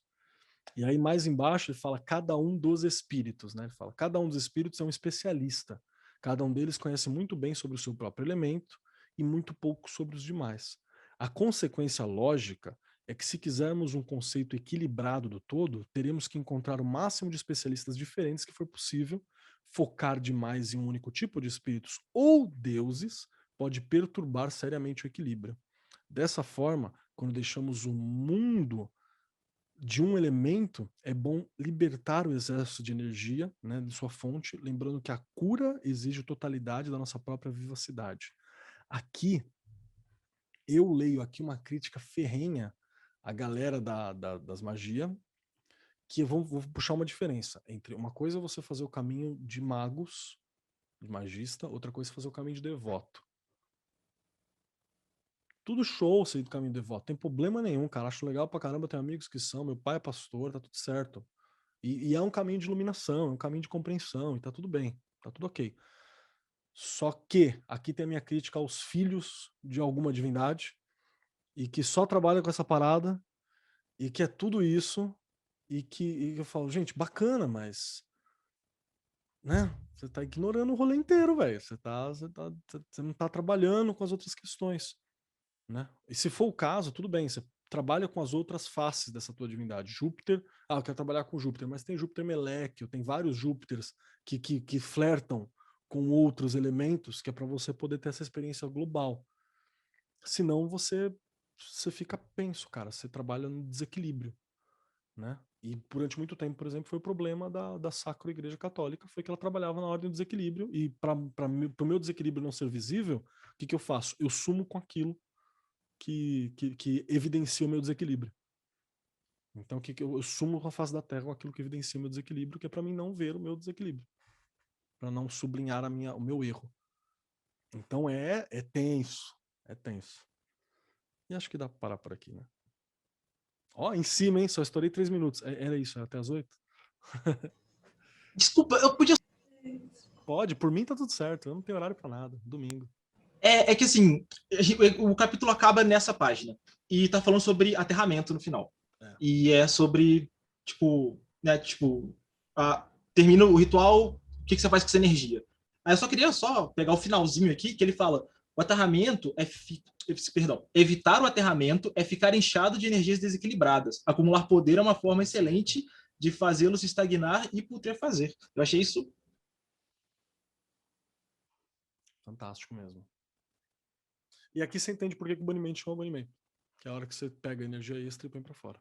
E aí mais embaixo ele fala cada um dos espíritos, né? Ele fala, cada um dos espíritos é um especialista. Cada um deles conhece muito bem sobre o seu próprio elemento e muito pouco sobre os demais. A consequência lógica é que se quisermos um conceito equilibrado do todo, teremos que encontrar o máximo de especialistas diferentes que for possível. Focar demais em um único tipo de espíritos ou deuses pode perturbar seriamente o equilíbrio. Dessa forma, quando deixamos o mundo de um elemento, é bom libertar o excesso de energia, né, de sua fonte, lembrando que a cura exige totalidade da nossa própria vivacidade. Aqui, eu leio aqui uma crítica ferrenha à galera das magias, que eu vou puxar uma diferença entre uma coisa é você fazer o caminho de magos, de magista, outra coisa é fazer o caminho de devoto. Tudo show sair do caminho de devoto, tem problema nenhum, cara, acho legal pra caramba, tenho amigos que são, meu pai é pastor, tá tudo certo. E é um caminho de iluminação, é um caminho de compreensão, e tá tudo bem, tá tudo ok. Só que aqui tem a minha crítica aos filhos de alguma divindade, e que só trabalha com essa parada, e que é tudo isso, e eu falo, gente, bacana, mas, né, você tá ignorando o rolê inteiro, velho, você não tá trabalhando com as outras questões. Né? E se for o caso, tudo bem, você trabalha com as outras faces dessa tua divindade. Júpiter, eu quero trabalhar com Júpiter, mas tem Júpiter Meleque, tem vários Júpiters que flertam com outros elementos, que é para você poder ter essa experiência global. Senão você fica penso, cara, você trabalha no desequilíbrio. Né? E durante muito tempo, por exemplo, foi o problema da Sacra Igreja Católica, foi que ela trabalhava na ordem do desequilíbrio, e para o meu desequilíbrio não ser visível, o que eu faço? Eu sumo com aquilo que evidencia o meu desequilíbrio. Então, que eu sumo com a face da Terra com aquilo que evidencia o meu desequilíbrio, que é para mim não ver o meu desequilíbrio, para não sublinhar o meu erro. Então é tenso, é tenso. E acho que dá para parar por aqui, né? Ó, em cima, hein? Só estourei 3 minutos. Era isso, era até as 8? Desculpa, eu podia... Pode, por mim tá tudo certo. Eu não tenho horário para nada. Domingo. É que assim, o capítulo acaba nessa página e tá falando sobre aterramento no final. E é sobre, tipo, né, tipo, termina o ritual, o que você faz com essa energia? Aí eu só queria pegar o finalzinho aqui, que ele fala, o aterramento evitar o aterramento é ficar inchado de energias desequilibradas. Acumular poder é uma forma excelente de fazê-lo se estagnar e putrefazer. Eu achei isso fantástico mesmo. E aqui você entende por que o banimento chama banimento. Que é a hora que você pega a energia extra e põe pra fora.